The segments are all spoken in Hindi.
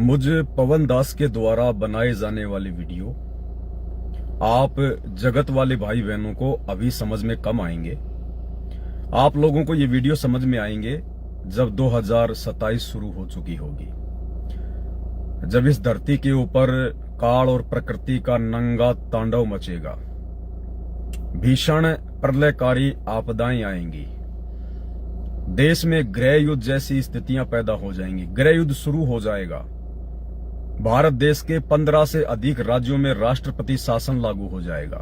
मुझ पवन दास के द्वारा बनाए जाने वाली वीडियो आप जगत वाले भाई बहनों को अभी समझ में कम आएंगे। आप लोगों को ये वीडियो समझ में आएंगे जब 2027 शुरू हो चुकी होगी, जब इस धरती के ऊपर काल और प्रकृति का नंगा तांडव मचेगा, भीषण प्रलयकारी आपदाएं आएंगी, देश में गृह युद्ध जैसी स्थितियां पैदा हो जाएंगी, गृह युद्ध शुरू हो जाएगा। भारत देश के 15 से अधिक राज्यों में राष्ट्रपति शासन लागू हो जाएगा।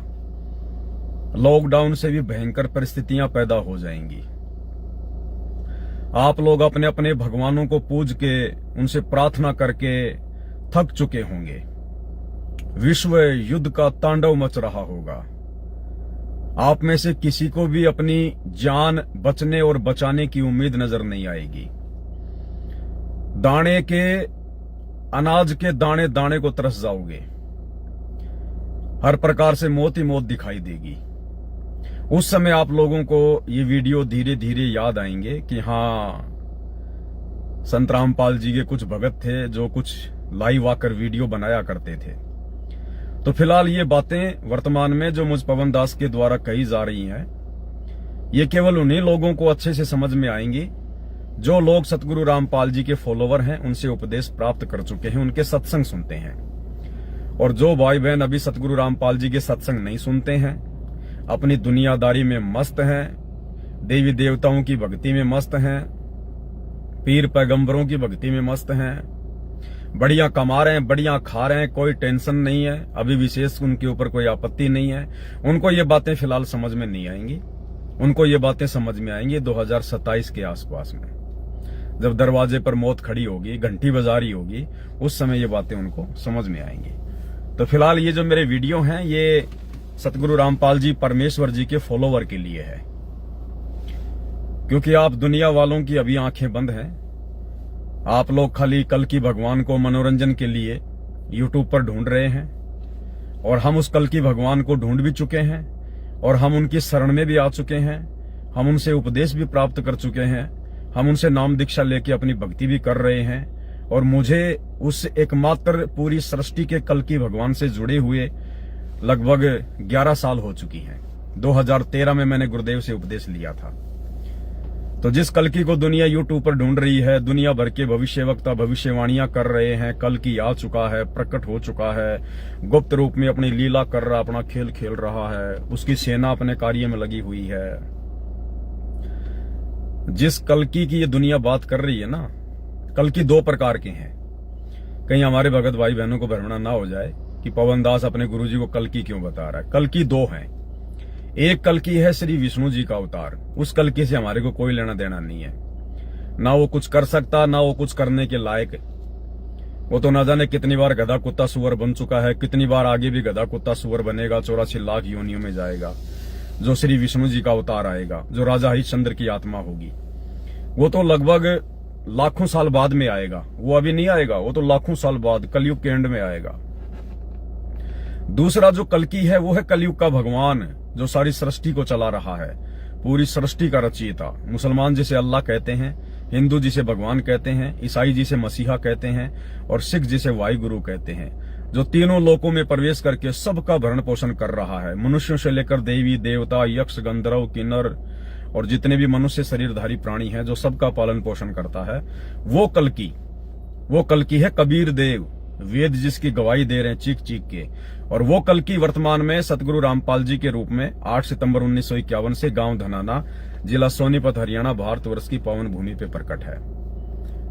लॉकडाउन से भी भयंकर परिस्थितियां पैदा हो जाएंगी। आप लोग अपने अपने भगवानों को पूज के उनसे प्रार्थना करके थक चुके होंगे। विश्व युद्ध का तांडव मच रहा होगा। आप में से किसी को भी अपनी जान बचने और बचाने की उम्मीद नजर नहीं आएगी। दाने के अनाज के दाने दाने को तरस जाओगे। हर प्रकार से मौत ही मौत दिखाई देगी। उस समय आप लोगों को ये वीडियो धीरे धीरे याद आएंगे कि हाँ, संत रामपाल जी के कुछ भगत थे जो कुछ लाइव आकर वीडियो बनाया करते थे। तो फिलहाल ये बातें वर्तमान में जो मुझ पवन दास के द्वारा कही जा रही हैं, ये केवल उन्हीं लोगों को अच्छे से समझ में आएंगी जो लोग सतगुरु रामपाल जी के फॉलोवर हैं, उनसे उपदेश प्राप्त कर चुके हैं, उनके सत्संग सुनते हैं। और जो भाई बहन अभी सतगुरु रामपाल जी के सत्संग नहीं सुनते हैं, अपनी दुनियादारी में मस्त हैं, देवी देवताओं की भक्ति में मस्त हैं, पीर पैगंबरों की भक्ति में मस्त हैं, बढ़िया कमा रहे हैं, बढ़िया खा रहे हैं, कोई टेंशन नहीं है, अभी विशेष उनके ऊपर कोई आपत्ति नहीं है, उनको ये बातें फिलहाल समझ में नहीं आएंगी। उनको ये बातें समझ में आएंगी 2027 के आसपास में, जब दरवाजे पर मौत खड़ी होगी, घंटी बजारी होगी, उस समय ये बातें उनको समझ में आएंगी। तो फिलहाल ये जो मेरे वीडियो हैं, ये सतगुरु रामपाल जी परमेश्वर जी के फॉलोवर के लिए है, क्योंकि आप दुनिया वालों की अभी आंखें बंद हैं। आप लोग खाली कल की भगवान को मनोरंजन के लिए यूट्यूब पर ढूंढ रहे हैं, और हम उस कल की भगवान को ढूंढ भी चुके हैं, और हम उनकी शरण में भी आ चुके हैं, हम उनसे उपदेश भी प्राप्त कर चुके हैं, हम उनसे नाम दीक्षा लेके अपनी भक्ति भी कर रहे हैं। और मुझे उस एकमात्र पूरी सृष्टि के कल की भगवान से जुड़े हुए लगभग 11 साल हो चुकी हैं। 2013 में मैंने गुरुदेव से उपदेश लिया था। तो जिस कल्कि को दुनिया यूट्यूब पर ढूंढ रही है, दुनिया भर के भविष्यवक्ता भविष्यवाणियां कर रहे हैं, कल की आ चुका है, प्रकट हो चुका है, गुप्त रूप में अपनी लीला कर रहा, अपना खेल खेल रहा है, उसकी सेना अपने कार्य में लगी हुई है। जिस कल्कि की ये दुनिया बात कर रही है ना, कल्कि 2 प्रकार के हैं। कहीं हमारे भगत भाई बहनों को भ्रमणा ना हो जाए कि पवन दास अपने गुरुजी को कल्कि क्यों बता रहा है। कल्कि 2 हैं। एक कल्कि है श्री विष्णु जी का अवतार। उस कल्कि से हमारे को कोई लेना देना नहीं है, ना वो कुछ कर सकता, ना वो कुछ करने के लायक। वो तो ना जाने कितनी बार गधा कुत्ता सुअर बन चुका है, कितनी बार आगे भी गधा कुत्ता सुअर बनेगा, 84 लाख योनियों में जाएगा। जो श्री विष्णु जी का अवतार आएगा, जो राजा हरिश्चंद्र की आत्मा होगी, वो तो लगभग लाखों साल बाद में आएगा। वो अभी नहीं आएगा, वो तो लाखों साल बाद कलयुग के एंड में आएगा। दूसरा जो कल्कि है, वो है कलयुग का भगवान, जो सारी सृष्टि को चला रहा है, पूरी सृष्टि का रचयिता। मुसलमान जिसे अल्लाह कहते हैं, हिंदू जिसे भगवान कहते हैं, ईसाई जिसे मसीहा कहते हैं, और सिख जिसे वाहिगुरु कहते हैं, जो तीनों लोकों में प्रवेश करके सबका भरण पोषण कर रहा है। मनुष्यों से लेकर देवी देवता, यक्ष, गंधर्व, किन्नर और जितने भी मनुष्य शरीरधारी प्राणी हैं, जो सबका पालन पोषण करता है, वो कल्कि है कबीर देव, वेद जिसकी गवाही दे रहे हैं चीख चीख के। और वो कल्कि वर्तमान में सतगुरु रामपाल जी के रूप में 8 सितंबर 1951 से गांव धनाना, जिला सोनीपत, हरियाणा, भारतवर्ष की पावन भूमि पे प्रकट है।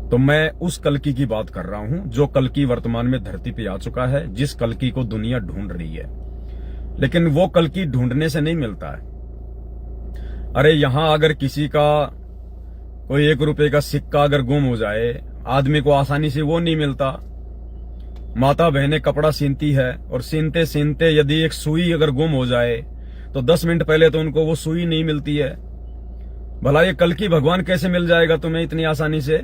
तो मैं उस कल्कि की बात कर रहा हूं, जो कल्कि वर्तमान में धरती पे आ चुका है, जिस कल्कि को दुनिया ढूंढ रही है। लेकिन वो कल्कि ढूंढने से नहीं मिलता है। अरे यहां अगर किसी का कोई 1 रुपए का सिक्का अगर गुम हो जाए, आदमी को आसानी से वो नहीं मिलता। माता बहनें कपड़ा सीनती है, और सीनते सीनते यदि एक सुई अगर गुम हो जाए तो 10 मिनट पहले तो उनको वो सुई नहीं मिलती है। भला ये कल्कि भगवान कैसे मिल जाएगा तुम्हें इतनी आसानी से?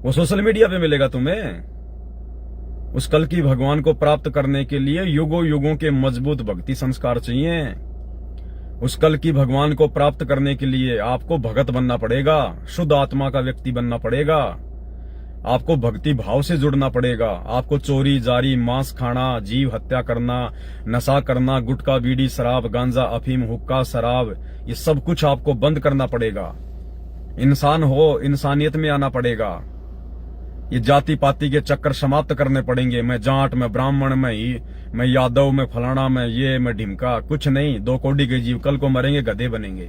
वो सोशल मीडिया पे मिलेगा तुम्हें। उस कल्कि भगवान को प्राप्त करने के लिए युगों युगों के मजबूत भक्ति संस्कार चाहिए। उस कल्कि भगवान को प्राप्त करने के लिए आपको भगत बनना पड़ेगा, शुद्ध आत्मा का व्यक्ति बनना पड़ेगा। आपको भक्ति भाव से जुड़ना पड़ेगा। आपको चोरी जारी, मांस खाना, जीव हत्या करना, नशा करना, गुटखा बीड़ी शराब गांजा अफीम हुक्का शराब, ये सब कुछ आपको बंद करना पड़ेगा। इंसान हो, इंसानियत में आना पड़ेगा। ये जाति पाति के चक्कर समाप्त करने पड़ेंगे। मैं जाट, मैं ब्राह्मण, मैं यादव, मैं फलाना, मैं ढिमका, कुछ नहीं। 2 कौड़ी के जीव कल को मरेंगे, गधे बनेंगे।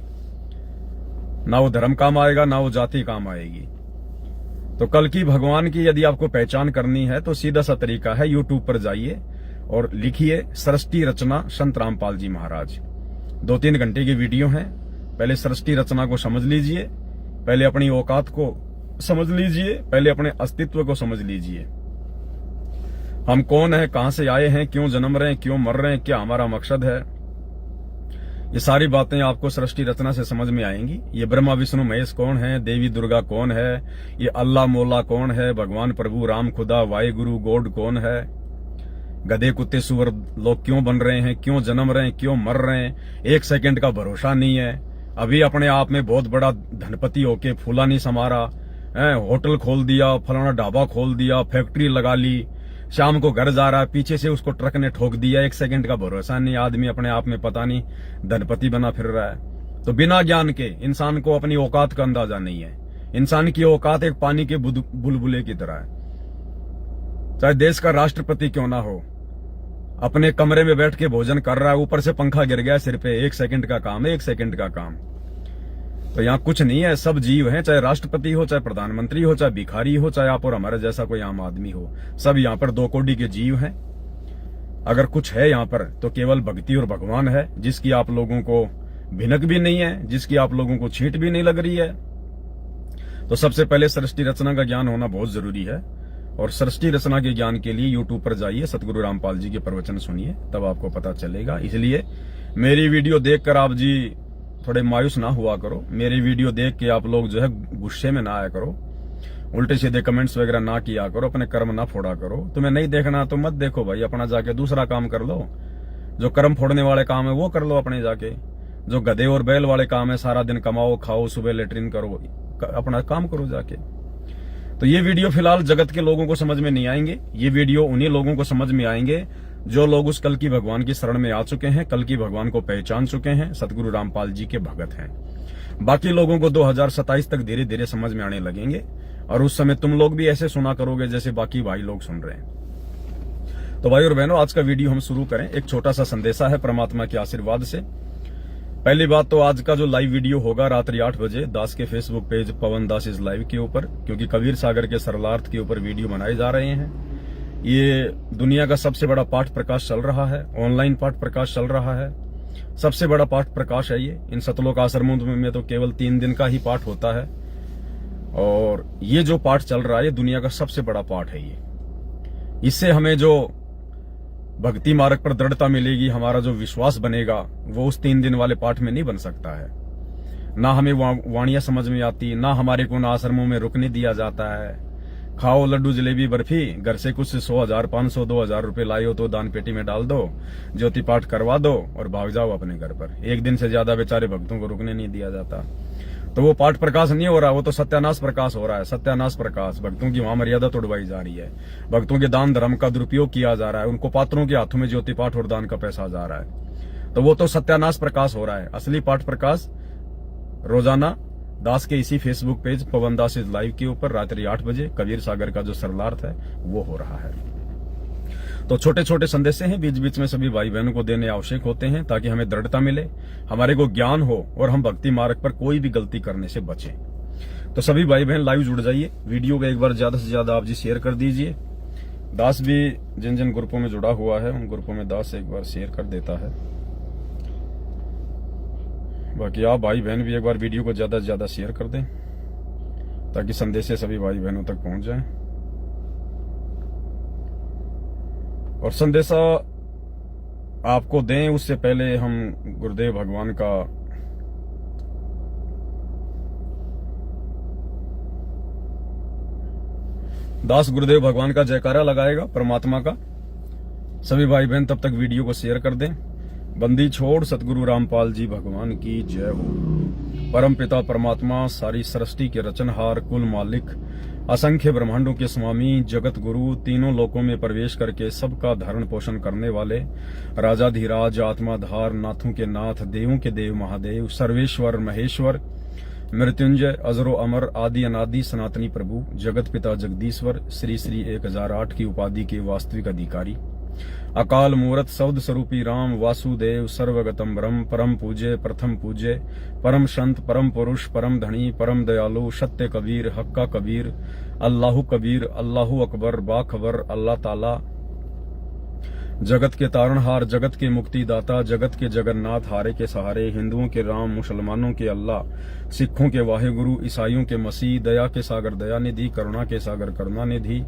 ना वो धर्म काम आएगा, ना वो जाति काम आएगी। तो कल्कि भगवान की यदि आपको पहचान करनी है तो सीधा सा तरीका है, यूट्यूब पर जाइए और लिखिए सृष्टि रचना संत रामपाल जी महाराज। 2-3 घंटे की वीडियो है। पहले सृष्टि रचना को समझ लीजिए, पहले अपनी औकात को समझ लीजिए, पहले अपने अस्तित्व को समझ लीजिए। हम कौन है, कहां से आए हैं, क्यों जन्म रहे हैं, क्यों मर रहे हैं, क्या हमारा मकसद है, ये सारी बातें आपको सृष्टि रचना से समझ में आएंगी। ये ब्रह्मा विष्णु महेश कौन है, देवी दुर्गा कौन है, ये अल्लाह मौला कौन है, भगवान प्रभु राम खुदा वाहिगुरु गॉड कौन है, गधे कुत्ते सुअर लोग क्यों बन रहे हैं, क्यों जन्म रहे हैं, क्यों मर रहे हैं, 1 सेकंड का भरोसा नहीं है। अभी अपने आप में बहुत बड़ा धनपति होके फूला नहीं समारा, होटल खोल दिया, फलाना ढाबा खोल दिया, फैक्ट्री लगा ली, शाम को घर जा रहा है, पीछे से उसको ट्रक ने ठोक दिया, 1 सेकंड का भरोसा नहीं। आदमी अपने आप में पता नहीं धनपति बना फिर रहा है। तो बिना ज्ञान के इंसान को अपनी औकात का अंदाजा नहीं है। इंसान की औकात एक पानी के बुलबुले की तरह है। चाहे देश का राष्ट्रपति क्यों ना हो, अपने कमरे में बैठ के भोजन कर रहा है, ऊपर से पंखा गिर गया सिर पे, 1 सेकंड का काम है, 1 सेकंड का काम। तो यहाँ कुछ नहीं है, सब जीव हैं, चाहे राष्ट्रपति हो, चाहे प्रधानमंत्री हो, चाहे भिखारी हो, चाहे आप और हमारे जैसा कोई आम आदमी हो, सब यहाँ पर 2 कौड़ी के जीव हैं। अगर कुछ है यहाँ पर तो केवल भक्ति और भगवान है, जिसकी आप लोगों को भिनक भी नहीं है, जिसकी आप लोगों को छींट भी नहीं लग रही है। तो सबसे पहले सृष्टि रचना का ज्ञान होना बहुत जरूरी है। और सृष्टि रचना के ज्ञान के लिए यूट्यूब पर जाइए, सतगुरु रामपाल जी के प्रवचन सुनिए, तब आपको पता चलेगा। इसलिए मेरी वीडियो देखकर आप जी थोड़े मायूस ना हुआ करो। मेरी वीडियो देख के आप लोग जो है गुस्से में ना आया करो, उल्टे सीधे कमेंट्स वगैरह ना किया करो, अपने कर्म ना फोड़ा करो। तुम्हें नहीं देखना तो मत देखो भाई, अपना जाके दूसरा काम कर लो। जो कर्म फोड़ने वाले काम है वो कर लो अपने जाके। जो गधे और बैल वाले काम है, सारा दिन कमाओ खाओ, सुबह लेटरिन करो, अपना काम करो जाके। तो ये वीडियो फिलहाल जगत के लोगों को समझ में नहीं आएंगे। ये वीडियो उन्हीं लोगों को समझ में आएंगे जो लोग उस कल्कि भगवान की शरण में आ चुके हैं, कल्कि भगवान को पहचान चुके हैं, सतगुरु रामपाल जी के भगत हैं। बाकी लोगों को 2027 तक धीरे धीरे समझ में आने लगेंगे और उस समय तुम लोग भी ऐसे सुना करोगे जैसे बाकी भाई लोग सुन रहे हैं। तो भाई और बहनों, आज का वीडियो हम शुरू करें। एक छोटा सा संदेशा है परमात्मा के आशीर्वाद से। पहली बात तो आज का जो लाइव वीडियो होगा रात्रि 8 बजे दास के Facebook page Pawan Das is live के ऊपर, क्योंकि कबीर सागर के सरलार्थ के ऊपर वीडियो बनाए जा रहे हैं। ये दुनिया का सबसे बड़ा पाठ प्रकाश चल रहा है, ऑनलाइन पाठ प्रकाश चल रहा है, सबसे बड़ा पाठ प्रकाश है ये। इन सतलोक आश्रमों में तो केवल 3 दिन का ही पाठ होता है और ये जो पाठ चल रहा है ये दुनिया का सबसे बड़ा पाठ है ये। इससे हमें जो भक्ति मार्ग पर दृढ़ता मिलेगी, हमारा जो विश्वास बनेगा वो उस 3 दिन वाले पाठ में नहीं बन सकता है। ना हमें वाणियां समझ में आती, ना हमारे को आश्रमों में रुकने दिया जाता है। खाओ लड्डू जलेबी बर्फी, घर से कुछ 100,000 500 2,000 रुपए लाए हो तो दान पेटी में डाल दो, ज्योति पाठ करवा दो और भाग जाओ अपने घर पर। 1 दिन से ज्यादा बेचारे भक्तों को रुकने नहीं दिया जाता। तो वो पाठ प्रकाश नहीं हो रहा, वो तो सत्यानाश प्रकाश हो रहा है। सत्यानाश प्रकाश, भक्तों की वहां मर्यादा तोड़वाई जा रही है, भक्तों के दान धर्म का दुरुपयोग किया जा रहा है, उनको पात्रों के हाथों में ज्योति पाठ और दान का पैसा जा रहा है। तो वो तो सत्यानाश प्रकाश हो रहा है। असली पाठ प्रकाश रोजाना दास के इसी Facebook page Pawan Das is live के ऊपर रात्रि 8 बजे कबीर सागर का जो सरलार्थ है वो हो रहा है। तो छोटे छोटे संदेशे हैं, बीच बीच में सभी भाई बहनों को देने आवश्यक होते हैं ताकि हमें दृढ़ता मिले, हमारे को ज्ञान हो और हम भक्ति मार्ग पर कोई भी गलती करने से बचें। तो सभी भाई बहन लाइव जुड़ जाइए, वीडियो को एक बार ज्यादा से ज्यादा आप जी शेयर कर दीजिए। दास भी जिन जिन ग्रुपों में जुड़ा हुआ है उन ग्रुपों में दास एक बार शेयर कर देता है। बाकी आप भाई बहन भी एक बार वीडियो को ज्यादा से ज्यादा शेयर कर दें ताकि संदेशे सभी भाई बहनों तक पहुंच जाएं। और संदेशा आपको दें उससे पहले हम गुरुदेव भगवान का दास गुरुदेव भगवान का जयकारा लगाएगा परमात्मा का। सभी भाई बहन तब तक वीडियो को शेयर कर दें। बंदी छोड़ सतगुरु रामपाल जी भगवान की जय हो। परम पिता परमात्मा, सारी सृष्टि के रचनहार, कुल मालिक, असंख्य ब्रह्मांडों के स्वामी, जगत गुरु, तीनों लोकों में प्रवेश करके सबका धारण पोषण करने वाले, राजाधिराज, आत्माधार, नाथों के नाथ, देवों के देव महादेव, सर्वेश्वर महेश्वर, मृत्युंजय, अजरो अमर, आदि अनादि, सनातनी प्रभु, जगत पिता जगदीश्वर, श्री श्री 1008 की उपाधि के वास्तविक अधिकारी, अकाल मूरत, सौद स्वरूपी राम, वासुदेव, सर्वगतम ब्रह्म, परम पूज्य, प्रथम पूज्य, परम संत, परम पुरुष, परम धनी, परम दयालु, सत्य कबीर, हक्का कबीर, अल्लाहु कबीर, अल्लाहु अकबर, बाखबर, अल्लाह ताला, जगत के तारणहार, जगत के मुक्तिदाता, जगत के जगन्नाथ, हारे के सहारे, हिंदुओं के राम, मुसलमानों के अल्लाह, सिखों के वाहेगुरु, ईसाइयों के मसीह, दया के सागर दयानिधि, करुणा के सागर करुणानिधि,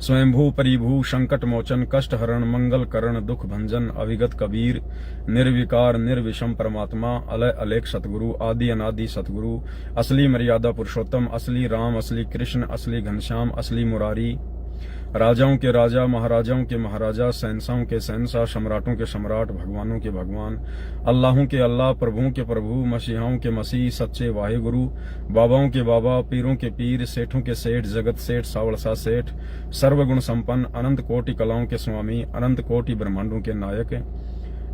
स्वयंभू परिभू, संकट मोचन, कष्ट हरण, मंगल करण, दुख भंजन, अविगत कबीर, निर्विकार निर्विषम परमात्मा, अलय अलेख सतगुरु, आदि अनादि सतगुरु, असली मर्यादा पुरुषोत्तम, असली राम, असली कृष्ण, असली घनश्याम, असली मुरारी, राजाओं के राजा, महाराजाओं के महाराजा, शहंशाहों के शहंशाह, सम्राटों के सम्राट, भगवानों के भगवान, अल्लाहों के अल्लाह, प्रभुओं के प्रभु, मसीहाओं के मसीह, सच्चे वाहेगुरु, बाबाओं के बाबा, पीरों के पीर, सेठों के सेठ, जगत सेठ, सावड़सा सेठ, सर्वगुण संपन्न, अनंत कोटि कलाओं के स्वामी, अनंत कोटि ब्रह्मांडों के नायक,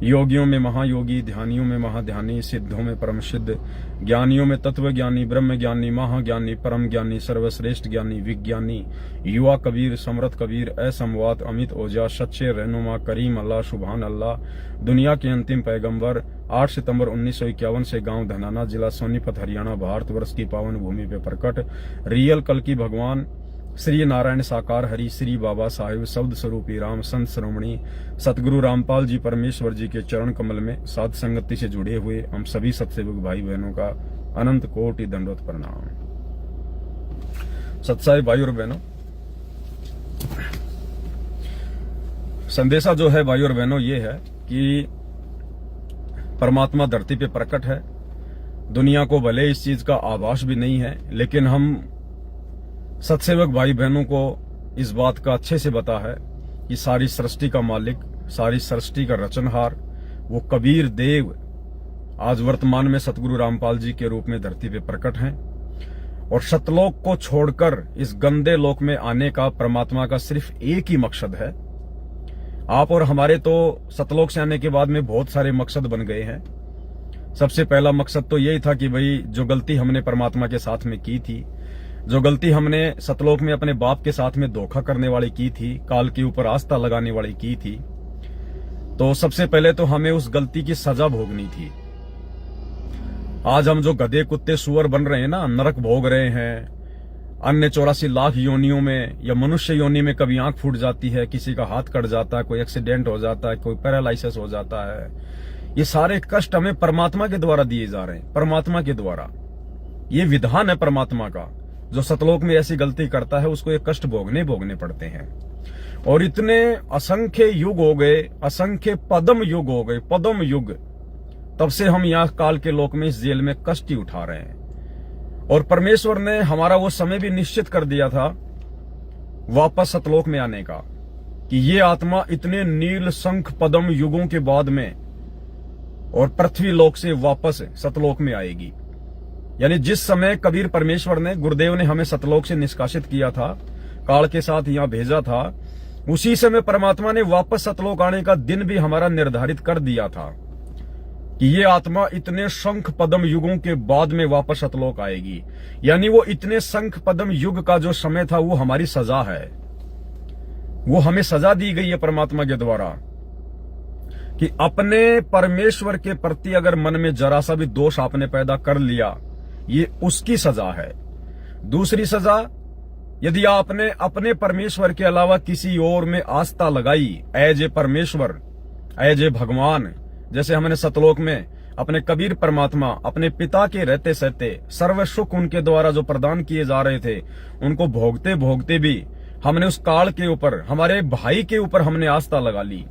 योगियों में महायोगी, ध्यानियों में महाध्यानी, सिद्धों में परम सिद्ध, ज्ञानियों में तत्व ज्ञानी, ब्रह्म ज्ञानी, महाज्ञानी, परम ज्ञानी, सर्वश्रेष्ठ ज्ञानी, विज्ञानी, युवा कबीर, समरथ कबीर, असमवात, अमित ओझा, सच्चे रहनुमा, करीम अल्लाह, सुभान अल्लाह, दुनिया के अंतिम पैगंबर, 8 सितंबर 1951 से गांव धनाना, जिला सोनीपत, हरियाणा, भारतवर्ष की पावन भूमि पे प्रकट, रियल कल की भगवान, श्री नारायण साकार हरि, श्री बाबा साहिब, शब्द स्वरूपी राम, संत श्रोमणी सतगुरु रामपाल जी परमेश्वर जी के चरण कमल में साध संगति से जुड़े हुए हम सभी सत्सेवक भाई बहनों का अनंत कोटि दंडवत प्रणाम। सत्साई भाई और बहनों, संदेशा जो है भाई और बहनों ये है कि परमात्मा धरती पे प्रकट है। दुनिया को भले इस चीज का आभास भी नहीं है, लेकिन हम सत्सेवक भाई बहनों को इस बात का अच्छे से पता है कि सारी सृष्टि का मालिक, सारी सृष्टि का रचनहार, वो कबीर देव आज वर्तमान में सतगुरु रामपाल जी के रूप में धरती पे प्रकट हैं। और सतलोक को छोड़कर इस गंदे लोक में आने का परमात्मा का सिर्फ एक ही मकसद है। आप और हमारे तो सतलोक से आने के बाद में बहुत सारे मकसद बन गए हैं। सबसे पहला मकसद तो यही था कि भाई जो गलती हमने परमात्मा के साथ में की थी, जो गलती हमने सतलोक में अपने बाप के साथ में धोखा करने वाली की थी, काल के ऊपर आस्था लगाने वाली की थी, तो सबसे पहले तो हमें उस गलती की सजा भोगनी थी। आज हम जो गधे कुत्ते सुअर बन रहे हैं ना, नरक भोग रहे हैं, अन्य 84 लाख योनियों में या मनुष्य योनि में कभी आंख फूट जाती है, किसी का हाथ कट जाता है, कोई एक्सीडेंट हो जाता है, कोई पैरालाइसिस हो जाता है, ये सारे कष्ट हमें परमात्मा के द्वारा दिए जा रहे हैं। परमात्मा के द्वारा ये विधान है परमात्मा का। जो सतलोक में ऐसी गलती करता है उसको ये कष्ट भोगने पड़ते हैं। और इतने असंख्य युग हो गए, असंख्य पदम युग हो गए, पदम युग, तब से हम यहाँ काल के लोक में इस जेल में कष्ट ही उठा रहे हैं। और परमेश्वर ने हमारा वो समय भी निश्चित कर दिया था वापस सतलोक में आने का, कि ये आत्मा इतने नील शंख पदम युगों के बाद में और पृथ्वी लोक से वापस सतलोक में आएगी। यानी जिस समय कबीर परमेश्वर ने, गुरुदेव ने हमें सतलोक से निष्कासित किया था, काल के साथ यहां भेजा था, उसी समय परमात्मा ने वापस सतलोक आने का दिन भी हमारा निर्धारित कर दिया था कि ये आत्मा इतने शंख पदम युगों के बाद में वापस सतलोक आएगी। यानी वो इतने शंख पदम युग का जो समय था वो हमारी सजा है, वो हमें सजा दी गई है परमात्मा के द्वारा कि अपने परमेश्वर के प्रति अगर मन में जरा सा भी दोष आपने पैदा कर लिया, ये उसकी सजा है। दूसरी सजा, यदि आपने अपने परमेश्वर के अलावा किसी और में आस्था लगाई, एज ए परमेश्वर, एज ए भगवान, जैसे हमने सतलोक में अपने कबीर परमात्मा, अपने पिता के रहते सहते सर्व सुख उनके द्वारा जो प्रदान किए जा रहे थे, उनको भोगते भोगते भी हमने उस काल के ऊपर, हमारे भाई के ऊपर हमने आस्था लगा ली।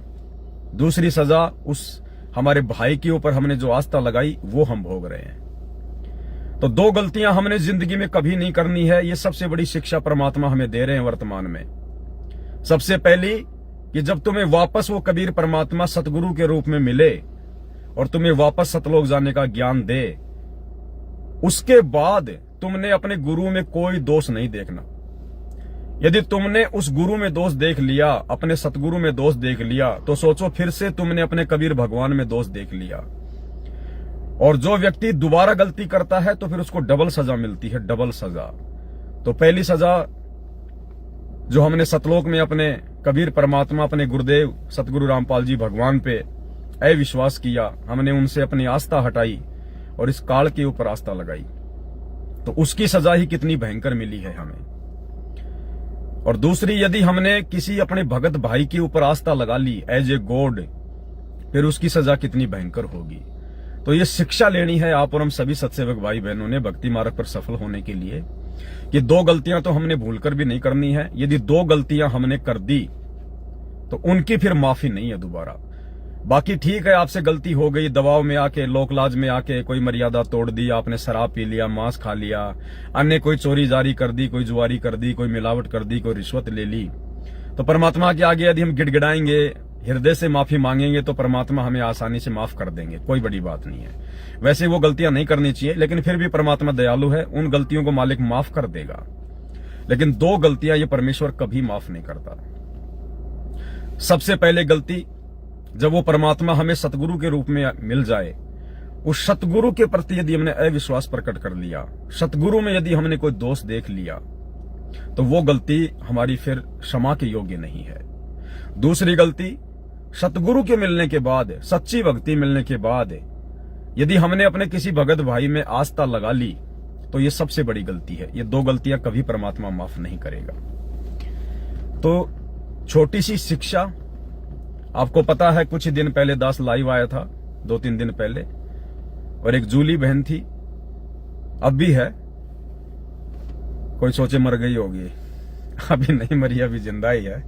दूसरी सजा, उस हमारे भाई के ऊपर हमने जो आस्था लगाई वो हम भोग रहे हैं। तो दो गलतियां हमने जिंदगी में कभी नहीं करनी है। ये सबसे बड़ी शिक्षा परमात्मा हमें दे रहे हैं वर्तमान में। सबसे पहली कि जब तुम्हें वापस वो कबीर परमात्मा सतगुरु के रूप में मिले और तुम्हें वापस सतलोक जाने का ज्ञान दे, उसके बाद तुमने अपने गुरु में कोई दोष नहीं देखना। यदि तुमने उस गुरु में दोष देख लिया, अपने सतगुरु में दोष देख लिया, तो सोचो फिर से तुमने अपने कबीर भगवान में दोष देख लिया। और जो व्यक्ति दोबारा गलती करता है तो फिर उसको डबल सजा मिलती है, डबल सजा। तो पहली सजा जो हमने सतलोक में अपने कबीर परमात्मा, अपने गुरुदेव सतगुरु रामपाल जी भगवान पे अविश्वास किया, हमने उनसे अपनी आस्था हटाई और इस काल के ऊपर आस्था लगाई, तो उसकी सजा ही कितनी भयंकर मिली है हमें। और दूसरी, यदि हमने किसी अपने भगत भाई के ऊपर आस्था लगा ली एज ए गॉड, फिर उसकी सजा कितनी भयंकर होगी। तो ये शिक्षा लेनी है आप और हम सभी सत्सेवक भाई बहनों ने भक्ति मार्ग पर सफल होने के लिए, कि दो गलतियां तो हमने भूलकर भी नहीं करनी है। यदि दो गलतियां हमने कर दी तो उनकी फिर माफी नहीं है दोबारा। बाकी ठीक है, आपसे गलती हो गई, दबाव में आके, लोकलाज में आके कोई मर्यादा तोड़ दी, आपने शराब पी लिया, मांस खा लिया, अन्य कोई चोरी जारी कर दी, कोई जुआरी कर दी, कोई मिलावट कर दी, कोई रिश्वत ले ली, तो परमात्मा के आगे यदि हम गिड़गिड़ाएंगे, हृदय से माफी मांगेंगे, तो परमात्मा हमें आसानी से माफ कर देंगे, कोई बड़ी बात नहीं है। वैसे वो गलतियां नहीं करनी चाहिए, लेकिन फिर भी परमात्मा दयालु है, उन गलतियों को मालिक माफ कर देगा। लेकिन दो गलतियां ये परमेश्वर कभी माफ नहीं करता। सबसे पहले गलती, जब वो परमात्मा हमें सतगुरु के रूप में मिल जाए, उस सतगुरु के प्रति यदि हमने अविश्वास प्रकट कर लिया, सतगुरु में यदि हमने कोई दोष देख लिया, तो वो गलती हमारी फिर क्षमा के योग्य नहीं है। दूसरी गलती, सतगुरु के मिलने के बाद, सच्ची भक्ति मिलने के बाद यदि हमने अपने किसी भगत भाई में आस्था लगा ली, तो ये सबसे बड़ी गलती है। ये दो गलतियां कभी परमात्मा माफ नहीं करेगा। तो छोटी सी शिक्षा, आपको पता है कुछ दिन पहले दास लाइव आया था, 2-3 दिन पहले, और एक जूली बहन थी, अब भी है, कोई सोचे मर गई होगी, अभी नहीं मरी, अभी जिंदा ही है।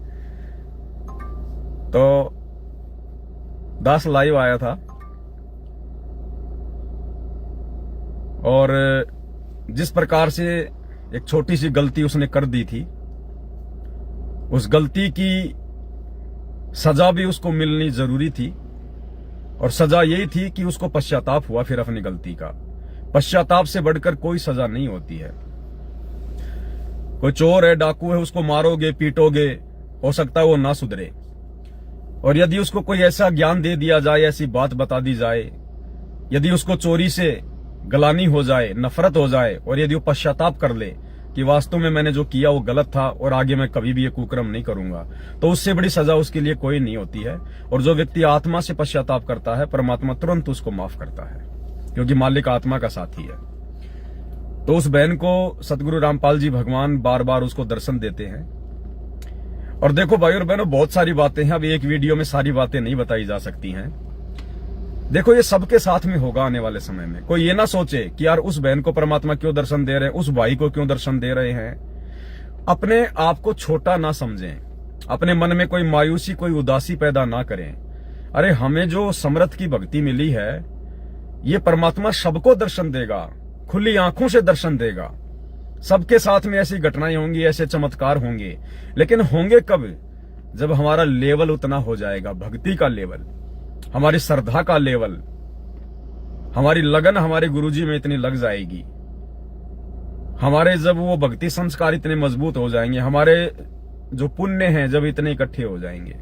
तो दास लाइव आया था और जिस प्रकार से एक छोटी सी गलती उसने कर दी थी, उस गलती की सजा भी उसको मिलनी जरूरी थी। और सजा यही थी कि उसको पश्चाताप हुआ फिर अपनी गलती का। पश्चाताप से बढ़कर कोई सजा नहीं होती है। कोई चोर है, डाकू है, उसको मारोगे, पीटोगे, हो सकता है वो ना सुधरे। और यदि उसको कोई ऐसा ज्ञान दे दिया जाए, ऐसी बात बता दी जाए, यदि उसको चोरी से गलानी हो जाए, नफरत हो जाए, और यदि वो पश्चाताप कर ले कि वास्तव में मैंने जो किया वो गलत था और आगे मैं कभी भी ये कुकर्म नहीं करूंगा, तो उससे बड़ी सजा उसके लिए कोई नहीं होती है। और जो व्यक्ति आत्मा से पश्चाताप करता है, परमात्मा तुरंत उसको माफ करता है, क्योंकि मालिक आत्मा का साथी है। तो उस बहन को सतगुरु रामपाल जी भगवान बार बार उसको दर्शन देते हैं। और देखो भाई और बहनों, बहुत सारी बातें हैं, अब एक वीडियो में सारी बातें नहीं बताई जा सकती हैं। देखो, ये सबके साथ में होगा आने वाले समय में। कोई ये ना सोचे कि यार उस बहन को परमात्मा क्यों दर्शन दे रहे हैं, उस भाई को क्यों दर्शन दे रहे हैं। अपने आप को छोटा ना समझें, अपने मन में कोई मायूसी, कोई उदासी पैदा ना करें। अरे हमें जो समर्थ की भक्ति मिली है, ये परमात्मा सबको दर्शन देगा, खुली आंखों से दर्शन देगा। सबके साथ में ऐसी घटनाएं होंगी, ऐसे चमत्कार होंगे, लेकिन होंगे कब? जब हमारा लेवल उतना हो जाएगा, भक्ति का लेवल, हमारी श्रद्धा का लेवल, हमारी लगन हमारे गुरुजी में इतनी लग जाएगी, हमारे जब वो भक्ति संस्कार इतने मजबूत हो जाएंगे, हमारे जो पुण्य हैं जब इतने इकट्ठे हो जाएंगे,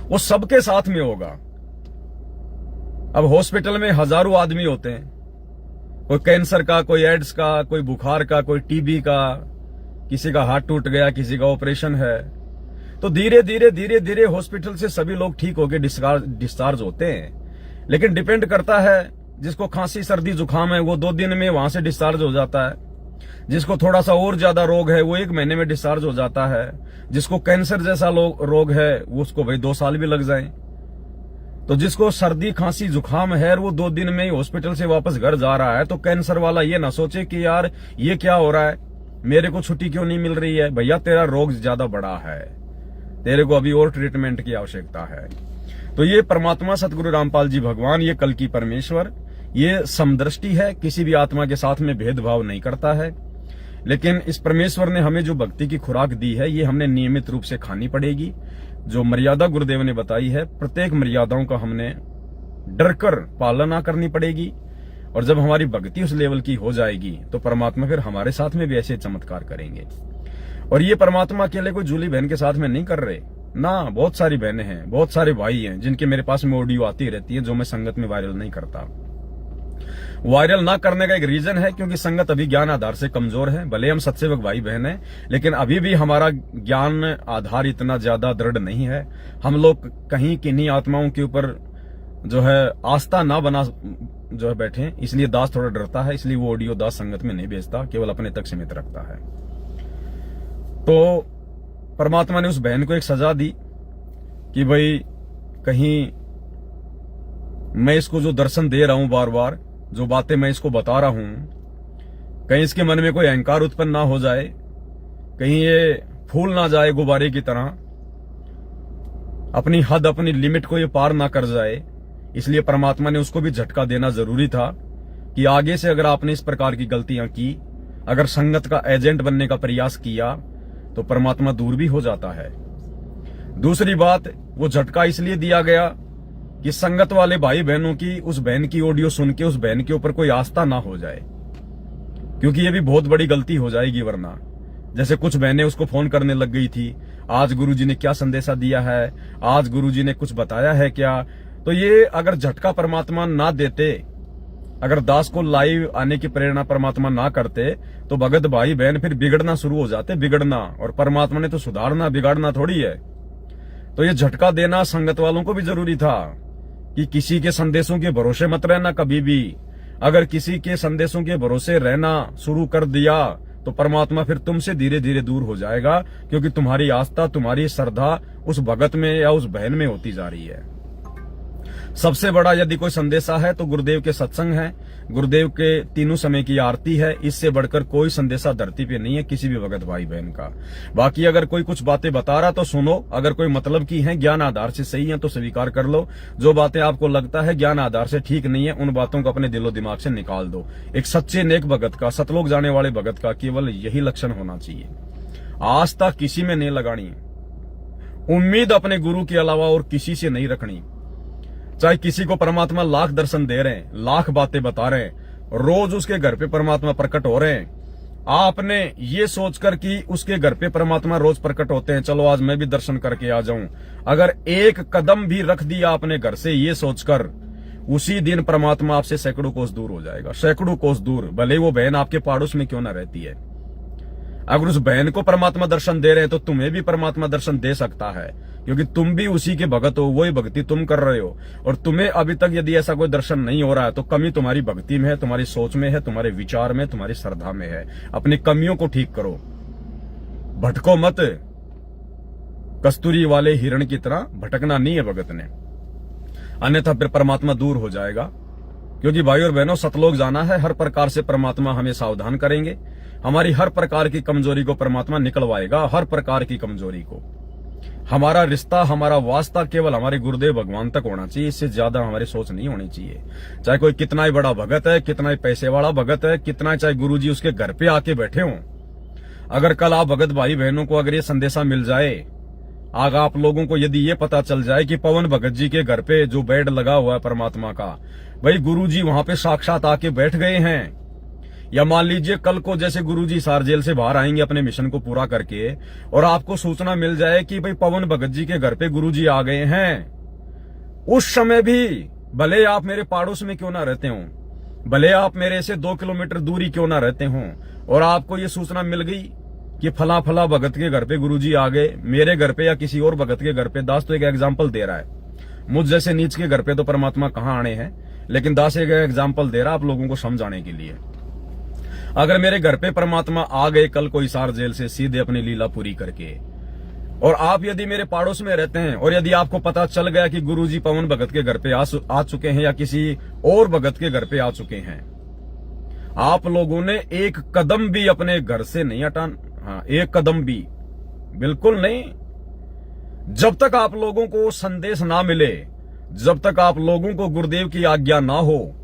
वो सबके साथ में होगा। अब हॉस्पिटल में हजारों आदमी होते हैं, कोई कैंसर का, कोई एड्स का, कोई बुखार का, कोई टीबी का, किसी का हाथ टूट गया, किसी का ऑपरेशन है। तो धीरे धीरे हॉस्पिटल से सभी लोग ठीक होकर डिस्चार्ज होते हैं। लेकिन डिपेंड करता है, जिसको खांसी सर्दी जुकाम है वो 2 दिन में वहां से डिस्चार्ज हो जाता है, जिसको थोड़ा सा और ज्यादा रोग है वो 1 महीने में डिस्चार्ज हो जाता है, जिसको कैंसर जैसा रोग है वो उसको भाई 2 साल भी लग जाए। तो जिसको सर्दी खांसी जुकाम है वो 2 दिन में ही हॉस्पिटल से वापस घर जा रहा है, तो कैंसर वाला ये ना सोचे कि यार ये क्या हो रहा है, मेरे को छुट्टी क्यों नहीं मिल रही है। भैया तेरा रोग ज्यादा बड़ा है, तेरे को अभी और ट्रीटमेंट की आवश्यकता है। तो ये परमात्मा सतगुरु रामपाल जी भगवान, ये कल की परमेश्वर, ये समदृष्टि है, किसी भी आत्मा के साथ में भेदभाव नहीं करता है। लेकिन इस परमेश्वर ने हमें जो भक्ति की खुराक दी है, ये हमने नियमित रूप से खानी पड़ेगी। जो मर्यादा गुरुदेव ने बताई है, प्रत्येक मर्यादाओं का हमने डरकर पालना करनी पड़ेगी। और जब हमारी भक्ति उस लेवल की हो जाएगी तो परमात्मा फिर हमारे साथ में भी ऐसे चमत्कार करेंगे। और ये परमात्मा अकेले कोई जूली बहन के साथ में नहीं कर रहे ना, बहुत सारी बहनें हैं, बहुत सारे भाई हैं जिनके मेरे पास में ऑडियो आती रहती है जो मैं संगत में वायरल नहीं करता। वायरल ना करने का एक रीजन है क्योंकि संगत अभी ज्ञान आधार से कमजोर है। भले हम सत्सेवक भाई बहन हैं, लेकिन अभी भी हमारा ज्ञान आधार इतना ज्यादा दृढ़ नहीं है। हम लोग कहीं किन्हीं आत्माओं के ऊपर जो है आस्था ना बना जो है बैठे, इसलिए दास थोड़ा डरता है, इसलिए वो ऑडियो दास संगत में नहीं भेजता, केवल अपने तक सीमित रखता है। तो परमात्मा ने उस बहन को एक सजा दी कि भाई कहीं मैं इसको जो दर्शन दे रहा हूं, बार बार जो बातें मैं इसको बता रहा हूं, कहीं इसके मन में कोई अहंकार उत्पन्न ना हो जाए, कहीं ये फूल ना जाए गुब्बारे की तरह, अपनी हद अपनी लिमिट को ये पार ना कर जाए। इसलिए परमात्मा ने उसको भी झटका देना जरूरी था कि आगे से अगर आपने इस प्रकार की गलतियां की, अगर संगत का एजेंट बनने का प्रयास किया तो परमात्मा दूर भी हो जाता है। दूसरी बात, वो झटका इसलिए दिया गया कि संगत वाले भाई बहनों की उस बहन की ऑडियो सुन के उस बहन के ऊपर कोई आस्था ना हो जाए, क्योंकि ये भी बहुत बड़ी गलती हो जाएगी। वरना जैसे कुछ बहनें उसको फोन करने लग गई थी, आज गुरुजी ने क्या संदेशा दिया है, आज गुरुजी ने कुछ बताया है क्या। तो ये अगर झटका परमात्मा ना देते, अगर दास को लाइव आने की प्रेरणा परमात्मा ना करते, तो भगत भाई बहन फिर बिगड़ना शुरू हो जाते, बिगड़ना। और परमात्मा ने तो सुधारना बिगाड़ना थोड़ी है। तो ये झटका देना संगत वालों को भी जरूरी था कि किसी के संदेशों के भरोसे मत रहना कभी भी। अगर किसी के संदेशों के भरोसे रहना शुरू कर दिया तो परमात्मा फिर तुमसे धीरे धीरे दूर हो जाएगा, क्योंकि तुम्हारी आस्था, तुम्हारी श्रद्धा उस भगत में या उस बहन में होती जा रही है। सबसे बड़ा यदि कोई संदेशा है तो गुरुदेव के सत्संग है, गुरुदेव के तीनों समय की आरती है। इससे बढ़कर कोई संदेशा धरती पे नहीं है किसी भी भगत भाई बहन का। बाकी अगर कोई कुछ बातें बता रहा तो सुनो, अगर कोई मतलब की है, ज्ञान आधार से सही है तो स्वीकार कर लो। जो बातें आपको लगता है ज्ञान आधार से ठीक नहीं है, उन बातों को अपने दिलो दिमाग से निकाल दो। एक सच्चे नेक भगत का, सतलोक जाने वाले भगत का केवल यही लक्षण होना चाहिए। आस्था किसी में नहीं लगानी, उम्मीद अपने गुरु के अलावा और किसी से नहीं रखनी। चाहे किसी को परमात्मा लाख दर्शन दे रहे हैं, लाख बातें बता रहे हैं, रोज उसके घर पे परमात्मा प्रकट हो रहे हैं, आपने ये सोचकर कि उसके घर पे परमात्मा रोज प्रकट होते हैं, चलो आज मैं भी दर्शन करके आ जाऊं। अगर एक कदम भी रख दिया अपने घर से ये सोचकर, उसी दिन परमात्मा आपसे सैकड़ों कोस दूर हो जाएगा, सैकड़ों कोस दूर। भले वो बहन आपके पड़ोस में क्यों ना रहती है। अगर उस बहन को परमात्मा दर्शन दे रहे हैं तो तुम्हें भी परमात्मा दर्शन दे सकता है, क्योंकि तुम भी उसी के भगत हो, वही भक्ति तुम कर रहे हो। और तुम्हें अभी तक यदि ऐसा कोई दर्शन नहीं हो रहा है तो कमी तुम्हारी भक्ति में है, तुम्हारी सोच में है, तुम्हारे विचार में, तुम्हारी श्रद्धा में है। अपनी कमियों को ठीक करो, भटको मत। कस्तूरी वाले हिरण की तरह भटकना नहीं है भगत ने, अन्यथा फिर परमात्मा दूर हो जाएगा। क्योंकि भाई और बहनों, सतलोक जाना है, हर प्रकार से परमात्मा हमें सावधान करेंगे। हमारी हर प्रकार की कमजोरी को परमात्मा निकलवाएगा, हर प्रकार की कमजोरी को। हमारा रिश्ता, हमारा वास्ता केवल हमारे गुरुदेव भगवान तक होना चाहिए, इससे ज्यादा हमारी सोच नहीं होनी चाहिए। चाहे कोई कितना ही बड़ा भगत है, कितना ही पैसे वाला भगत है, कितना चाहे गुरुजी उसके घर पे आके बैठे हों, अगर कल आप भगत भाई बहनों को अगर ये संदेशा मिल जाए, आग आप लोगों को यदि ये पता चल जाए कि पवन भगत जी के घर पे जो बेड लगा हुआ है परमात्मा का, भाई गुरुजी वहां पे साक्षात आके बैठ गए हैं, या मान लीजिए कल को जैसे गुरुजी सार जेल से बाहर आएंगे अपने मिशन को पूरा करके और आपको सूचना मिल जाए कि भाई पवन भगत जी के घर पे गुरुजी आ गए हैं, उस समय भी भले आप मेरे पड़ोस में क्यों ना रहते हो, भले आप मेरे से 2 किलोमीटर दूरी क्यों ना रहते हो, और आपको ये सूचना मिल गई कि फला फला भगत के घर पे गुरुजी आ गए, मेरे घर पे या किसी और भगत के घर पे, दास तो एक एग्जाम्पल दे रहा है, मुझ जैसे नीच के घर पे तो परमात्मा कहाँ आने हैं, लेकिन दास एक एग्जाम्पल दे रहा आप लोगों को समझाने के लिए। अगर मेरे घर पे परमात्मा आ गए कल को हिसार जेल से सीधे अपनी लीला पूरी करके, और आप यदि मेरे पड़ोस में रहते हैं और यदि आपको पता चल गया कि गुरुजी पवन भगत के घर पे आ चुके हैं या किसी और भगत के घर पे आ चुके हैं, आप लोगों ने एक कदम भी अपने घर से नहीं हटाना। हाँ, एक कदम भी, बिल्कुल नहीं। जब तक आप लोगों को संदेश ना मिले, जब तक आप लोगों को गुरुदेव की आज्ञा ना हो,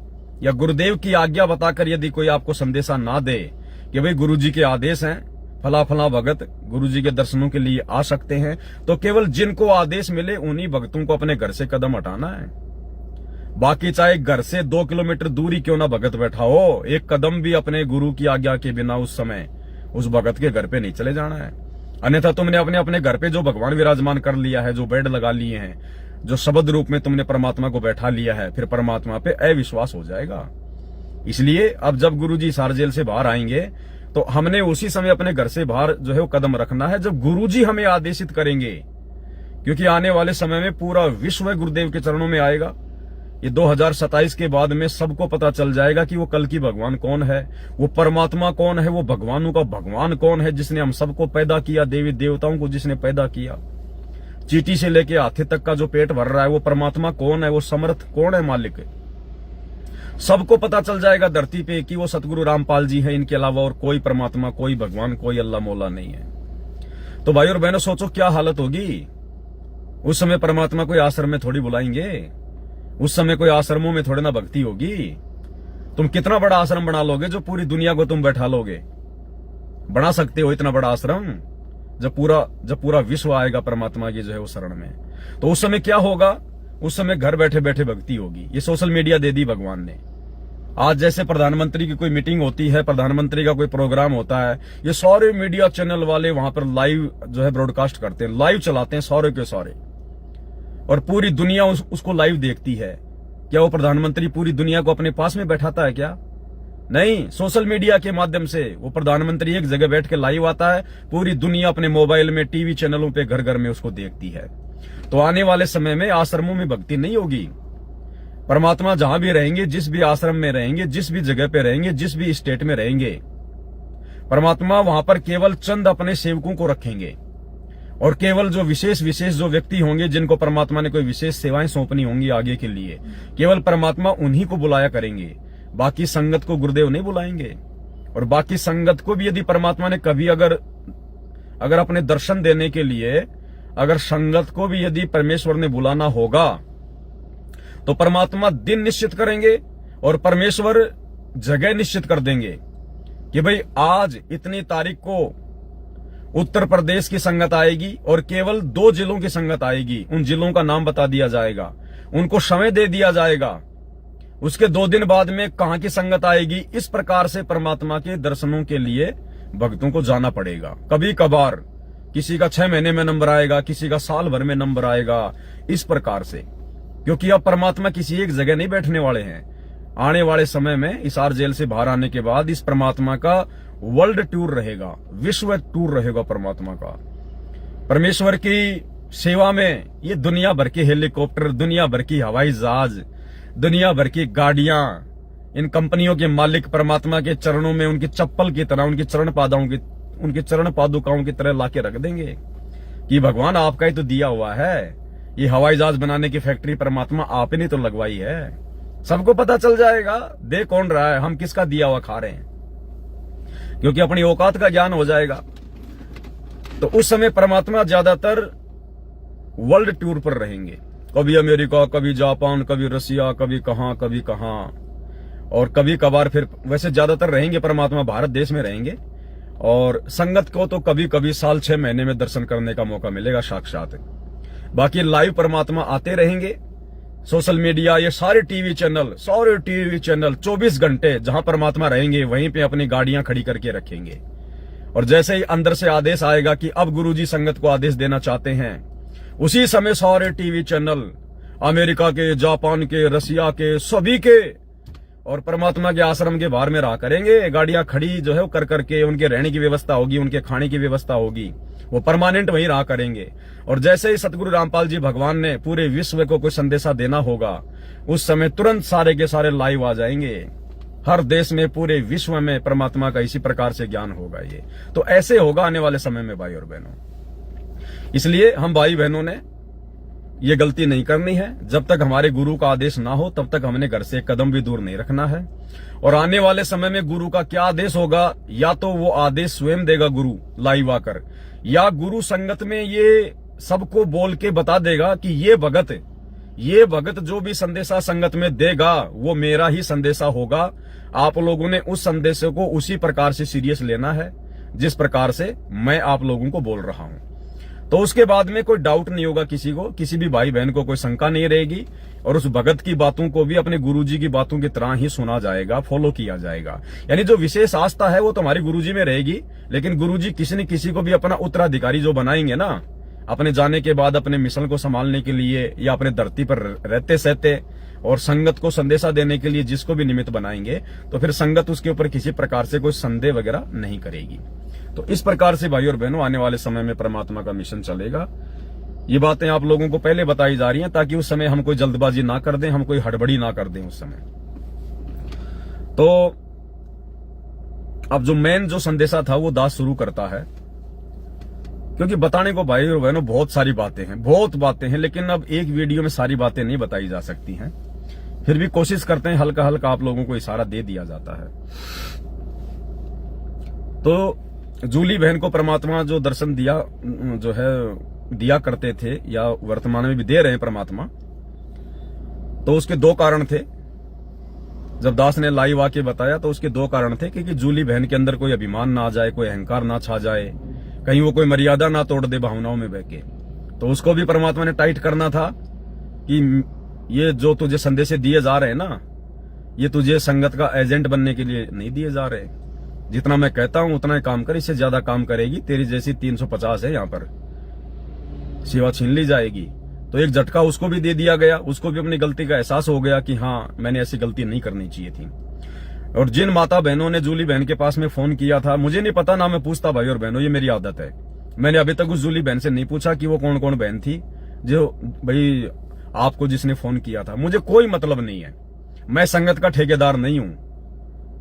या गुरुदेव की आज्ञा बताकर यदि कोई आपको संदेशा ना दे कि भाई गुरुजी के आदेश हैं, फला फला भगत गुरुजी के दर्शनों के लिए आ सकते हैं, तो केवल जिनको आदेश मिले उन्हीं भक्तों को अपने घर से कदम हटाना है। बाकी चाहे घर से 2 किलोमीटर दूरी क्यों ना भगत बैठा हो, एक कदम भी अपने गुरु की आज्ञा के बिना उस समय उस भगत के घर पे नहीं चले जाना है। अन्यथा तुमने अपने अपने घर पे जो भगवान विराजमान कर लिया है, जो बेड लगा लिए हैं, जो शब्द रूप में तुमने परमात्मा को बैठा लिया है, फिर परमात्मा पे अविश्वास हो जाएगा। इसलिए अब जब गुरुजी हिसार जेल से बाहर आएंगे तो हमने उसी समय अपने घर से बाहर जो है वो कदम रखना है जब गुरुजी हमें आदेशित करेंगे, क्योंकि आने वाले समय में पूरा विश्व गुरुदेव के चरणों में आएगा। ये 2027 के बाद में सबको पता चल जाएगा कि वो कल की भगवान कौन है, वो परमात्मा कौन है, वो भगवानों का भगवान कौन है, जिसने हम सबको पैदा किया, देवी देवताओं को जिसने पैदा किया, चींटी से लेके हाथी तक का जो पेट भर रहा है वो परमात्मा कौन है, वो समर्थ कौन है, मालिक। सबको पता चल जाएगा धरती पे कि वो सतगुरु रामपाल जी है, इनके अलावा और कोई परमात्मा, कोई भगवान, कोई अल्लाह मौला नहीं है। तो भाई और बहनों सोचो क्या हालत होगी उस समय। परमात्मा कोई आश्रम में थोड़ी बुलाएंगे, उस समय कोई आश्रमों में थोड़ी ना भक्ति होगी। तुम कितना बड़ा आश्रम बना लोगे जो पूरी दुनिया को तुम बैठा लोगे? बना सकते हो इतना बड़ा आश्रम जब पूरा विश्व आएगा परमात्मा की जो है वो शरण में। तो उस समय क्या होगा? उस समय घर बैठे बैठे भक्ति होगी। ये सोशल मीडिया दे दी भगवान ने। आज जैसे प्रधानमंत्री की कोई मीटिंग होती है, प्रधानमंत्री का कोई प्रोग्राम होता है, ये सारे मीडिया चैनल वाले वहां पर लाइव जो है ब्रॉडकास्ट करते हैं, लाइव चलाते हैं सारे के सारे, और पूरी दुनिया उसको लाइव देखती है। क्या वो प्रधानमंत्री पूरी दुनिया को अपने पास में बैठाता है क्या? नहीं, सोशल मीडिया के माध्यम से वो प्रधानमंत्री एक जगह बैठ के लाइव आता है, पूरी दुनिया अपने मोबाइल में, टीवी चैनलों पे घर घर में उसको देखती है। तो आने वाले समय में आश्रमों में भक्ति नहीं होगी। परमात्मा जहां भी रहेंगे, जिस भी आश्रम में रहेंगे, जिस भी जगह पे रहेंगे, जिस भी स्टेट में रहेंगे, परमात्मा वहां पर केवल चंद अपने सेवकों को रखेंगे, और केवल जो विशेष जो व्यक्ति होंगे जिनको परमात्मा ने कोई विशेष सेवाएं सौंपनी होंगी आगे के लिए, केवल परमात्मा उन्हीं को बुलाया करेंगे। बाकी संगत को गुरुदेव नहीं बुलाएंगे। और बाकी संगत को भी यदि परमात्मा ने कभी अगर अपने दर्शन देने के लिए अगर संगत को भी यदि परमेश्वर ने बुलाना होगा तो परमात्मा दिन निश्चित करेंगे और परमेश्वर जगह निश्चित कर देंगे कि भाई आज इतनी तारीख को उत्तर प्रदेश की संगत आएगी और केवल 2 जिलों की संगत आएगी। उन जिलों का नाम बता दिया जाएगा, उनको समय दे दिया जाएगा। उसके 2 दिन बाद में कहां की संगत आएगी। इस प्रकार से परमात्मा के दर्शनों के लिए भक्तों को जाना पड़ेगा। कभी कभार किसी का 6 महीने में नंबर आएगा, किसी का साल भर में नंबर आएगा, इस प्रकार से, क्योंकि अब परमात्मा किसी एक जगह नहीं बैठने वाले हैं। आने वाले समय में हिसार जेल से बाहर आने के बाद इस परमात्मा का वर्ल्ड टूर रहेगा, विश्व टूर रहेगा परमात्मा का। परमेश्वर की सेवा में ये दुनिया भर के हेलीकॉप्टर, दुनिया भर की हवाई जहाज, दुनिया भर की गाड़ियां, इन कंपनियों के मालिक परमात्मा के चरणों में उनकी चप्पल की तरह, उनके चरण पादुकाओं की तरह लाके रख देंगे कि भगवान आपका ही तो दिया हुआ है। ये हवाई जहाज बनाने की फैक्ट्री परमात्मा आप ही ने तो लगवाई है। सबको पता चल जाएगा दे कौन रहा है, हम किसका दिया हुआ खा रहे हैं, क्योंकि अपनी औकात का ज्ञान हो जाएगा। तो उस समय परमात्मा ज्यादातर वर्ल्ड टूर पर रहेंगे, कभी अमेरिका, कभी जापान, कभी रसिया, कभी कहां, और कभी कभार फिर वैसे ज्यादातर रहेंगे परमात्मा भारत देश में रहेंगे। और संगत को तो कभी कभी साल 6 महीने में दर्शन करने का मौका मिलेगा साक्षात। बाकी लाइव परमात्मा आते रहेंगे। सोशल मीडिया, ये सारे टीवी चैनल 24 घंटे जहां परमात्मा रहेंगे वहीं पे अपनी गाड़ियां खड़ी करके रखेंगे। और जैसे ही अंदर से आदेश आएगा कि अब गुरुजी संगत को आदेश देना चाहते हैं, उसी समय सारे टीवी चैनल अमेरिका के, जापान के, रसिया के, सभी के और परमात्मा के आश्रम के बाहर में रहा करेंगे। गाड़ियां खड़ी जो है वो कर करके, उनके रहने की व्यवस्था होगी, उनके खाने की व्यवस्था होगी, वो परमानेंट वहीं रहा करेंगे। और जैसे ही सतगुरु रामपाल जी भगवान ने पूरे विश्व को कोई संदेशा देना होगा, उस समय तुरंत सारे के सारे लाइव आ जाएंगे। हर देश में, पूरे विश्व में परमात्मा का इसी प्रकार से ज्ञान होगा। ये तो ऐसे होगा आने वाले समय में भाई और बहनों। इसलिए हम भाई बहनों ने ये गलती नहीं करनी है। जब तक हमारे गुरु का आदेश ना हो तब तक हमने घर से एक कदम भी दूर नहीं रखना है। और आने वाले समय में गुरु का क्या आदेश होगा, या तो वो आदेश स्वयं देगा गुरु लाइव आकर, या गुरु संगत में ये सबको बोल के बता देगा कि ये भगत जो भी संदेशा संगत में देगा वो मेरा ही संदेशा होगा। आप लोगों ने उस संदेश को उसी प्रकार से सीरियस लेना है जिस प्रकार से मैं आप लोगों को बोल रहा हूं। तो उसके बाद में कोई डाउट नहीं होगा किसी को, किसी भी भाई बहन को कोई शंका नहीं रहेगी, और उस भगत की बातों को भी अपने गुरुजी की बातों की तरह ही सुना जाएगा, फॉलो किया जाएगा। यानी जो विशेष आस्था है वो तुम्हारी गुरुजी में रहेगी, लेकिन गुरुजी किसी न किसी को भी अपना उत्तराधिकारी जो बनाएंगे ना, अपने जाने के बाद अपने मिशन को संभालने के लिए या अपने धरती पर रहते सहते और संगत को संदेशा देने के लिए जिसको भी निमित्त बनाएंगे, तो फिर संगत उसके ऊपर किसी प्रकार से कोई संदेह वगैरह नहीं करेगी। तो इस प्रकार से भाई और बहनों आने वाले समय में परमात्मा का मिशन चलेगा। ये बातें आप लोगों को पहले बताई जा रही हैं ताकि उस समय हम कोई जल्दबाजी ना कर दें, हम कोई हड़बड़ी ना कर दें उस समय। तो अब जो मेन जो संदेशा था वो दास शुरू करता है, क्योंकि बताने को भाई और बहनों बहुत सारी बातें हैं, बहुत बातें हैं, लेकिन अब एक वीडियो में सारी बातें नहीं बताई जा सकती हैं। फिर भी कोशिश करते हैं, हल्का हल्का आप लोगों को इशारा दे दिया जाता है। तो जूली बहन को परमात्मा जो दर्शन दिया जो है दिया करते थे या वर्तमान में भी दे रहे हैं परमात्मा, तो उसके दो कारण थे। जब दास ने लाइव आके बताया तो उसके दो कारण थे कि जूली बहन के अंदर कोई अभिमान ना आ जाए, कोई अहंकार ना छा जाए, कहीं वो कोई मर्यादा ना तोड़ दे भावनाओं में बह के। तो उसको भी परमात्मा ने टाइट करना था कि ये जो तुझे संदेश दिए जा रहे हैं ना, ये तुझे संगत का एजेंट बनने के लिए नहीं दिए जा रहे। जितना मैं कहता हूं उतना ही काम कर, इससे ज्यादा काम करेगी तेरी जैसी 350 है यहाँ पर, सेवा छीन ली जाएगी। तो एक झटका उसको भी दे दिया गया, उसको भी अपनी गलती का एहसास हो गया कि हाँ मैंने ऐसी गलती नहीं करनी चाहिए थी। और जिन माता बहनों ने जूली बहन के पास में फोन किया था, मुझे नहीं पता ना मैं पूछता भाई और बहनों, ये मेरी आदत है। मैंने अभी तक उस जूली बहन से नहीं पूछा कि वो कौन कौन बहन थी जो भाई आपको जिसने फोन किया था। मुझे कोई मतलब नहीं है, मैं संगत का ठेकेदार नहीं हूं।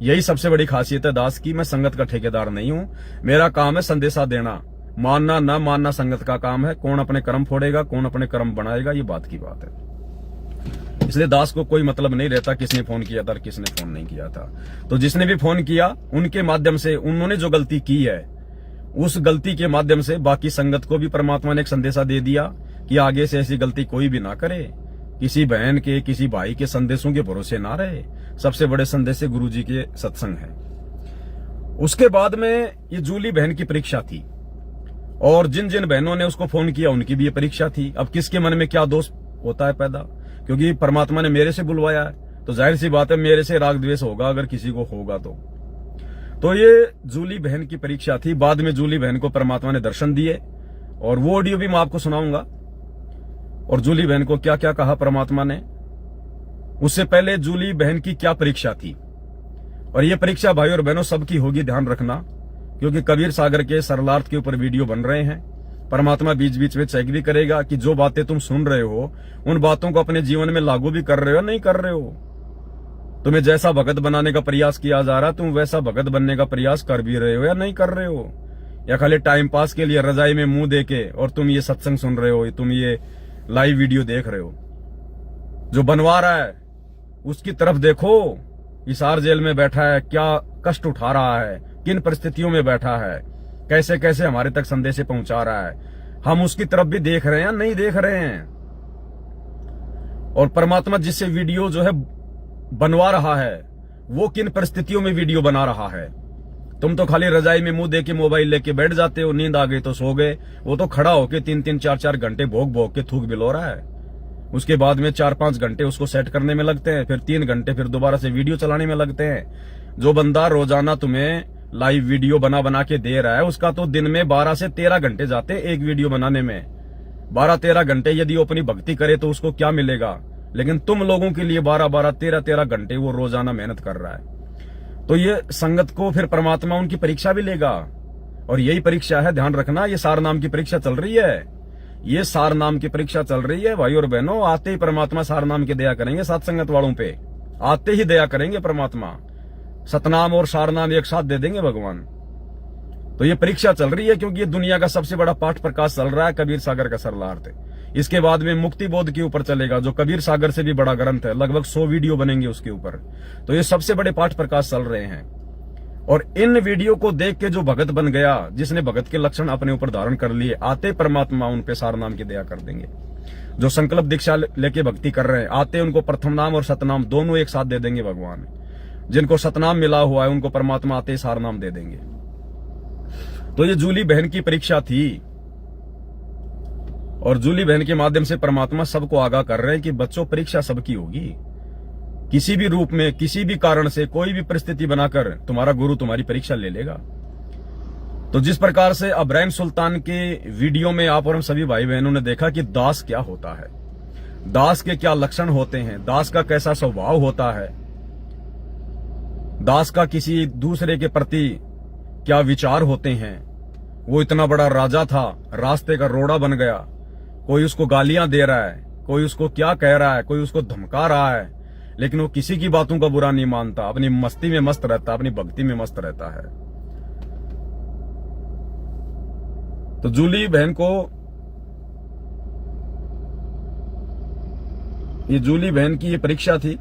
यही सबसे बड़ी खासियत है दास की, मैं संगत का ठेकेदार नहीं हूं। मेरा काम है संदेशा देना, मानना ना मानना संगत का काम है। कौन अपने कर्म फोड़ेगा, कौन अपने कर्म बनाएगा, ये बात की बात है। इसलिए दास को कोई मतलब नहीं रहता किसने फोन किया था और किसने फोन नहीं किया था। तो जिसने भी फोन किया उनके माध्यम से उन्होंने जो गलती की है, उस गलती के माध्यम से बाकी संगत को भी परमात्मा ने एक संदेशा दे दिया कि आगे से ऐसी गलती कोई भी ना करे, किसी बहन के किसी भाई के संदेशों के भरोसे ना रहे। सबसे बड़े संदेश गुरु जी के सत्संग है। उसके बाद में ये जूली बहन की परीक्षा थी, और जिन जिन बहनों ने उसको फोन किया उनकी भी ये परीक्षा थी। अब किसके मन में क्या दोष होता है पैदा, क्योंकि परमात्मा ने मेरे से बुलवाया है तो जाहिर सी बात है मेरे से राग द्वेष होगा अगर किसी को होगा तो ये जूली बहन की परीक्षा थी। बाद में जूली बहन को परमात्मा ने दर्शन दिए, और वो ऑडियो भी मैं आपको सुनाऊंगा। और जूली बहन को क्या क्या कहा परमात्मा ने, उससे पहले जूली बहन की क्या परीक्षा थी। और ये परीक्षा भाई और बहनों सबकी होगी, ध्यान रखना, क्योंकि कबीर सागर के सरलार्थ के ऊपर वीडियो बन रहे हैं। परमात्मा बीच बीच में चेक भी करेगा कि जो बातें तुम सुन रहे हो उन बातों को अपने जीवन में लागू भी कर रहे हो नहीं कर रहे हो। तुम्हें जैसा भगत बनाने का प्रयास किया जा रहा, तुम वैसा भगत बनने का प्रयास कर भी रहे हो या नहीं कर रहे हो, या खाली टाइम पास के लिए रजाई में मुंह देके और तुम ये सत्संग सुन रहे हो, तुम ये लाइव वीडियो देख रहे हो। जो बनवा रहा है उसकी तरफ देखो, हिसार जेल में बैठा है, क्या कष्ट उठा रहा है, किन परिस्थितियों में बैठा है, कैसे कैसे हमारे तक संदेश पहुंचा रहा है। हम उसकी तरफ भी देख रहे हैं या नहीं देख रहे हैं। और परमात्मा जिससे वीडियो जो है बनवा रहा है वो किन परिस्थितियों में वीडियो बना रहा है। तुम तो खाली रजाई में मुंह देके मोबाइल लेके बैठ जाते हो, नींद आ गई तो सो गए। वो तो खड़ा होके 3-3 4-4 घंटे भोग भोग के थूक बिलो रहा है। उसके बाद में 4-5 घंटे उसको सेट करने में लगते हैं, फिर 3 घंटे फिर दोबारा से वीडियो चलाने में लगते हैं। जो बंदा रोजाना तुम्हें लाइव वीडियो बना बना के दे रहा है, उसका तो दिन में 12 से 13 घंटे जाते हैं एक वीडियो बनाने में। 12-13 घंटे यदि वो अपनी भक्ति करे तो उसको क्या मिलेगा, लेकिन तुम लोगों के लिए 12-12, 13-13 घंटे वो रोजाना मेहनत कर रहा है। तो ये संगत को फिर परमात्मा उनकी परीक्षा भी लेगा, और यही परीक्षा है, ध्यान रखना। ये सार नाम की परीक्षा चल रही है, ये सार नाम की परीक्षा चल रही है भाई और बहनों। आते ही परमात्मा सार नाम की दया करेंगे सत्संगत वालों पे, आते ही दया करेंगे परमात्मा। सतनाम और सार नाम एक साथ दे देंगे भगवान। तो ये परीक्षा चल रही है, क्योंकि ये दुनिया का सबसे बड़ा पाठ प्रकाश चल रहा है कबीर सागर का सरलार्थ। इसके बाद में मुक्ति बोध के ऊपर चलेगा, जो कबीर सागर से भी बड़ा ग्रंथ है, लगभग 100 वीडियो बनेंगे उसके ऊपर। तो ये सबसे बड़े पाठ प्रकाश चल रहे हैं। और इन वीडियो को देख के जो भगत बन गया, जिसने भगत के लक्षण अपने ऊपर धारण कर लिए, आते परमात्मा उन पे सार नाम की दया कर देंगे। जो संकल्प दीक्षा लेके भक्ति कर रहे हैं, आते उनको प्रथम नाम और सतनाम दोनों एक साथ दे देंगे भगवान। जिनको सतनाम मिला हुआ है उनको परमात्मा आते सार नाम दे देंगे। तो ये जूली बहन की परीक्षा थी। और जूली बहन के माध्यम से परमात्मा सबको आगाह कर रहे हैं कि बच्चों, परीक्षा सबकी होगी। किसी भी रूप में, किसी भी कारण से, कोई भी परिस्थिति बनाकर तुम्हारा गुरु तुम्हारी परीक्षा ले लेगा। तो जिस प्रकार से अब्राहिम सुल्तान के वीडियो में आप और हम सभी भाई बहनों ने देखा कि दास क्या होता है, दास के क्या लक्षण होते हैं, दास का कैसा स्वभाव होता है, दास का किसी दूसरे के प्रति क्या विचार होते हैं। वो इतना बड़ा राजा था, रास्ते का रोड़ा बन गया, कोई उसको गालियां दे रहा है, कोई उसको क्या कह रहा है, कोई उसको धमका रहा है, लेकिन वो किसी की बातों का बुरा नहीं मानता, अपनी मस्ती में मस्त रहता, अपनी भक्ति में मस्त रहता है। तो जूली बहन को, ये जूली बहन की ये परीक्षा थी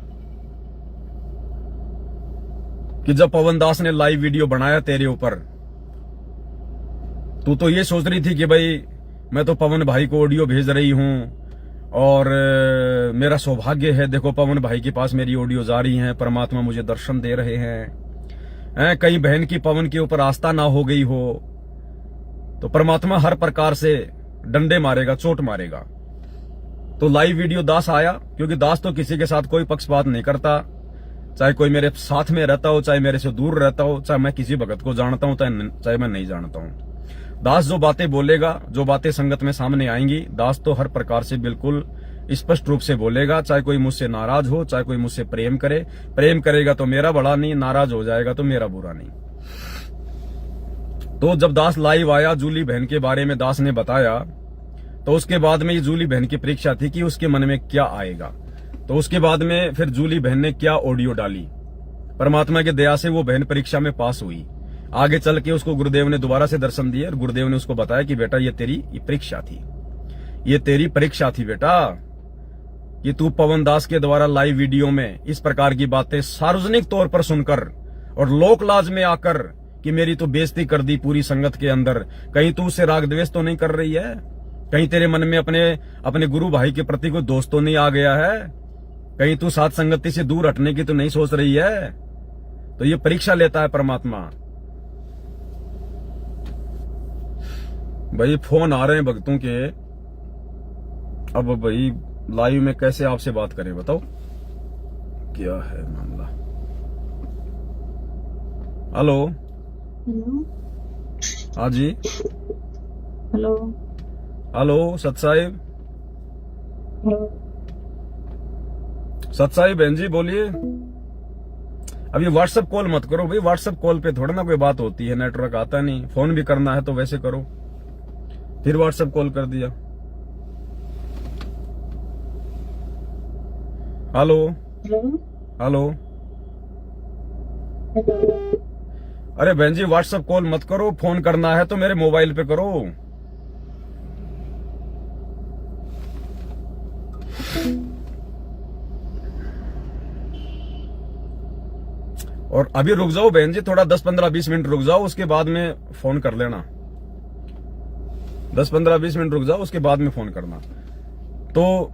कि जब पवन दास ने लाइव वीडियो बनाया तेरे ऊपर, तू तो ये सोच रही थी कि भाई मैं तो पवन भाई को ऑडियो भेज रही हूं और मेरा सौभाग्य है, देखो पवन भाई के पास मेरी ऑडियो जा रही हैं, परमात्मा मुझे दर्शन दे रहे हैं। कहीं बहन की पवन के ऊपर आस्था ना हो गई हो तो परमात्मा हर प्रकार से डंडे मारेगा, चोट मारेगा। तो लाइव वीडियो दास आया, क्योंकि दास तो किसी के साथ कोई पक्षपात नहीं करता, चाहे कोई मेरे साथ में रहता हो, चाहे मेरे से दूर रहता हो, चाहे मैं किसी भगत को जानता हूं, चाहे मैं नहीं जानता हूं। दास जो बातें बोलेगा, जो बातें संगत में सामने आएंगी, दास तो हर प्रकार से बिल्कुल स्पष्ट रूप से बोलेगा। चाहे कोई मुझसे नाराज हो, चाहे कोई मुझसे प्रेम करे, प्रेम करेगा तो मेरा बड़ा नहीं, नाराज हो जाएगा तो मेरा बुरा नहीं। तो जब दास लाइव आया, जूली बहन के बारे में दास ने बताया, तो उसके बाद में ये जूली बहन की परीक्षा थी कि उसके मन में क्या आएगा। तो उसके बाद में फिर जूली बहन ने क्या ऑडियो डाली, परमात्मा की दया से वो बहन परीक्षा में पास हुई। आगे चल के उसको गुरुदेव ने दोबारा से दर्शन दिए और गुरुदेव ने उसको बताया कि बेटा ये तेरी परीक्षा थी, ये तेरी परीक्षा थी बेटा, कि तू पवन दास के द्वारा लाइव वीडियो में इस प्रकार की बातें सार्वजनिक तौर पर सुनकर और लोक लाज में आकर कि मेरी तो बेइज्जती कर दी पूरी संगत के अंदर, कहीं तू उससे राग द्वेष तो नहीं कर रही है, कहीं तेरे मन में अपने गुरु भाई के प्रति कोई दोस्त तो नहीं आ गया है, कहीं तू साथ संगति से दूर हटने की तो नहीं सोच रही है। तो ये परीक्षा लेता है परमात्मा। भाई फोन आ रहे हैं भक्तों के, अब भाई लाइव में कैसे आपसे बात करें, बताओ क्या है मामला। हेलो, हाँ जी, हेलो हेलो सत साहिब, सत साहिब बहन जी बोलिए। अभी व्हाट्सएप कॉल मत करो भाई, व्हाट्सएप कॉल पे थोड़ा ना कोई बात होती है, नेटवर्क आता नहीं। फोन भी करना है तो वैसे करो, फिर व्हाट्सएप कॉल कर दिया। हेलो हेलो, अरे बहन जी व्हाट्सएप कॉल मत करो, फोन करना है तो मेरे मोबाइल पे करो। और अभी रुक जाओ बहन जी, थोड़ा 10-15-20 मिनट रुक जाओ, उसके बाद में फोन कर लेना। 10-15-20 मिनट रुक जाओ, उसके बाद में फोन करना। तो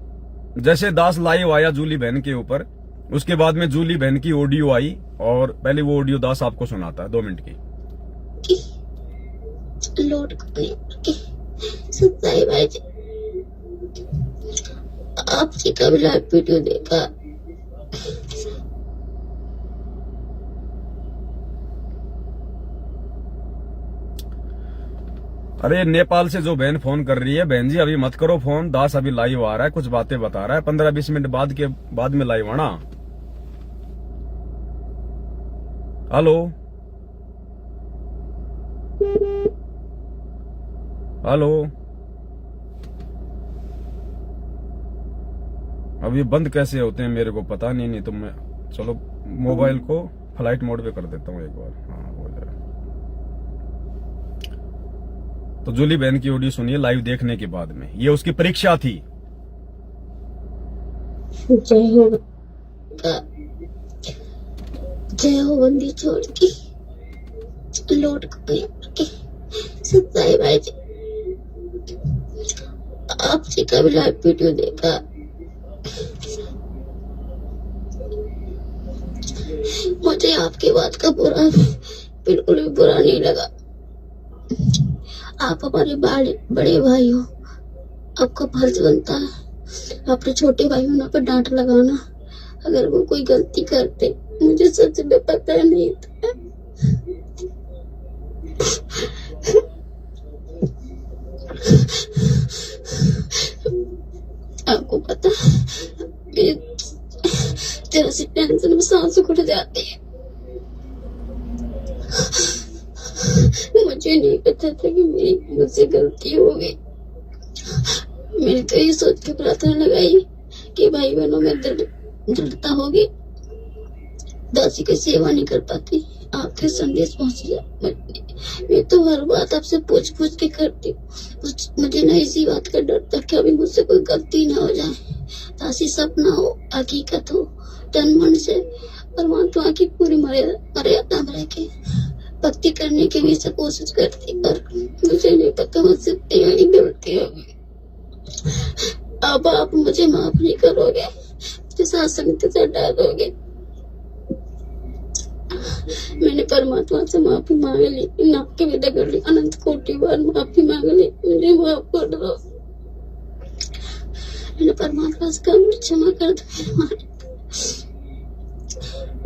जैसे दास लाइव आया जूली बहन के ऊपर, उसके बाद में जूली बहन की ऑडियो आई और पहले वो ऑडियो दास आपको सुनाता है 2 मिनट की। लोड सच्चाई भाई जी, आपसे कभी लाइव वीडियो देखा, अरे नेपाल से जो बहन फोन कर रही है, बहन जी अभी मत करो फोन, दास अभी लाइव आ रहा है, कुछ बातें बता रहा है, 15-20 मिनट बाद में लाइव आना। हेलो हेलो, अब ये बंद कैसे होते हैं मेरे को पता नहीं तो मैं चलो मोबाइल को फ्लाइट मोड पे कर देता हूँ एक बार। हाँ हो जाए। तो जूली बहन की ऑडियो सुनिए लाइव देखने के बाद में, ये उसकी परीक्षा थी। जय हो बंदी छोड़ के लौट के सच्चाई भाई जी, आपसे कभी लाइव वीडियो देखा, मुझे आपकी बात का बिल्कुल भी बुरा नहीं लगा। आप हमारे बड़े भाई हो, आपका फर्ज बनता है अपने छोटे भाई बहनों पर डांट लगाना अगर वो कोई गलती करते। मुझे सच में पता नहीं था। आपको पता है जरा सी टेंशन में सांस उखड़ जाती है। मुझे नहीं पता था कि मेरी मुझसे गलती हो गई। मैंने तो ये सोच के प्रार्थना लगाई कि भाई बहनों में दृढ़ता होगी, दासी की सेवा नहीं कर पाती, आपके संदेश पहुंच जाए। मैं तो हर बात आपसे पूछ पूछ के करती हूँ। मुझे ना इसी बात का डर था कि अभी मुझसे कोई गलती ना हो जाए। दासी सपना हो, हकीकत हो, तन मन से परमात्मा की पूरी मर्यादा में रह के भक्ति करने की हमेशा कोशिश करती, पर मुझे नहीं पता मुझसे बड़ी गलती हो गई। अब आप मुझे माफ नहीं करोगे, मुझे सत्संग से हटा दोगे। मैंने परमात्मा से माफी मांग ली, नाक के विदा कर ली, अनंत कोटि बार माफी मांग ली, मुझे माफ कर दो। मैंने परमात्मा से कहा मुझे क्षमा कर दो मेरे मालिक।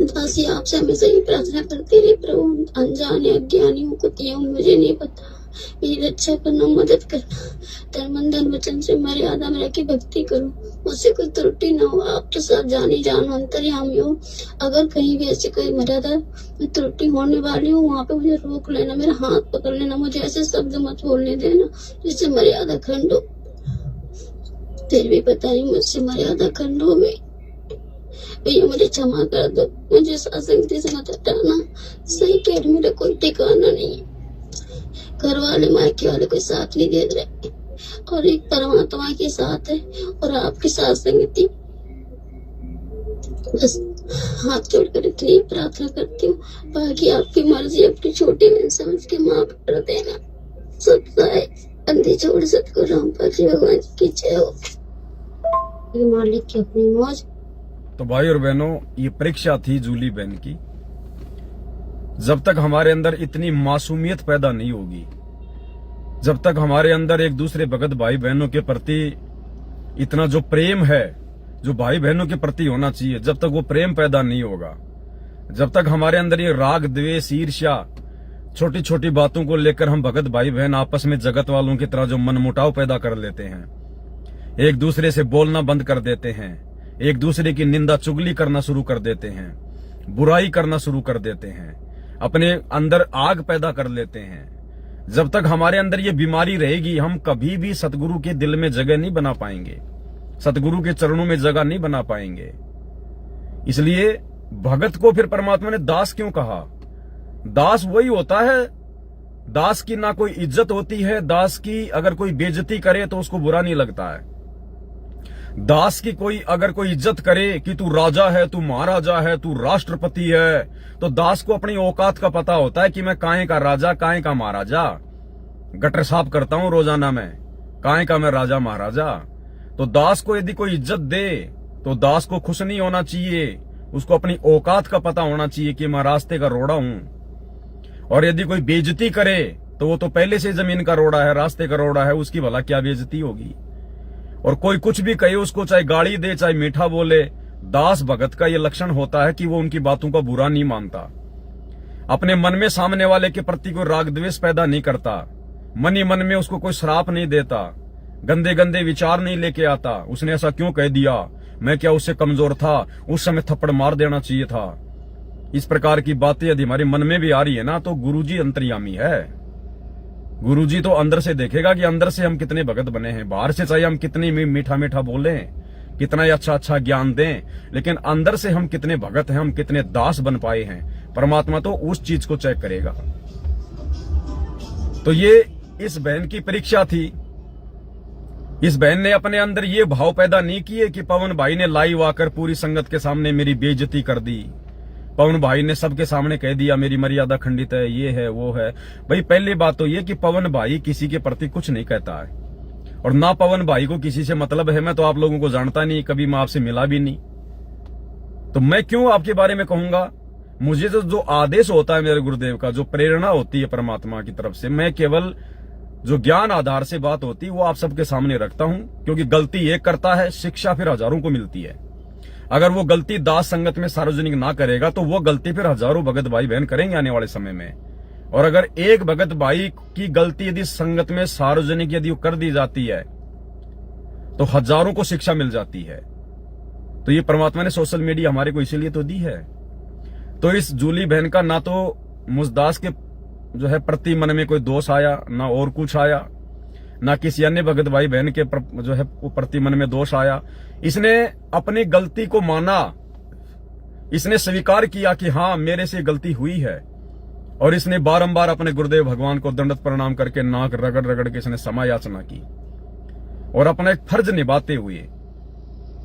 दासी आपसे हमेशा ही प्रार्थना करती रही, प्रभु अनजाने अज्ञानी हूँ, कुतिया हूँ, मुझे नहीं पता, मेरी रक्षा करना, मदद करना, तन मन धन वचन से मर्यादा में रह के भक्ति करूं, मुझसे कोई त्रुटि ना हो। आप तो सब जानी जानो अंतर्यामी हो, अगर कहीं भी ऐसी कोई मर्यादा में त्रुटि होने वाली हो वहां पे मुझे रोक लेना, मेरा हाथ पकड़ लेना, मुझे ऐसे शब्द मत बोलने देना जिससे मर्यादा खंड हो। फिर भी पता नहीं मुझसे मर्यादा खंड हो गई। भैया मुझे क्षमा कर दो, मुझे सत्संग से मत हटाना। सही कह रही, मेरा कोई ठिकाना नहीं है, घर वाले मायके वाले कोई साथ नहीं दे रहे, और एक परमात्मा के साथ है और आपकी साथ संगति। बस हाथ जोड़कर इतनी प्रार्थना करती हूँ, बाकी आपकी मर्जी, अपनी छोटी बहन समझ के माफ कर देना। सब साए अंधे छोड़ सतगुरु रामपाल जी भगवान की जय हो। मालिक की अपनी मौज। तो भाई और बहनों, ये परीक्षा थी जूली बहन की। जब तक हमारे अंदर इतनी मासूमियत पैदा नहीं होगी, जब तक हमारे अंदर एक दूसरे भगत भाई बहनों के प्रति इतना जो प्रेम है, जो भाई बहनों के प्रति होना चाहिए, जब तक वो प्रेम पैदा नहीं होगा, जब तक हमारे अंदर ये राग द्वेष ईर्ष्या, छोटी छोटी बातों को लेकर हम भगत भाई बहन आपस में जगत वालों की तरह जो मनमुटाव पैदा कर लेते हैं, एक दूसरे से बोलना बंद कर देते हैं, एक दूसरे की निंदा चुगली करना शुरू कर देते हैं, बुराई करना शुरू कर देते हैं, अपने अंदर आग पैदा कर लेते हैं, जब तक हमारे अंदर ये बीमारी रहेगी, हम कभी भी सतगुरु के दिल में जगह नहीं बना पाएंगे, सतगुरु के चरणों में जगह नहीं बना पाएंगे। इसलिए भगत को फिर परमात्मा ने दास क्यों कहा? दास वही होता है, दास की ना कोई इज्जत होती है, दास की अगर कोई बेइज्जती करे तो उसको बुरा नहीं लगता है। दास की अगर कोई इज्जत करे कि तू राजा है, तू महाराजा है, तू राष्ट्रपति है, तो दास को अपनी औकात का पता होता है कि मैं काहे का राजा, काहे का महाराजा। गटर साफ करता हूं रोजाना में, काहे का मैं राजा महाराजा। तो दास को यदि कोई इज्जत दे तो दास को खुश नहीं होना चाहिए, उसको अपनी औकात का पता होना चाहिए कि मैं रास्ते का रोड़ा हूं। और यदि कोई बेइज्जती करे तो वो तो पहले से जमीन का रोड़ा है, रास्ते का रोड़ा है, उसकी भला क्या बेइज्जती होगी। और कोई कुछ भी कहे उसको, चाहे गाली दे चाहे मीठा बोले, दास भगत का ये लक्षण होता है कि वो उनकी बातों का बुरा नहीं मानता, अपने मन में सामने वाले के प्रति कोई राग द्वेष पैदा नहीं करता, मन ही मन में उसको कोई श्राप नहीं देता, गंदे गंदे विचार नहीं लेके आता, उसने ऐसा क्यों कह दिया, मैं क्या उससे कमजोर था, उस समय थप्पड़ मार देना चाहिए था। इस प्रकार की बातें यदि हमारे मन में भी आ रही है ना, तो गुरुजी अंतर्यामी है। गुरुजी तो अंदर से देखेगा कि अंदर से हम कितने भगत बने हैं। बाहर से चाहे हम कितनी मीठा मीठा बोले, कितना अच्छा अच्छा ज्ञान दें, लेकिन अंदर से हम कितने भगत हैं, हम कितने दास बन पाए हैं, परमात्मा तो उस चीज को चेक करेगा। तो ये इस बहन की परीक्षा थी। इस बहन ने अपने अंदर ये भाव पैदा नहीं किए कि पवन भाई ने लाइव आकर पूरी संगत के सामने मेरी बेइज्जती कर दी, पवन भाई ने सबके सामने कह दिया मेरी मर्यादा खंडित है, ये है वो है। भाई पहली बात तो ये कि पवन भाई किसी के प्रति कुछ नहीं कहता है, और ना पवन भाई को किसी से मतलब है। मैं तो आप लोगों को जानता नहीं, कभी मैं आपसे मिला भी नहीं, तो मैं क्यों आपके बारे में कहूंगा। मुझे तो जो आदेश होता है मेरे गुरुदेव का, जो प्रेरणा होती है परमात्मा की तरफ से, मैं केवल जो ज्ञान आधार से बात होती वो आप सबके सामने रखता हूं, क्योंकि गलती एक करता है, शिक्षा फिर हजारों को मिलती है। अगर वो गलती दास संगत में सार्वजनिक ना करेगा तो वो गलती फिर हजारों भगत भाई बहन करेंगे आने वाले समय में। और अगर एक भगत भाई की गलती यदि संगत में सार्वजनिक यदि कर दी जाती है तो हजारों को शिक्षा मिल जाती है। तो ये परमात्मा ने सोशल मीडिया हमारे को इसीलिए तो दी है। तो इस जूली बहन का ना तो मुझदास के जो है प्रति मन में कोई दोष आया, ना और कुछ आया, ना किसी अन्य भगत भाई बहन के जो है प्रति मन में दोष आया। इसने अपनी गलती को माना, इसने स्वीकार किया कि हाँ मेरे से गलती हुई है, और इसने बारंबार अपने गुरुदेव भगवान को दंडवत प्रणाम करके नाक रगड़ रगड़ के इसने क्षमा याचना की, और अपना एक फर्ज निभाते हुए,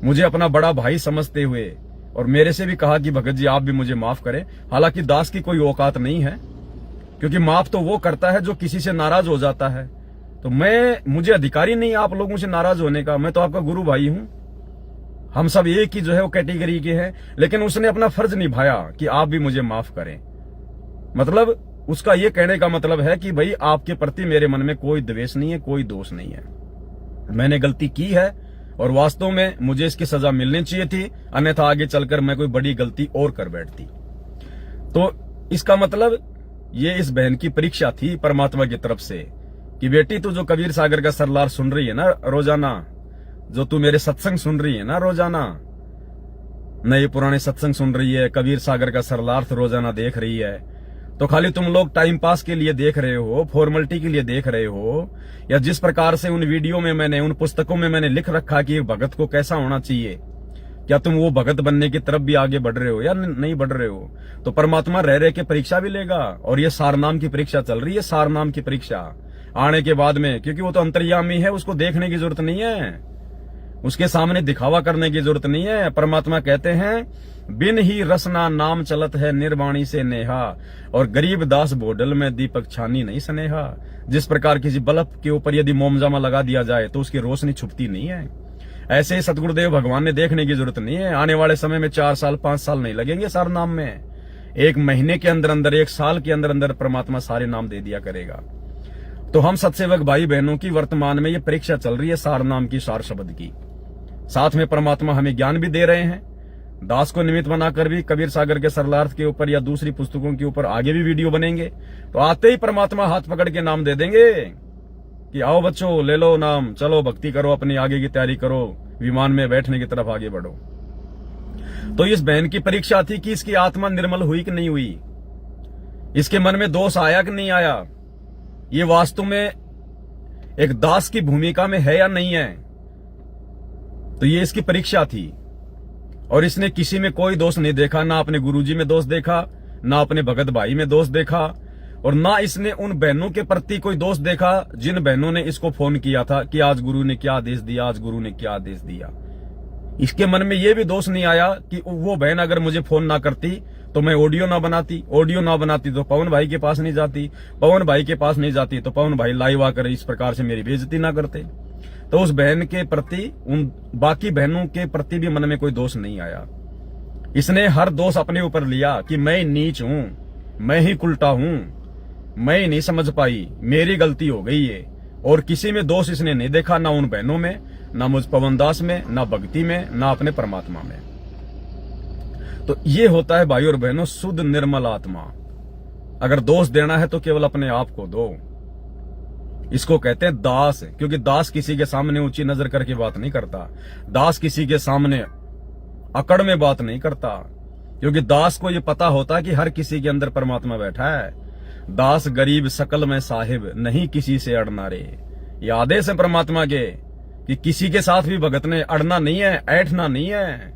मुझे अपना बड़ा भाई समझते हुए, और मेरे से भी कहा कि भगत जी आप भी मुझे माफ करें। हालांकि दास की कोई औकात नहीं है, क्योंकि माफ तो वो करता है जो किसी से नाराज हो जाता है। तो मुझे अधिकारी नहीं आप लोगों से नाराज होने का, मैं तो आपका गुरु भाई हूं, हम सब एक ही जो है वो कैटेगरी के हैं। लेकिन उसने अपना फर्ज निभाया कि आप भी मुझे माफ करें। मतलब उसका ये कहने का मतलब है कि भाई आपके प्रति मेरे मन में कोई द्वेष नहीं है, कोई दोष नहीं है, मैंने गलती की है और वास्तव में मुझे इसकी सजा मिलनी चाहिए थी, अन्यथा आगे चलकर मैं कोई बड़ी गलती और कर बैठती। तो इसका मतलब ये इस बहन की परीक्षा थी परमात्मा की तरफ से कि बेटी तू जो कबीर सागर का सरलार सुन रही है ना रोजाना, जो तू मेरे सत्संग सुन रही है ना रोजाना, नए पुराने सत्संग सुन रही है, कबीर सागर का सरलार्थ रोजाना देख रही है, तो खाली तुम लोग टाइम पास के लिए देख रहे हो, फॉर्मेलिटी के लिए देख रहे हो, या जिस प्रकार से उन वीडियो में मैंने, उन पुस्तकों में मैंने लिख रखा कि भगत को कैसा होना चाहिए, क्या तुम वो भगत बनने की तरफ भी आगे बढ़ रहे हो या नहीं बढ़ रहे हो? तो परमात्मा रह रहे के परीक्षा भी लेगा, और ये सारनाम की परीक्षा चल रही है, सारनाम की परीक्षा आने के बाद में, क्योंकि वो तो अंतर्यामी है, उसको देखने की जरूरत नहीं है, उसके सामने दिखावा करने की जरूरत नहीं है। परमात्मा कहते हैं बिन ही रसना नाम चलत है निर्वाणी से नेहा, और गरीब दास बोडल में दीपक छानी नहीं सनेहा। जिस प्रकार किसी बल्ब के ऊपर यदि मोमजामा लगा दिया जाए तो उसकी रोशनी छुपती नहीं है, ऐसे ही सतगुरुदेव भगवान ने देखने की जरूरत नहीं है। आने वाले समय में 4 साल 5 साल नहीं लगेंगे सारे नाम में, 1 महीने के अंदर अंदर, 1 साल के अंदर अंदर परमात्मा सारे नाम दे दिया करेगा। तो हम सत्सेवक भाई बहनों की वर्तमान में ये परीक्षा चल रही है सार नाम की, सार शब्द की। साथ में परमात्मा हमें ज्ञान भी दे रहे हैं, दास को निमित्त बनाकर भी कबीर सागर के सरलार्थ के ऊपर या दूसरी पुस्तकों के ऊपर आगे भी वीडियो बनेंगे। तो आते ही परमात्मा हाथ पकड़ के नाम दे देंगे कि आओ बच्चों ले लो नाम, चलो भक्ति करो, अपनी आगे की तैयारी करो, विमान में बैठने की तरफ आगे बढ़ो। तो इस बहन की परीक्षा थी कि इसकी आत्मा निर्मल हुई कि नहीं हुई, इसके मन में दोष आया कि नहीं आया, ये वास्तव में एक दास की भूमिका में है या नहीं है। तो ये इसकी परीक्षा थी, और इसने किसी में कोई दोष नहीं देखा, ना अपने गुरुजी में दोष देखा, ना अपने भगत भाई में दोष देखा, और ना इसने उन बहनों के प्रति कोई दोष देखा जिन बहनों ने इसको फोन किया था कि आज गुरु ने क्या आदेश दिया, आज गुरु ने क्या आदेश दिया। इसके मन में यह भी दोष नहीं आया कि वो बहन अगर मुझे फोन ना करती तो मैं ऑडियो ना बनाती, ऑडियो ना बनाती तो पवन भाई के पास नहीं जाती, पवन भाई के पास नहीं जाती तो पवन भाई लाइव आकर इस प्रकार से मेरी बेइज्जती ना करते। तो उस बहन के प्रति, उन बाकी बहनों के प्रति भी मन में कोई दोष नहीं आया। इसने हर दोष अपने ऊपर लिया कि मैं नीच हूं, मैं ही उल्टा हूं, मैं ही नहीं समझ पाई, मेरी गलती हो गई है। और किसी में दोष इसने नहीं देखा, ना उन बहनों में, ना मुझ पवन दास में, ना भक्ति में, ना अपने परमात्मा में। तो ये होता है भाई और बहनों शुद्ध निर्मल आत्मा। अगर दोष देना है तो केवल अपने आप को दो। इसको कहते हैं दास, क्योंकि दास किसी के सामने ऊंची नजर करके बात नहीं करता, दास किसी के सामने अकड़ में बात नहीं करता, क्योंकि दास को ये पता होता है कि हर किसी के अंदर परमात्मा बैठा है। दास गरीब सकल में साहिब, नहीं किसी से अड़ना रे। ये आदेश है परमात्मा के कि किसी के साथ भी भगत ने अड़ना नहीं है, ऐठना नहीं है।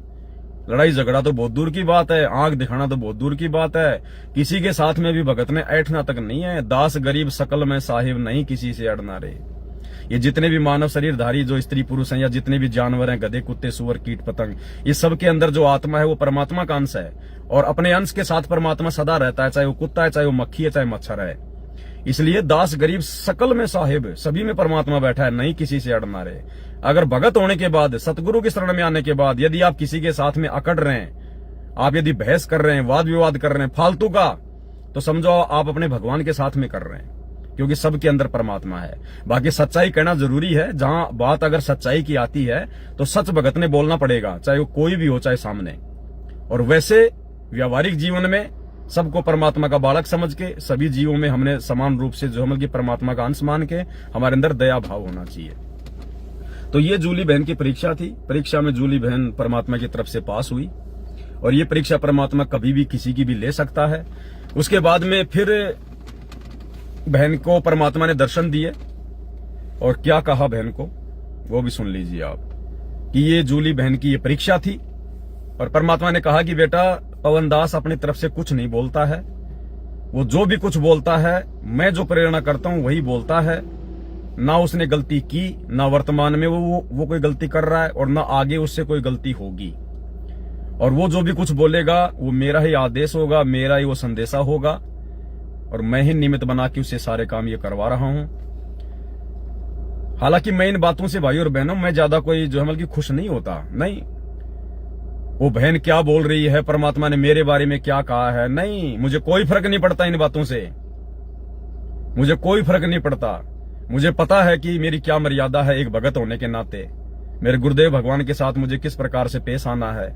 लड़ाई झगड़ा तो बहुत दूर की बात है, आंख दिखाना तो बहुत दूर की बात है, किसी के साथ में भी भगत ने ऐठना तक नहीं है। दास गरीब सकल में साहिब, नहीं किसी से अड़ना रे। ये जितने भी मानव शरीरधारी जो स्त्री पुरुष हैं, या जितने भी जानवर हैं, गधे कुत्ते सुअर कीट पतंग, ये सब के अंदर जो आत्मा है वो परमात्मा का अंश है, और अपने अंश के साथ परमात्मा सदा रहता है, चाहे वो कुत्ता है, चाहे वो मक्खी है, चाहे मच्छर है। इसलिए दास गरीब सकल में साहिब, सभी में परमात्मा बैठा है, नहीं किसी से अड़ना रे। अगर भगत होने के बाद, सतगुरु की शरण में आने के बाद यदि आप किसी के साथ में अकड़ रहे हैं, आप यदि बहस कर रहे हैं, वाद विवाद कर रहे हैं फालतू का, तो समझो आप अपने भगवान के साथ में कर रहे हैं, क्योंकि सबके अंदर परमात्मा है। बाकी सच्चाई कहना जरूरी है, जहां बात अगर सच्चाई की आती है तो सच भगत ने बोलना पड़ेगा, चाहे वो कोई भी हो, चाहे सामने। और वैसे व्यावहारिक जीवन में सबको परमात्मा का बालक समझ के सभी जीवों में हमने समान रूप से जो हम परमात्मा का अंश मान के हमारे अंदर दया भाव होना चाहिए। तो ये जूली बहन की परीक्षा थी। परीक्षा में जूली बहन परमात्मा की तरफ से पास हुई, और ये परीक्षा परमात्मा कभी भी किसी की भी ले सकता है। उसके बाद में फिर बहन को परमात्मा ने दर्शन दिए, और क्या कहा बहन को वो भी सुन लीजिए आप, कि ये जूली बहन की ये परीक्षा थी। और परमात्मा ने कहा कि बेटा, पवन दास अपनी तरफ से कुछ नहीं बोलता है, वो जो भी कुछ बोलता है मैं जो प्रेरणा करता हूं वही बोलता है। ना उसने गलती की, ना वर्तमान में वो कोई गलती कर रहा है, और ना आगे उससे कोई गलती होगी। और वो जो भी कुछ बोलेगा वो मेरा ही आदेश होगा, मेरा ही वो संदेशा होगा, और मैं ही निमित्त बना के उससे सारे काम ये करवा रहा हूं। हालांकि मैं इन बातों से भाई और बहनों मैं ज्यादा कोई जो है खुश नहीं होता, नहीं। वो बहन क्या बोल रही है, परमात्मा ने मेरे बारे में क्या कहा है, नहीं, मुझे कोई फर्क नहीं पड़ता इन बातों से, मुझे कोई फर्क नहीं पड़ता। मुझे पता है कि मेरी क्या मर्यादा है एक भगत होने के नाते, मेरे गुरुदेव भगवान के साथ मुझे किस प्रकार से पेश आना है,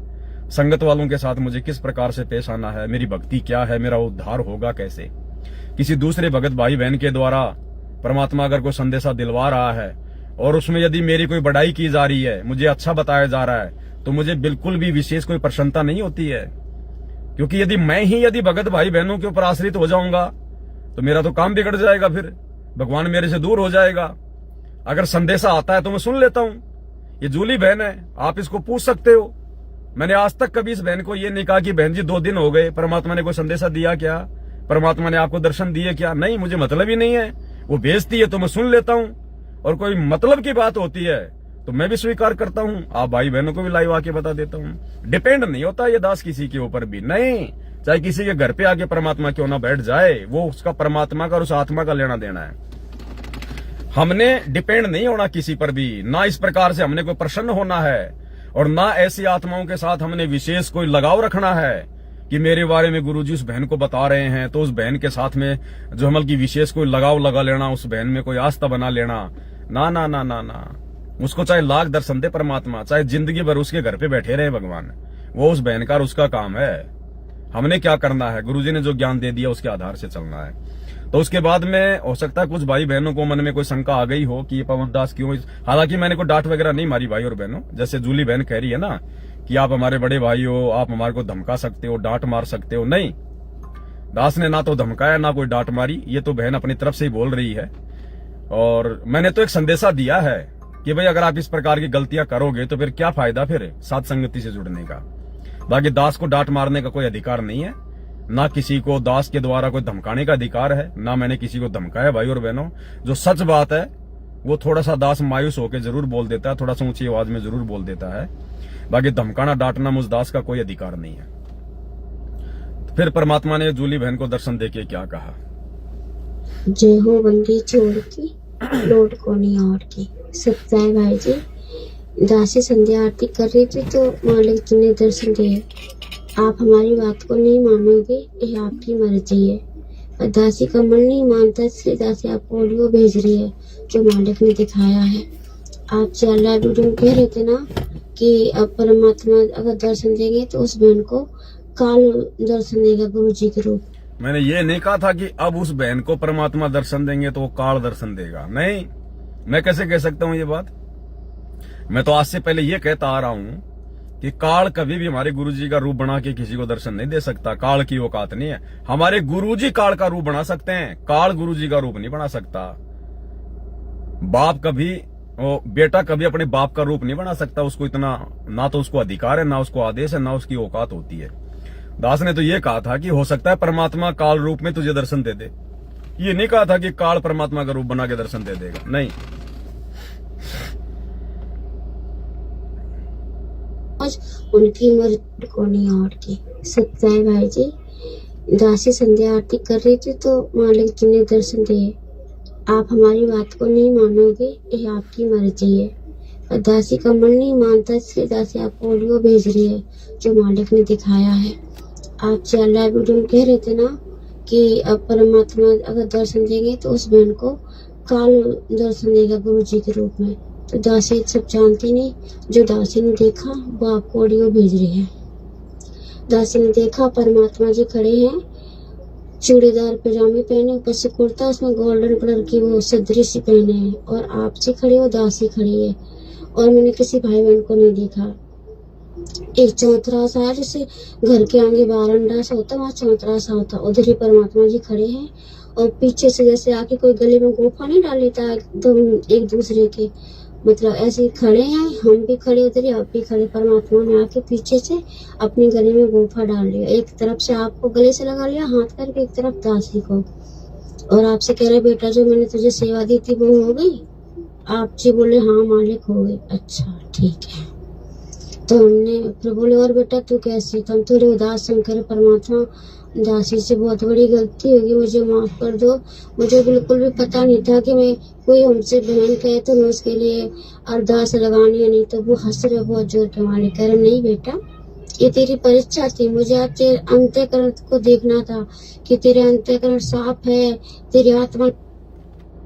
संगत वालों के साथ मुझे किस प्रकार से पेश आना है, मेरी भक्ति क्या है, मेरा उद्धार होगा कैसे। किसी दूसरे भगत भाई बहन के द्वारा परमात्मा अगर कोई संदेशा दिलवा रहा है और उसमें यदि मेरी कोई बढ़ाई की जा रही है, मुझे अच्छा बताया जा रहा है, तो मुझे बिल्कुल भी विशेष कोई प्रसन्नता नहीं होती है। क्योंकि यदि भगत भाई बहनों के ऊपर आश्रित हो जाऊंगा तो मेरा तो काम बिगड़ जाएगा, फिर भगवान मेरे से दूर हो जाएगा। अगर संदेशा आता है तो मैं सुन लेता हूं। ये जूली बहन है, आप इसको पूछ सकते हो। मैंने आज तक कभी इस बहन को ये नहीं कहा कि बहन जी 2 दिन हो गए, परमात्मा ने कोई संदेशा दिया क्या, परमात्मा ने आपको दर्शन दिए क्या, नहीं, मुझे मतलब ही नहीं है। वो भेजती है तो मैं सुन लेता हूं, और कोई मतलब की बात होती है तो मैं भी स्वीकार करता हूं। आप भाई बहनों को भी लाइव आके बता देता हूं। डिपेंड नहीं होता ये दास किसी के ऊपर भी, नहीं, चाहे किसी के घर पे आके परमात्मा क्यों ना बैठ जाए, वो उसका परमात्मा का और उस आत्मा का लेना देना है। हमने डिपेंड नहीं होना किसी पर भी, ना इस प्रकार से हमने कोई प्रसन्न होना है, और ना ऐसी आत्माओं के साथ हमने विशेष कोई लगाव रखना है कि मेरे बारे में गुरुजी उस बहन को बता रहे हैं तो उस बहन के साथ में जो हमल की विशेष कोई लगाव लगा लेना, उस बहन में कोई आस्था बना लेना, ना ना ना ना ना। उसको चाहे लाख दर्शन दे परमात्मा, चाहे जिंदगी भर उसके घर पे बैठे रहे भगवान, वो उस बहन का उसका काम है। हमने क्या करना है, गुरुजी ने जो ज्ञान दे दिया उसके आधार से चलना है। तो उसके बाद में हो सकता है कुछ भाई बहनों को मन में कोई शंका आ गई हो कि ये पवन दास क्यों, हालांकि मैंने कोई डांट वगैरह नहीं मारी भाई और बहनों, जैसे जूली बहन कह रही है ना कि आप हमारे बड़े भाई हो, आप हमारे को धमका सकते हो, डांट मार सकते हो, नहीं, दास ने ना तो धमकाया ना कोई डांट मारी, ये तो बहन अपनी तरफ से ही बोल रही है। और मैंने तो एक संदेशा दिया है कि भाई अगर आप इस प्रकार की गलतियां करोगे तो फिर क्या फायदा फिर साथ संगति से जुड़ने का। बाकी दास को डांट मारने का कोई अधिकार नहीं है, ना किसी को दास के द्वारा कोई धमकाने का अधिकार है, ना मैंने किसी को धमकाया भाई और बहनों। जो सच बात है वो थोड़ा सा दास मायूस होकर जरूर बोल देता है, थोड़ा सा ऊंची आवाज में जरूर बोल देता है, बाकी धमकाना डांटना मुझ दास का कोई अधिकार नहीं है। तो फिर परमात्मा ने जूली बहन को दर्शन देके क्या कहा, जय हो बंदी चोर की, लौट को नहीं और की। सत्याय भाई जी, दासी संध्या आरती कर रही थी तो मालिक जी ने दर्शन दिए। आप हमारी बात को नहीं मानोगे, ये आपकी मर्जी है। और दासी का मन नहीं मानता, इसलिए दासी आपको ऑडियो भेज रही है जो मालिक ने दिखाया है। आप चला वीडियो कह रहे थे ना कि अब परमात्मा अगर दर्शन देंगे तो उस बहन को काल दर्शन देगा गुरु जी के रूप। मैंने ये नहीं कहा था कि अब उस बहन को परमात्मा दर्शन देंगे तो वो काल दर्शन देगा, नहीं, मैं कैसे कह सकता हूं ये बात। मैं तो आज से पहले ये कहता आ रहा हूं कि काल कभी भी हमारे गुरुजी का रूप बना के किसी को दर्शन नहीं दे सकता, काल की औकात नहीं है। हमारे गुरुजी काल का रूप बना सकते हैं, काल गुरुजी का रूप नहीं बना सकता। बाप कभी, बेटा कभी अपने बाप का रूप नहीं बना सकता, उसको इतना ना तो उसको अधिकार है, ना उसको आदेश है, ना उसकी औकात होती है। दास ने तो ये कहा था कि हो सकता है परमात्मा काल रूप में तुझे दर्शन दे दे, ये नहीं कहा था कि काल परमात्मा का रूप बना के दर्शन दे देगा, नहीं। उनकी मर्जी को नहीं और की। सत्याय भाई जी, दासी संध्या आरती कर रही थी तो मालिक जी ने दर्शन दिए। आप हमारी बात को नहीं मानोगे, ये आपकी मर्जी है। और दासी का मन नहीं मानता, इसलिए दासी आपको ऑडियो भेज रही है जो मालिक ने दिखाया है। आप चला वीडियो कह रहे थे ना कि अब परमात्मा अगर दर्शन देंगे तो उस बहन को काल दर्शन देगा गुरु जी के रूप में। तो दासी सब जानती नहीं, जो दासी ने देखा वो आपको ऑडियो भेज रही है। दासी ने देखा परमात्मा जी खड़े हैं, चूड़ीदार पजामे पहने, ऊपर से कुर्ता, उसमें गोल्डन कलर की वो सदरी सी पहने हैं, और आप जी खड़ी हो, दासी खड़ी है, और मैंने किसी भाई बहन को नहीं देखा। एक चौतरा सा है, जैसे घर के आगे बारंडा सा होता, वहाँ चौतरा सा होता, उधर ही परमात्मा जी खड़े हैं, और पीछे से जैसे आके कोई गले में गोफा नहीं डाल लेता एकदम एक दूसरे के, मतलब ऐसे खड़े हैं, हम भी खड़े उधर ही, आप भी खड़े। परमात्मा ने आके पीछे से अपने गले में गोफा डाल लिया, एक तरफ से आपको गले से लगा लिया हाथ करके, एक तरफ दासी को, और आपसे कह रहे बेटा जो मैंने तुझे सेवा दी थी वो हो गई? आप जी बोले हाँ मालिक हो गई। अच्छा ठीक है। तो हमने फिर बोले और बेटा तू कैसी? तो हम थोड़े उदास शंकर परमात्मा दासी से बहुत बड़ी गलती होगी, मुझे माफ कर दो, मुझे बिल्कुल भी पता नहीं था कि मैं कोई हमसे बहन कहे तो मैं उसके लिए अरदास लगानी है, नहीं तो वो हंस रहे बहुत जोर के मारे, कह रहे नहीं बेटा ये तेरी परीक्षा थी, मुझे आज तेरे अंतःकरण को देखना था कि तेरे अंतःकरण साफ है, तेरी आत्मा।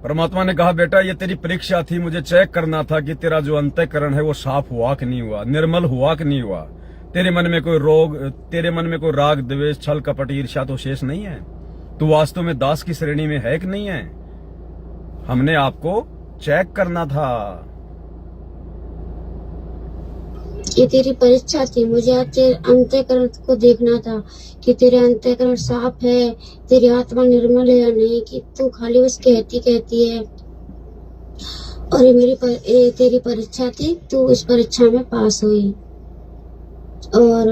परमात्मा ने कहा बेटा ये तेरी परीक्षा थी, मुझे चेक करना था कि तेरा जो अंतःकरण है वो साफ हुआ कि नहीं हुआ, निर्मल हुआ कि नहीं हुआ, तेरे मन में कोई रोग, तेरे मन में कोई राग द्वेष छल कपट ईर्ष्या तो शेष नहीं है, तू वास्तव में दास की श्रेणी में है कि नहीं है, हमने आपको चेक करना था। ये तेरी परीक्षा थी, मुझे आज तेरे अंतःकरण को देखना था कि तेरे अंतःकरण साफ है, तेरी आत्मा निर्मल है या नहीं, कि तू खाली बस कहती है। और ये तेरी परीक्षा थी, तू इस परीक्षा में पास हुई, और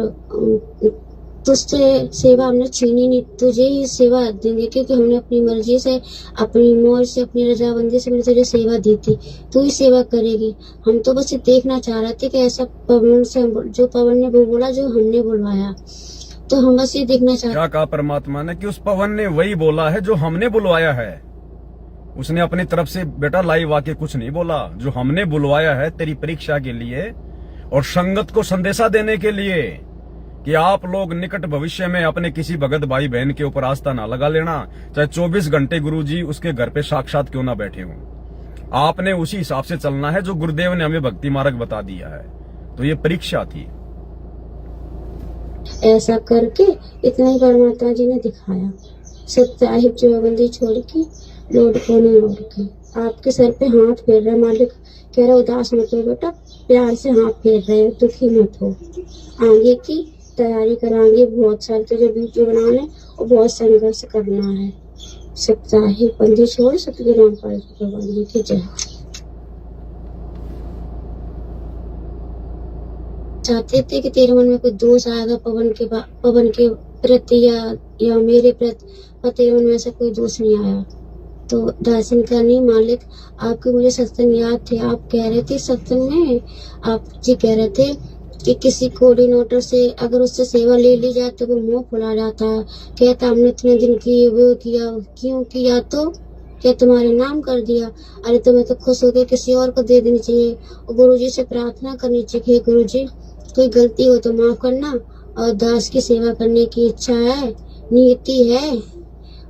तुझसे सेवा हमने छीनी नहीं, तुझे ही सेवा देंगे, क्योंकि हमने अपनी मर्जी से, अपनी मौज से, अपनी रजाबंदी से मैंने तुझे सेवा दी थी, तू ही सेवा करेगी। हम तो बस ये देखना चाह रहे थे कि ऐसा पवन से, जो पवन ने वो बोला जो हमने बुलवाया, तो हम बस ये देखना चाह। क्या कहा परमात्मा ने कि उस पवन ने वही बोला है जो हमने बुलवाया है, उसने अपनी तरफ से बेटा लाइव आके कुछ नहीं बोला, जो हमने बुलवाया है तेरी परीक्षा के लिए और संगत को संदेशा देने के लिए कि आप लोग निकट भविष्य में अपने किसी भगत भाई बहन के ऊपर आस्था ना लगा लेना, चाहे 24 घंटे गुरुजी उसके घर पे साक्षात क्यों ना बैठे हों, आपने उसी हिसाब से चलना है जो गुरुदेव ने हमें भक्ति मार्ग बता दिया है। तो ये परीक्षा थी। ऐसा करके इतना ही परमात्मा जी ने दिखाया, सत्याहिब जमाबंदी छोड़ के लोड को नहीं ओढ़ के, आपके सर पे हाथ फेर रहे मालिक, कह रहा उदास मत हो बेटा, प्यार से हाथ फेर रहे हो, दुखी मत हो, आगे की तैयारी कराएंगे, बहुत सारे तुझे वीडियो बनाने और बहुत संघर्ष करना है। सप्ताहिक बंदी छोड़ सतगुरु रामपाल जी की जय। चाहते थे कि तेरे मन में कोई दोष आएगा पवन के प्रति या मेरे प्रति, पर तेरे मन में ऐसा कोई दोष नहीं आया। तो दर्शन करनी मालिक, आपके मुझे सत्संग याद थे, आप कह रहे थे सत्संग में, आप जी कह रहे थे कि किसी कोऑर्डिनेटर से अगर उससे सेवा ले ली जाए तो वो मुंह फुला जाता है, कहता हमने इतने दिन किए वो किया, क्यों किया, तो क्या तुम्हारे नाम कर दिया, अरे तुम्हें तो खुश होकर किसी और को दे देनी चाहिए, और गुरुजी से प्रार्थना करनी चाहिए, गुरुजी कोई गलती हो तो माफ करना, और दास की सेवा करने की इच्छा है, नीति है,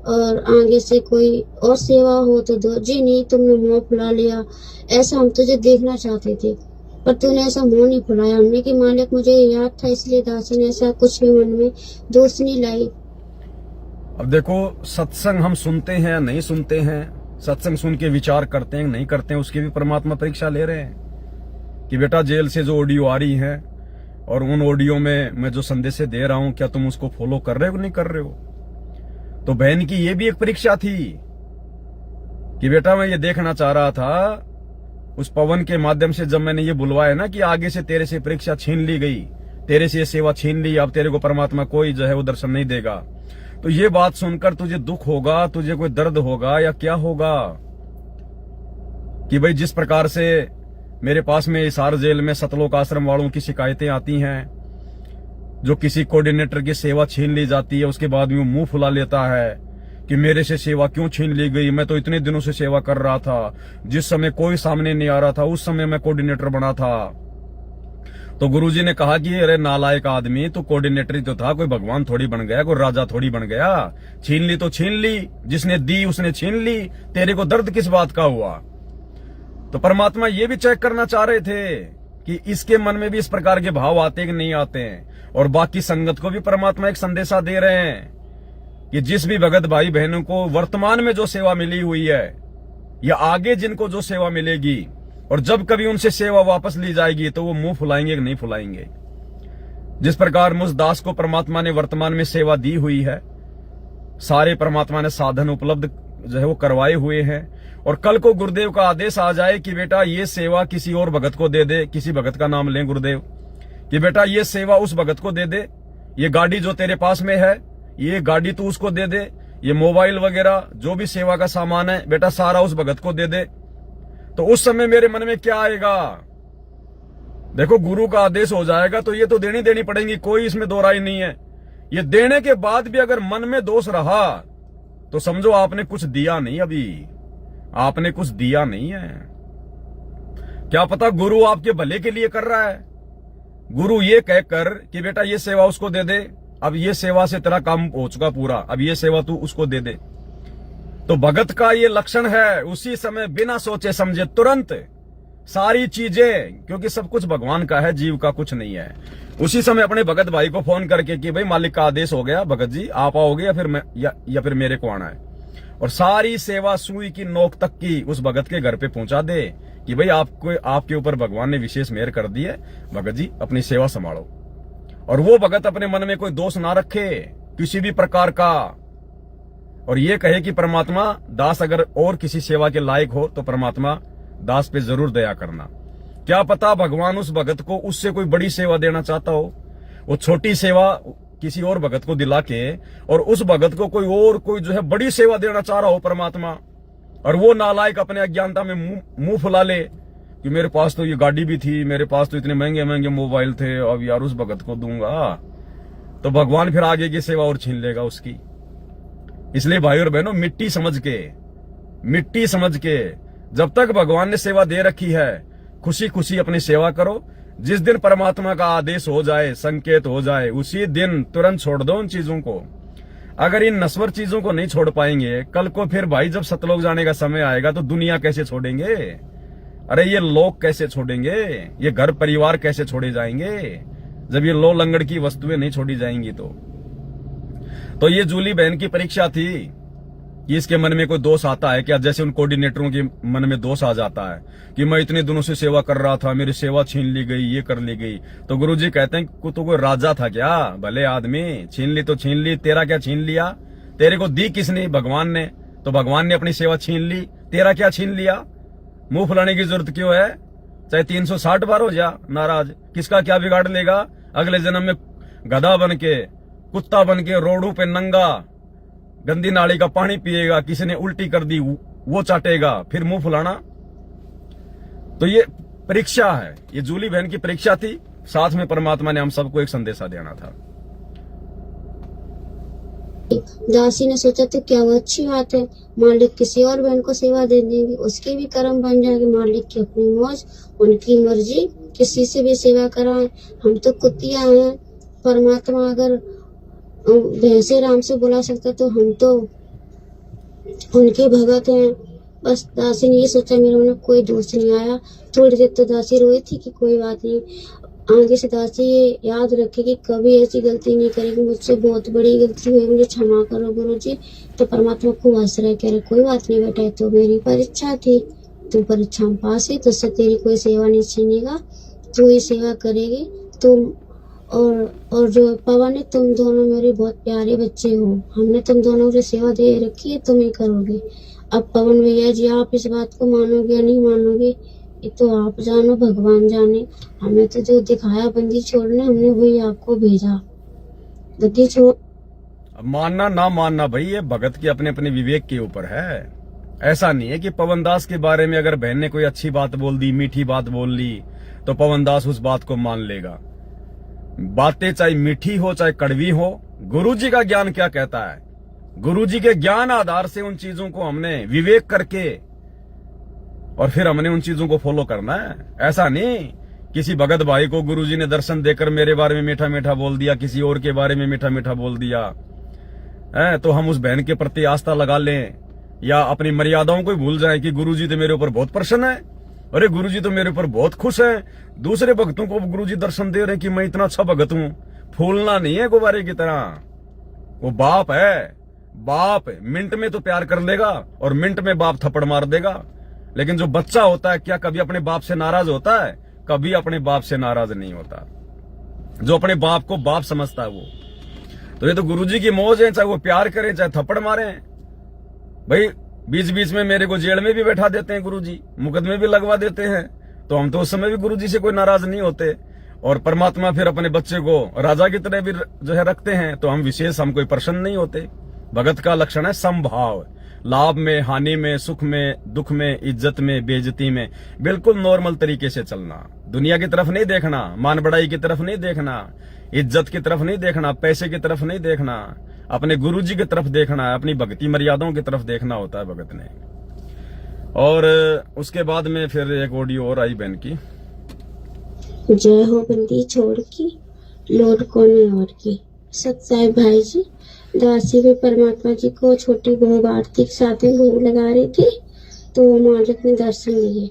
और आगे से कोई और सेवा हो तो दो। जी नहीं, तुमने मुंह फुला लिया, ऐसा हम तुझे देखना चाहते थे पर तूने ऐसा मुंह नहीं फुलाया। हमने कि मालिक मुझे याद था, इसलिए दासी ने ऐसा कुछ भी मन में दोष नहीं लाई। अब देखो, सत्संग हम सुनते हैं या नहीं सुनते हैं, सत्संग सुन के विचार करते हैं नहीं करते हैं, उसकी भी परमात्मा परीक्षा ले रहे हैं कि बेटा जेल से जो ऑडियो आ रही है और उन ऑडियो में मैं जो संदेश दे रहा हूं, क्या तुम उसको फॉलो कर रहे हो नहीं कर रहे हो। तो बहन की ये भी एक परीक्षा थी कि बेटा मैं ये देखना चाह रहा था उस पवन के माध्यम से, जब मैंने ये बुलवाया ना कि आगे से तेरे से परीक्षा छीन ली गई, तेरे से ये सेवा छीन ली, अब तेरे को परमात्मा कोई जो है वो दर्शन नहीं देगा, तो ये बात सुनकर तुझे दुख होगा, तुझे कोई दर्द होगा या क्या होगा कि भाई जिस प्रकार से मेरे पास में हिसार जेल में सतलोक आश्रम वालों की शिकायतें आती हैं, जो किसी कोऑर्डिनेटर की सेवा छीन ली जाती है, उसके बाद में वो मुंह फुला लेता है कि मेरे से सेवा क्यों छीन ली गई, मैं तो इतने दिनों से सेवा कर रहा था, जिस समय कोई सामने नहीं आ रहा था उस समय मैं कोऑर्डिनेटर बना था, तो गुरुजी ने कहा कि अरे नालायक आदमी, तो कोऑर्डिनेटर ही तो था, कोई भगवान थोड़ी बन गया, कोई राजा थोड़ी बन गया। छीन ली तो छीन ली, जिसने दी उसने छीन ली, तेरे को दर्द किस बात का हुआ? तो परमात्मा ये भी चेक करना चाह रहे थे कि इसके मन में भी इस प्रकार के भाव आते हैं कि नहीं आते हैं। और बाकी संगत को भी परमात्मा एक संदेशा दे रहे हैं कि जिस भी भगत भाई बहनों को वर्तमान में जो सेवा मिली हुई है या आगे जिनको जो सेवा मिलेगी, और जब कभी उनसे सेवा वापस ली जाएगी तो वो मुंह फुलाएंगे कि नहीं फुलाएंगे। जिस प्रकार मुझ दास को परमात्मा ने वर्तमान में सेवा दी हुई है, सारे परमात्मा ने साधन उपलब्ध जो है वो करवाए हुए हैं, और कल को गुरुदेव का आदेश आ जाए कि बेटा ये सेवा किसी और भगत को दे दे, किसी भगत का नाम लें गुरुदेव, कि बेटा ये सेवा उस भगत को दे दे, ये गाड़ी जो तेरे पास में है ये गाड़ी तू उसको दे दे, ये मोबाइल वगैरह जो भी सेवा का सामान है बेटा सारा उस भगत को दे दे, तो उस समय मेरे मन में क्या आएगा? देखो गुरु का आदेश हो जाएगा तो ये तो देनी पड़ेगी, कोई इसमें दो राय नहीं है। ये देने के बाद भी अगर मन में दोष रहा तो समझो आपने कुछ दिया नहीं, अभी आपने कुछ दिया नहीं है। क्या पता गुरु आपके भले के लिए कर रहा है, गुरु ये कहकर कि बेटा ये सेवा उसको दे दे, अब ये सेवा से तेरा काम हो चुका पूरा, अब ये सेवा तू उसको दे दे। तो भगत का ये लक्षण है, उसी समय बिना सोचे समझे तुरंत सारी चीजें, क्योंकि सब कुछ भगवान का है, जीव का कुछ नहीं है, उसी समय अपने भगत भाई को फोन करके कि भाई मालिक का आदेश हो गया, भगत जी आप आओगे या फिर मेरे को आना है, और सारी सेवा सुई की नोक तक की उस भगत के घर पे पहुंचा दे कि भाई आपके ऊपर भगवान ने विशेष मेहर कर दी है, भगत जी अपनी सेवा संभालो। और वो भगत अपने मन में कोई दोष ना रखे किसी भी प्रकार का, और ये कहे कि परमात्मा दास अगर और किसी सेवा के लायक हो तो परमात्मा दास पे जरूर दया करना। क्या पता भगवान उस भगत को उससे कोई बड़ी सेवा देना चाहता हो, वो छोटी सेवा किसी और भगत को दिला के और उस भगत को कोई जो है बड़ी सेवा देना चाह रहा हो परमात्मा, और वो नालायक अपने अज्ञानता में मुंह फुला ले कि मेरे पास तो ये गाड़ी भी थी, मेरे पास तो इतने महंगे महंगे मोबाइल थे, अब यार उस भगत को दूंगा, तो भगवान फिर आगे की सेवा और छीन लेगा उसकी। इसलिए भाई और बहनों मिट्टी समझ के जब तक भगवान ने सेवा दे रखी है खुशी खुशी अपनी सेवा करो। जिस दिन परमात्मा का आदेश हो जाए, संकेत हो जाए, उसी दिन तुरंत छोड़ दो उन चीजों को। अगर इन नश्वर चीजों को नहीं छोड़ पाएंगे, कल को फिर भाई जब सतलोक जाने का समय आएगा तो दुनिया कैसे छोड़ेंगे? अरे ये लोग कैसे छोड़ेंगे? ये घर परिवार कैसे छोड़े जाएंगे जब ये लो लंगड़ की वस्तुएं नहीं छोड़ी जाएंगी? तो ये जूली बहन की परीक्षा थी कि इसके मन में कोई दोष आता है क्या? जैसे उन कोऑर्डिनेटरों के मन में दोष आ जाता है कि मैं इतने दिनों से सेवा कर रहा था, मेरी सेवा छीन ली गई, ये कर ली गई। तो गुरुजी कहते हैं तो कोई राजा था क्या? भले आदमी, छीन ली तो छीन ली, तेरा क्या छीन लिया? तेरे को दी किसने? भगवान ने। तो भगवान ने अपनी सेवा छीन ली, तेरा क्या छीन लिया? मुंह फुलाने की जरूरत क्यों है? चाहे 360 बार हो जा नाराज, किसका क्या बिगाड़ लेगा? अगले जन्म में गधा बन के, कुत्ता बन के रोडों पे नंगा गंदी नाली का पानी पिएगा, किसी ने उल्टी कर दी वो चाटेगा, फिर मुंह फुलाना। तो ये परीक्षा है, ये जूली बहन की परीक्षा थी, साथ में परमात्मा ने हम सबको एक संदेशा देना था। दासी ने सोचा तो क्या वो अच्छी बात है, मालिक किसी और बहन को सेवा दे देंगे, उसके भी कर्म बन जाएंगे, मालिक की अपनी मौज, उनकी मर्जी, किसी से भी सेवा कराएं। हम तो कुतिया हैं, परमात्मा अगर भैंसे राम से बुला सकता तो हम तो उनके भगत हैं। बस दासी ने ये सोचा, मेरे मन में कोई दोष नहीं आया। थोड़ी देर तो दासी रोई थी कि कोई बात नहीं, आगे से दासी ये याद रखे कि कभी ऐसी गलती नहीं करेगी, मुझसे बहुत बड़ी गलती हुई, मुझे क्षमा करो गुरुजी। तो परमात्मा को हंस रहे, कह रहे कोई बात नहीं बेटा, तो मेरी परीक्षा थी, तू परीक्षा में पास है, तुझसे तेरी कोई सेवा नहीं छीनेगा, तू ये सेवा करेगी। तुम और जो पवन है, तुम दोनों मेरे बहुत प्यारे बच्चे हो, हमने तुम दोनों को सेवा दे रखी है, तुम ही करोगे। अब पवन भैया जी आप इस बात को मानोगे या नहीं मानोगे ये तो आप जानो, भगवान जाने। हमें तो जो दिखाया बंदी छोड़ने, हमने वही आपको भेजा, बंदी छोड़। अब मानना ना मानना भाई ये भगत के अपने अपने विवेक के ऊपर है। ऐसा नहीं है कि पवन दास के बारे में अगर बहन ने कोई अच्छी बात बोल दी, मीठी बात बोल ली, तो पवन दास उस बात को मान लेगा। बातें चाहे मीठी हो चाहे कड़वी हो, गुरुजी का ज्ञान क्या कहता है, गुरुजी के ज्ञान आधार से उन चीजों को हमने विवेक करके और फिर हमने उन चीजों को फॉलो करना है। ऐसा नहीं किसी भगत भाई को गुरुजी ने दर्शन देकर मेरे बारे में मीठा मीठा बोल दिया, किसी और के बारे में मीठा मीठा बोल दिया है, तो हम उस बहन के प्रति आस्था लगा लें या अपनी मर्यादाओं को ही भूल जाएं कि गुरुजी तो मेरे ऊपर बहुत प्रसन्न है, अरे गुरुजी तो मेरे ऊपर बहुत खुश है। दूसरे भक्तों को गुरुजी दर्शन दे रहे हैं कि मैं इतना अच्छा भगत हूं। फूलना नहीं है गुब्बारे की तरह। वो बाप है, बाप मिनट में तो प्यार कर लेगा और मिनट में बाप थप्पड़ मार देगा, लेकिन जो बच्चा होता है क्या कभी अपने बाप से नाराज होता है? कभी अपने बाप से नाराज नहीं होता। जो अपने बाप को बाप समझता है वो। तो ये तो गुरुजी की मौज है, चाहे वो प्यार करें चाहे थप्पड़ मारे। भाई बीच बीच में मेरे को जेल में भी बैठा देते हैं गुरुजी, मुकदमे भी लगवा देते हैं, तो हम तो उस समय भी गुरुजी से कोई नाराज नहीं होते। और परमात्मा फिर अपने बच्चे को राजा की तरह भी जो है रखते हैं, तो हम विशेष हम कोई प्रसन्न नहीं होते। भगत का लक्षण है समभाव, लाभ में, हानि में, सुख में, दुख में, इज्जत में, बेइज्जती में, बिल्कुल नॉर्मल तरीके से चलना। दुनिया की तरफ नहीं देखना, मान बढ़ाई की तरफ नहीं देखना, इज्जत की तरफ नहीं देखना, पैसे की तरफ नहीं देखना, अपने गुरुजी की तरफ देखना है, अपनी भक्ति मर्यादाओं की तरफ देखना होता है भगत ने। और उसके बाद में फिर एक ऑडियो और आई बहन की। जय हो बंदी छोड़ की, लोड कोने और की। सत्साई भाई जी, दासी भी परमात्मा जी को छोटी बहू आरती के साथ में भोग लगा रही थी, तो मालिक ने दर्शन दिए।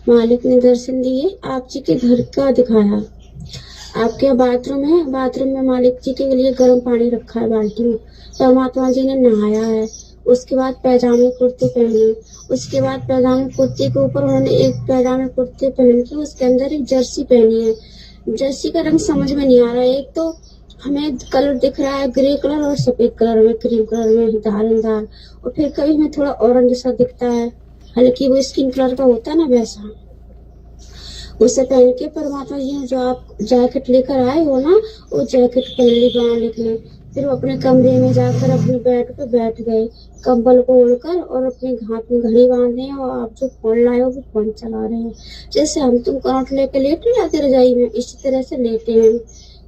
मालिक ने दर्शन दिए, आप जी के घर का दिखाया। आपके बाथरूम है, बाथरूम में मालिक जी के लिए गर्म पानी रखा है बाल्टी में। परमात्मा जी ने नहाया है। उसके बाद पैजामे कुर्ते पहने, उसके बाद पैजामे कुर्ते के ऊपर उन्होंने एक पैजामे कुर्ते पहन के उसके अंदर एक जर्सी पहनी है। जर्सी का रंग समझ में नहीं आ रहा है। एक तो हमें कलर दिख रहा है ग्रे कलर और सफेद कलर में, क्रीम कलर में धारदार, और फिर कभी हमें थोड़ा ऑरेंज सा दिखता है, हल्की वो स्किन कलर का होता है ना वैसा। उसे पहन के परमात्मा जी ने जो आप जैकेट लेकर आए हो ना, वो जैकेट पहन ली मालिक ने। फिर वो अपने कमरे में जाकर अपने बेड पे बैठ गए, कंबल को ओढ़कर, और अपने हाथ में घड़ी बांधे हैं, और आप जो फोन लाए हो वो फोन चला रहे हैं। जैसे हम तुम करंट लेके लेट नहीं जाते रजाई में, इसी तरह से लेटे हैं।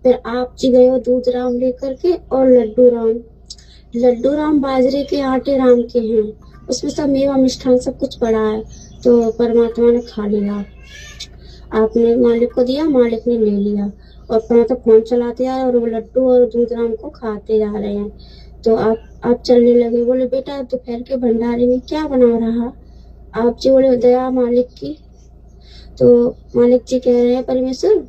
फिर आप जी गए हो दूध राम लेकर के, और लड्डू राम बाजरे के आटे राम के हैं, उसमें सब मेवा मिष्ठान सब कुछ पड़ा है। तो परमात्मा ने खा लिया, आपने मालिक को दिया, मालिक ने ले लिया, और अपना तो फोन चलाते जा रहे, और वो लड्डू और दूध राम को खाते जा रहे हैं। तो आप चलने लगे। बोले बेटा दोपहर के भंडारे में क्या बना रहा? आप जी बोले दया मालिक की। तो मालिक जी कह रहे हैं परमेश्वर,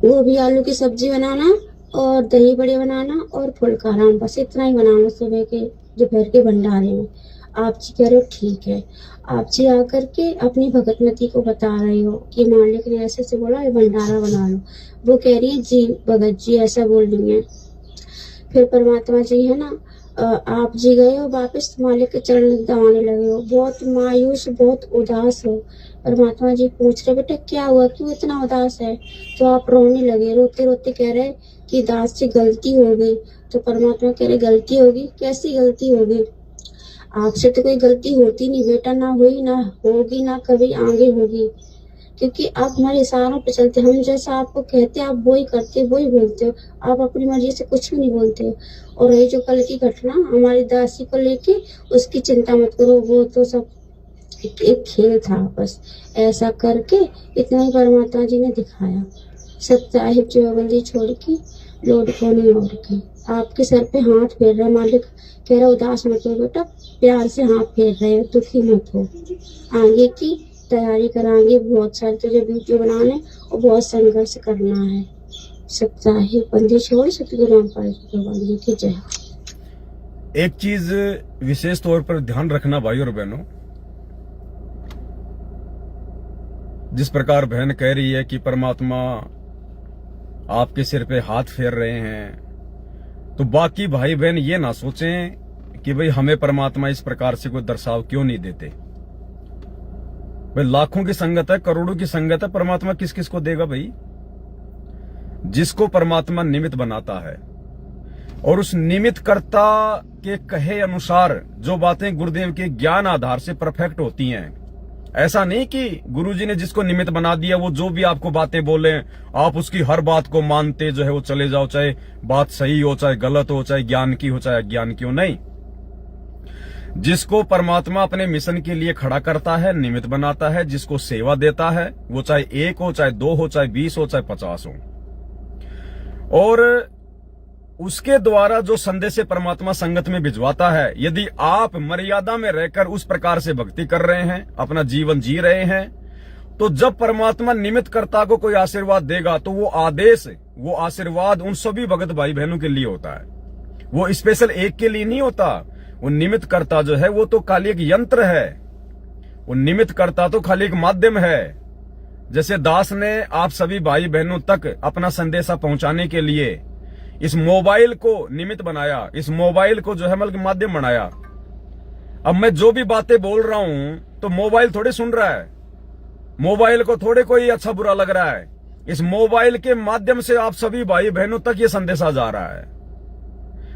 गोभी आलू की सब्जी बनाना और दही बड़े बनाना और फुल्का राम, बस इतना ही बनाना सुबह के दोपहर के भंडारे में। आप जी कह रहे हो ठीक है। आप जी आकर के अपनी भगतमती को बता रहे हो कि मालिक ने ऐसे से बोला ये भंडारा बना लो। वो कह रही है जी भगत जी ऐसा बोल रही है। फिर परमात्मा जी है ना, आप जी गए हो वापस मालिक के चरण दबाने लगे हो, बहुत मायूस, बहुत उदास हो। परमात्मा जी पूछ रहे बेटा क्या हुआ, क्यों इतना उदास है? तो आप रोने लगे, रोते रोते कह रहे कि दास से गलती हो गई। तो परमात्मा कह रहे गलती होगी? कैसी गलती होगी? आपसे तो कोई गलती होती नहीं बेटा, ना हुई, ना होगी, ना कभी आगे होगी, क्योंकि आप हमारे इशारों पे चलते। हम जैसा आपको कहते आप वो ही करते, वो ही बोलते हो। आप अपनी मर्जी से कुछ भी नहीं बोलते। और ये जो कल की घटना हमारी दासी को लेके, उसकी चिंता मत करो, वो तो सब एक खेल था बस। ऐसा करके इतना ही परमात्मा जी ने दिखाया। सत्साहिब जीवाबंदी छोड़ के लोड कोने और के, आपके सर पे हाथ फेर रहा मालिक, कह रहा उदास मत हो बेटा, प्यार से हाथ फेर रहे हो, दुखी मत हो। आगे की तैयारी कराएंगे, बहुत सारे तुझे वीडियो बनाने और बहुत संघर्ष करना है। सत्साहिब बंदी छोड़ सतगुरु रामपाल जी की जय। एक चीज विशेष तौर पर ध्यान रखना भाई और बहनों, जिस प्रकार बहन कह रही है कि परमात्मा आपके सिर पे हाथ फेर रहे हैं, तो बाकी भाई बहन ये ना सोचें कि भाई हमें परमात्मा इस प्रकार से कोई दर्शाव क्यों नहीं देते। भाई लाखों की संगत है, करोड़ों की संगत है, परमात्मा किस किस को देगा भाई? जिसको परमात्मा निमित्त बनाता है, और उस निमित्त कर्ता के कहे अनुसार जो बातें गुरुदेव के ज्ञान आधार से परफेक्ट होती हैं। ऐसा नहीं कि गुरुजी ने जिसको निमित्त बना दिया वो जो भी आपको बातें बोले आप उसकी हर बात को मानते जो है वो चले जाओ, चाहे बात सही हो, चाहे गलत हो, चाहे ज्ञान की हो, चाहे अज्ञान की हो। नहीं, जिसको परमात्मा अपने मिशन के लिए खड़ा करता है, निमित्त बनाता है, जिसको सेवा देता है, वो चाहे 1 हो, चाहे 2 हो, चाहे 20 हो, चाहे 50 हो, और उसके द्वारा जो संदेश परमात्मा संगत में भिजवाता है, यदि आप मर्यादा में रहकर उस प्रकार से भक्ति कर रहे हैं, अपना जीवन जी रहे हैं, तो जब परमात्मा निमित्त कर्ता को कोई आशीर्वाद देगा तो वो आदेश, वो आशीर्वाद उन सभी भगत भाई बहनों के लिए होता है। वो स्पेशल एक के लिए नहीं होता। वो निमित्त कर्ता जो है वो तो खाली एक यंत्र है, वो निमित्त कर्ता तो खाली एक माध्यम है। जैसे दास ने आप सभी भाई बहनों तक अपना संदेशा पहुंचाने के लिए इस मोबाइल को निमित्त बनाया, इस मोबाइल को जो है मतलब माध्यम बनाया। अब मैं जो भी बातें बोल रहा हूं तो मोबाइल थोड़े सुन रहा है, मोबाइल को थोड़े कोई अच्छा बुरा लग रहा है। इस मोबाइल के माध्यम से आप सभी भाई बहनों तक ये संदेशा जा रहा है।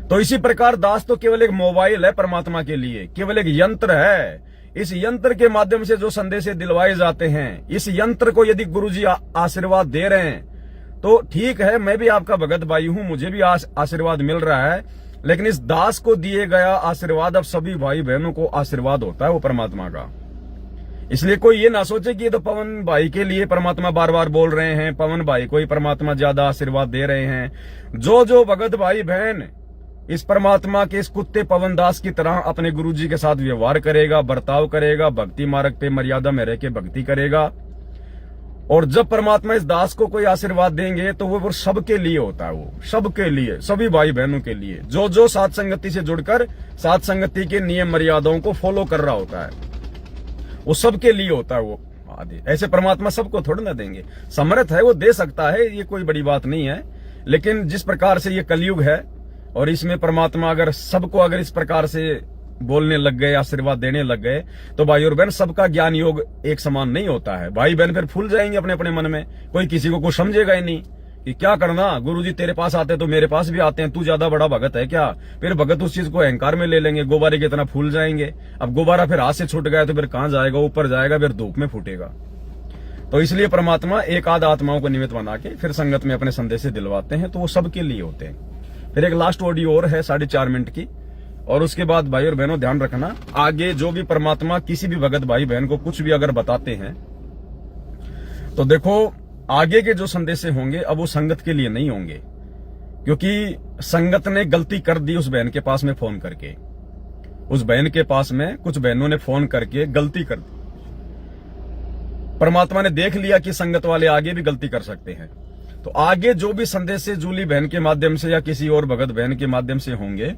तो इसी प्रकार दास तो केवल एक मोबाइल है परमात्मा के लिए, केवल एक यंत्र है। इस यंत्र के माध्यम से जो संदेश दिलवाए जाते हैं, इस यंत्र को यदि गुरुजी आशीर्वाद दे रहे हैं तो ठीक है, मैं भी आपका भगत भाई हूं, मुझे भी आशीर्वाद मिल रहा है, लेकिन इस दास को दिए गया आशीर्वाद अब सभी भाई बहनों को आशीर्वाद होता है, वो परमात्मा का। इसलिए कोई ये ना सोचे कि ये तो पवन भाई के लिए परमात्मा बार बार बोल रहे हैं, पवन भाई को ही परमात्मा ज्यादा आशीर्वाद दे रहे हैं। जो जो भगत भाई बहन इस परमात्मा के इस कुत्ते पवन दास की तरह अपने गुरुजी के साथ व्यवहार करेगा, बर्ताव करेगा, भक्ति मार्ग पे मर्यादा में रह के भक्ति करेगा, और जब परमात्मा इस दास को कोई आशीर्वाद देंगे तो वो सबके लिए होता है, वो सबके लिए, सभी भाई बहनों के लिए, जो जो सात संगति से जुड़कर सात संगति के नियम मर्यादाओं को फॉलो कर रहा होता है, वो सबके लिए होता है। वो आदि ऐसे परमात्मा सबको थोड़ा ना देंगे, समर्थ है, वो दे सकता है, ये कोई बड़ी बात नहीं है। लेकिन जिस प्रकार से ये कलयुग है और इसमें परमात्मा अगर सबको अगर इस प्रकार से बोलने लग गए, आशीर्वाद देने लग गए, तो भाई और बहन सबका ज्ञान योग एक समान नहीं होता है। भाई बहन फिर फूल जाएंगे अपने अपने मन में, कोई किसी को कुछ समझेगा ही नहीं कि क्या करना, गुरुजी तेरे पास आते तो मेरे पास भी आते हैं, तू ज्यादा बड़ा भगत है क्या। फिर भगत उस चीज को अहंकार में ले लेंगे, गुब्बारे की तरह फूल जाएंगे। अब गुब्बारा फिर हाथ से छूट गया तो फिर कहां जाएगा, ऊपर जाएगा, फिर धूप में फूटेगा। तो इसलिए परमात्मा एक आध आत्माओं को निमित्त बना के फिर संगत में अपने संदेश दिलवाते हैं, तो वो सबके लिए होते हैं। फिर एक लास्ट ऑडियो और है 4.5 मिनट की, और उसके बाद भाई और बहनों ध्यान रखना, आगे जो भी परमात्मा किसी भी भगत भाई बहन को कुछ भी अगर बताते हैं तो देखो आगे के जो संदेश होंगे अब वो संगत के लिए नहीं होंगे, क्योंकि संगत ने गलती कर दी उस बहन के पास में फोन करके, उस बहन के पास में कुछ बहनों ने फोन करके गलती कर दी। परमात्मा ने देख लिया कि संगत वाले आगे भी गलती कर सकते हैं, तो आगे जो भी संदेश से जूली बहन के माध्यम से या किसी और भगत बहन के माध्यम से होंगे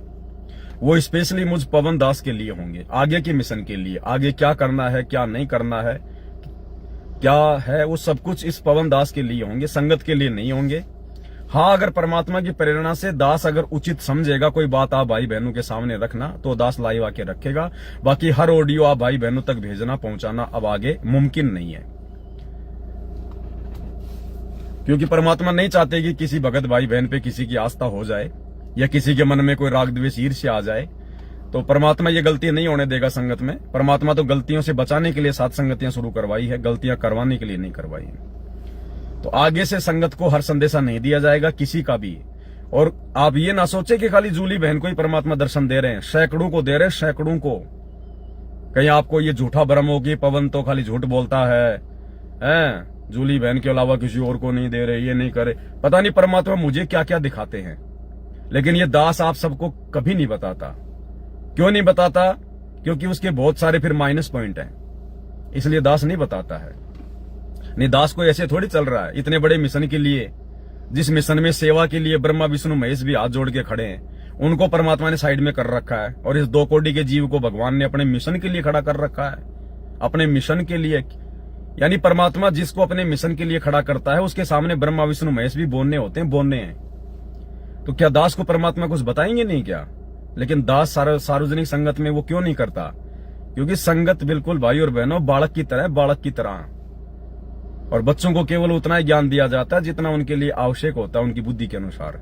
वो स्पेशली मुझ पवन दास के लिए होंगे, आगे के मिशन के लिए। आगे क्या करना है, क्या नहीं करना है, क्या है, वो सब कुछ इस पवन दास के लिए होंगे, संगत के लिए नहीं होंगे। हाँ, अगर परमात्मा की प्रेरणा से दास अगर उचित समझेगा कोई बात आप भाई बहनों के सामने रखना, तो दास लाइव आके रखेगा। बाकी हर ऑडियो आप भाई बहनों तक भेजना, पहुंचाना अब आगे मुमकिन नहीं है, क्योंकि परमात्मा नहीं चाहते कि किसी भगत भाई बहन पे किसी की आस्था हो जाए या किसी के मन में कोई राग द्वेष ईर्ष्या आ जाए। तो परमात्मा ये गलती नहीं होने देगा संगत में। परमात्मा तो गलतियों से बचाने के लिए सात संगतियां शुरू करवाई है, गलतियां करवाने के लिए नहीं करवाई है। तो आगे से संगत को हर संदेशा नहीं दिया जाएगा किसी का भी। और आप ये ना सोचे कि खाली जूली बहन को ही परमात्मा दर्शन दे रहे हैं, सैकड़ों को दे रहे हैं, सैकड़ों को। कहीं आपको ये झूठा भ्रम हो कि पवन तो खाली झूठ बोलता है, जूली बहन के अलावा किसी और को नहीं दे रहे, ये नहीं करे। पता नहीं परमात्मा मुझे क्या क्या दिखाते हैं, लेकिन ये दास आप सबको कभी नहीं बताता। क्यों नहीं बताता? क्योंकि उसके बहुत सारे फिर माइनस पॉइंट हैं, इसलिए दास नहीं बताता है। नहीं, दास को ऐसे थोड़ी चल रहा है। इतने बड़े मिशन के लिए, जिस मिशन में सेवा के लिए ब्रह्मा विष्णु महेश भी हाथ जोड़ के खड़े हैं, उनको परमात्मा ने साइड में कर रखा है, और इस 2 कोटि के जीव को भगवान ने अपने मिशन के लिए खड़ा कर रखा है, अपने मिशन के लिए। यानी परमात्मा जिसको अपने मिशन के लिए खड़ा करता है उसके सामने ब्रह्मा विष्णु महेश भी बोलने होते हैं, बोलने हैं। तो क्या दास को परमात्मा कुछ बताएंगे नहीं क्या? लेकिन दास सार्वजनिक संगत में वो क्यों नहीं करता? क्योंकि संगत बिल्कुल भाई और बहनों बालक की तरह, बालक की तरह, और बच्चों को केवल उतना ही ज्ञान दिया जाता है जितना उनके लिए आवश्यक होता है, उनकी बुद्धि के अनुसार।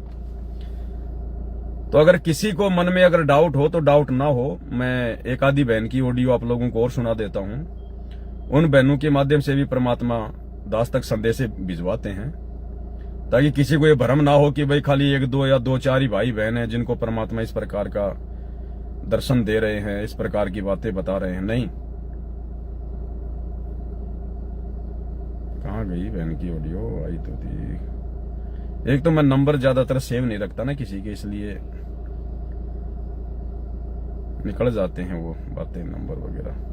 तो अगर किसी को मन में अगर डाउट हो तो डाउट ना हो, मैं एक आधी बहन की ऑडियो आप लोगों को और सुना देता हूं। उन बहनों के माध्यम से भी परमात्मा दास तक संदेश भिजवाते हैं, ताकि किसी को ये भ्रम ना हो कि भाई खाली 1 2 या 2 4 ही भाई बहन है जिनको परमात्मा इस प्रकार का दर्शन दे रहे हैं, इस प्रकार की बातें बता रहे हैं। नहीं, कहाँ गई बहन की ऑडियो? आई तो थी। एक तो मैं नंबर ज्यादातर सेव नहीं रखता ना किसी के, इसलिए निकल जाते हैं वो बातें, नंबर वगैरह।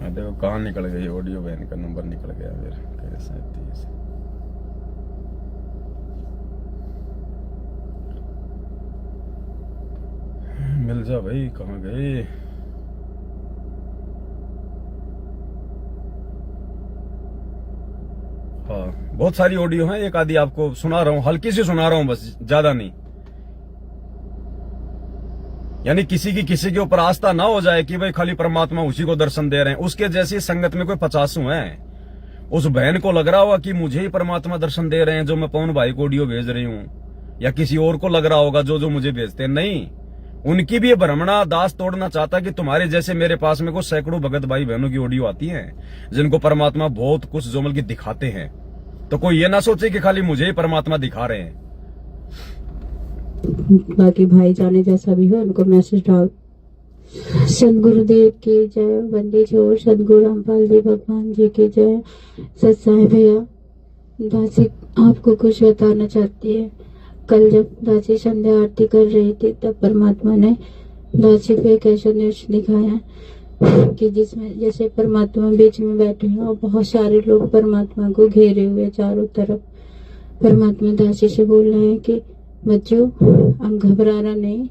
देखो कहाँ निकल गई ऑडियो, बहन का नंबर निकल गया फिर। कैसा है 30 मिल जा भाई, कहाँ गए? हाँ, बहुत सारी ऑडियो है, एक आधी आपको सुना रहा हूं, हल्की सी सुना रहा हूं बस, ज्यादा नहीं। यानी किसी के ऊपर आस्था ना हो जाए कि भाई खाली परमात्मा उसी को दर्शन दे रहे हैं। उसके जैसी संगत में कोई 50 हैं। उस बहन को लग रहा होगा कि मुझे ही परमात्मा दर्शन दे रहे हैं जो मैं पवन भाई को ऑडियो भेज रही हूं, या किसी और को लग रहा होगा जो मुझे भेजते हैं। नहीं, उनकी भी ये भ्रमणा दास तोड़ना चाहता कि तुम्हारे जैसे मेरे पास में कुछ सैकड़ों भगत भाई बहनों की ऑडियो आती है जिनको परमात्मा बहुत कुछ जोमल की दिखाते हैं। तो कोई ये ना सोचे कि खाली मुझे ही परमात्मा दिखा रहे हैं। बाकी भाई जाने जैसा भी हो उनको मैसेज डाल। सदगुरुदेव की जय, वंदे छोड़ सदगुरु रामपाल जी भगवान जी की जय। सत्साई भैया, दासी आपको कुछ बताना चाहती है। कल जब दासी संध्या आरती कर रही थी तब परमात्मा ने दासी को एक ऐसा दृश्य दिखाया कि जिसमें जैसे परमात्मा बीच में बैठे हैं और बहुत सारे लोग परमात्मा को घेरे हुए चारों तरफ। परमात्मा दासी से बोल रहे हैं कि बच्चों अब घबराना नहीं,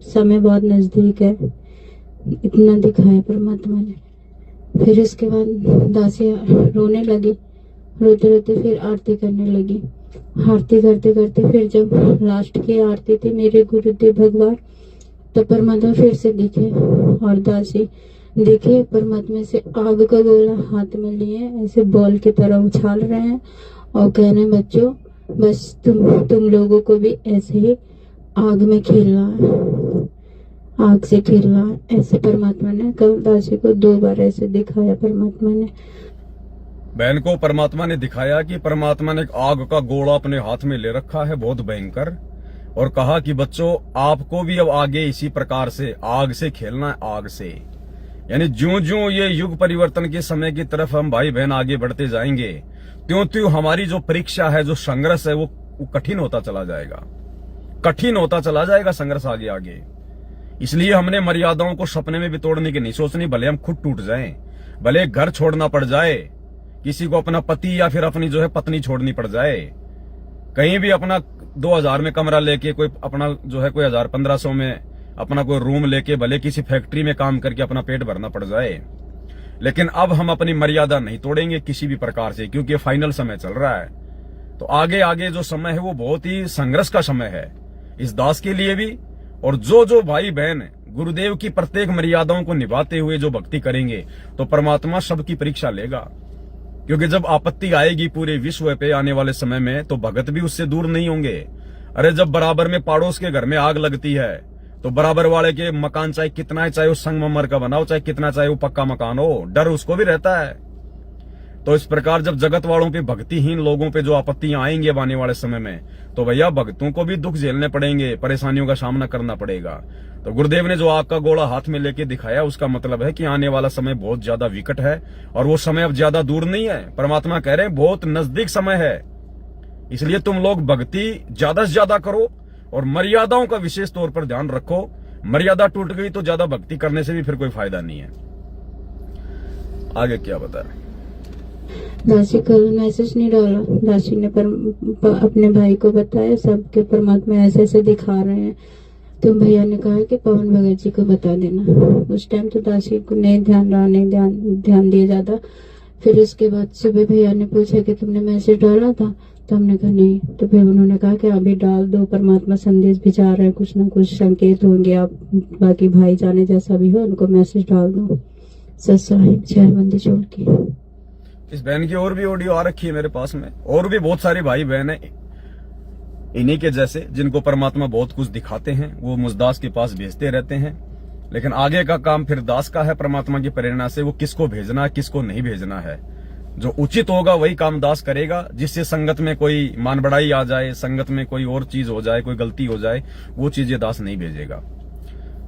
समय बहुत नजदीक है। इतना दिखाया परमात्मा ने। फिर इसके बाद दासी रोने लगी, रोते रोते फिर आरती करने लगी। आरती करते करते फिर जब लास्ट की आरती थी मेरे गुरुदेव भगवान, तो परमात्मा फिर से दिखे और दासी देखिए परमात्मा से आग का गोला हाथ में लिए ऐसे बॉल की तरह उछाल रहे हैं और कह रहे हैं बच्चों बस तुम लोगों को भी ऐसे ही आग में खेलना है, आग से खेलना है। ऐसे परमात्मा ने कल दासी को 2 बार ऐसे दिखाया। परमात्मा ने बहन को परमात्मा ने दिखाया कि परमात्मा ने एक आग का गोला अपने हाथ में ले रखा है बहुत भयंकर, और कहा कि बच्चों आपको भी अब आगे इसी प्रकार से आग से खेलना है, आग से। यानी ज्यों ज्यों ये युग परिवर्तन के समय की तरफ हम भाई बहन आगे बढ़ते जाएंगे त्यों त्यों हमारी जो परीक्षा है, जो संघर्ष है वो कठिन होता चला जाएगा, कठिन होता चला जाएगा संघर्ष आगे आगे। इसलिए हमने मर्यादाओं को सपने में भी तोड़ने की नहीं सोचनी, भले हम खुद टूट जाएं, भले घर छोड़ना पड़ जाए, किसी को अपना पति या फिर अपनी जो है पत्नी छोड़नी पड़ जाए, कहीं भी अपना 2000 में कमरा लेके कोई अपना जो है कोई 1000-1500 में अपना कोई रूम लेके भले किसी फैक्ट्री में काम करके अपना पेट भरना पड़ जाए, लेकिन अब हम अपनी मर्यादा नहीं तोड़ेंगे किसी भी प्रकार से, क्योंकि फाइनल समय चल रहा है। तो आगे आगे जो समय है वो बहुत ही संघर्ष का समय है इस दास के लिए भी। और जो भाई बहन गुरुदेव की प्रत्येक मर्यादाओं को निभाते हुए जो भक्ति करेंगे तो परमात्मा सबकी परीक्षा लेगा, क्योंकि जब आपत्ति आएगी पूरे विश्व पे आने वाले समय में तो भगत भी उससे दूर नहीं होंगे। अरे जब बराबर में पड़ोस के घर में आग लगती है तो बराबर वाले के मकान चाहे कितना है, चाहे वो संगमरमर का बना हो, चाहे कितना चाहे वो पक्का मकान हो, डर उसको भी रहता है। तो इस प्रकार जब जगत वालों पे, भक्तिहीन लोगों पे जो आपत्तियां आएंगी आने वाले समय में, तो भैया भक्तों को भी दुख झेलने पड़ेंगे, परेशानियों का सामना करना पड़ेगा। तो गुरुदेव ने जो आग का गोला हाथ में लेके दिखाया उसका मतलब है कि आने वाला समय बहुत ज्यादा विकट है और वो समय अब ज्यादा दूर नहीं है। परमात्मा कह रहे हैं बहुत नजदीक समय है, इसलिए तुम लोग भक्ति ज्यादा से ज्यादा करो और मर्यादाओं का विशेष तौर पर ध्यान रखो। मर्यादा टूट गई तो ज्यादा भक्ति करने से भी फिर कोई फायदा नहीं है। आगे क्या बता रहे? दासी कल मैसेज नहीं डाला, दासी ने अपने भाई को बताया सबके परमात्मा ऐसे ऐसे दिखा रहे हैं। तो भैया ने कहा कि पवन भगत जी को बता देना। उस टाइम तो दासी को नहीं ध्यान रहा, नहीं ध्यान दिया ज्यादा। फिर उसके बाद सुबह भैया ने पूछा कि तुमने मैसेज डाला था, तो हमने कहा नहीं। तो फिर उन्होंने कहा कि अभी डाल दो, परमात्मा संदेश भिजा रहे हैं, कुछ ना कुछ संकेत होंगे, आप बाकी भाई जाने जैसा भी हो उनको मैसेज डाल दो। सत्साहिब जय बंदी छोड़ की। इस बहन की और भी ऑडियो आ रखी है मेरे पास में, और भी बहुत सारी भाई बहन है इन्हीं के जैसे जिनको परमात्मा बहुत कुछ दिखाते हैं, वो मुजदास के पास भेजते रहते हैं। लेकिन आगे का काम फिर दास का है। परमात्मा की प्रेरणा से वो किसको भेजना है, किसको नहीं भेजना है, जो उचित होगा वही काम दास करेगा। जिससे संगत में कोई मान बढ़ाई आ जाए, संगत में कोई और चीज हो जाए, कोई गलती हो जाए, वो चीजें दास नहीं भेजेगा।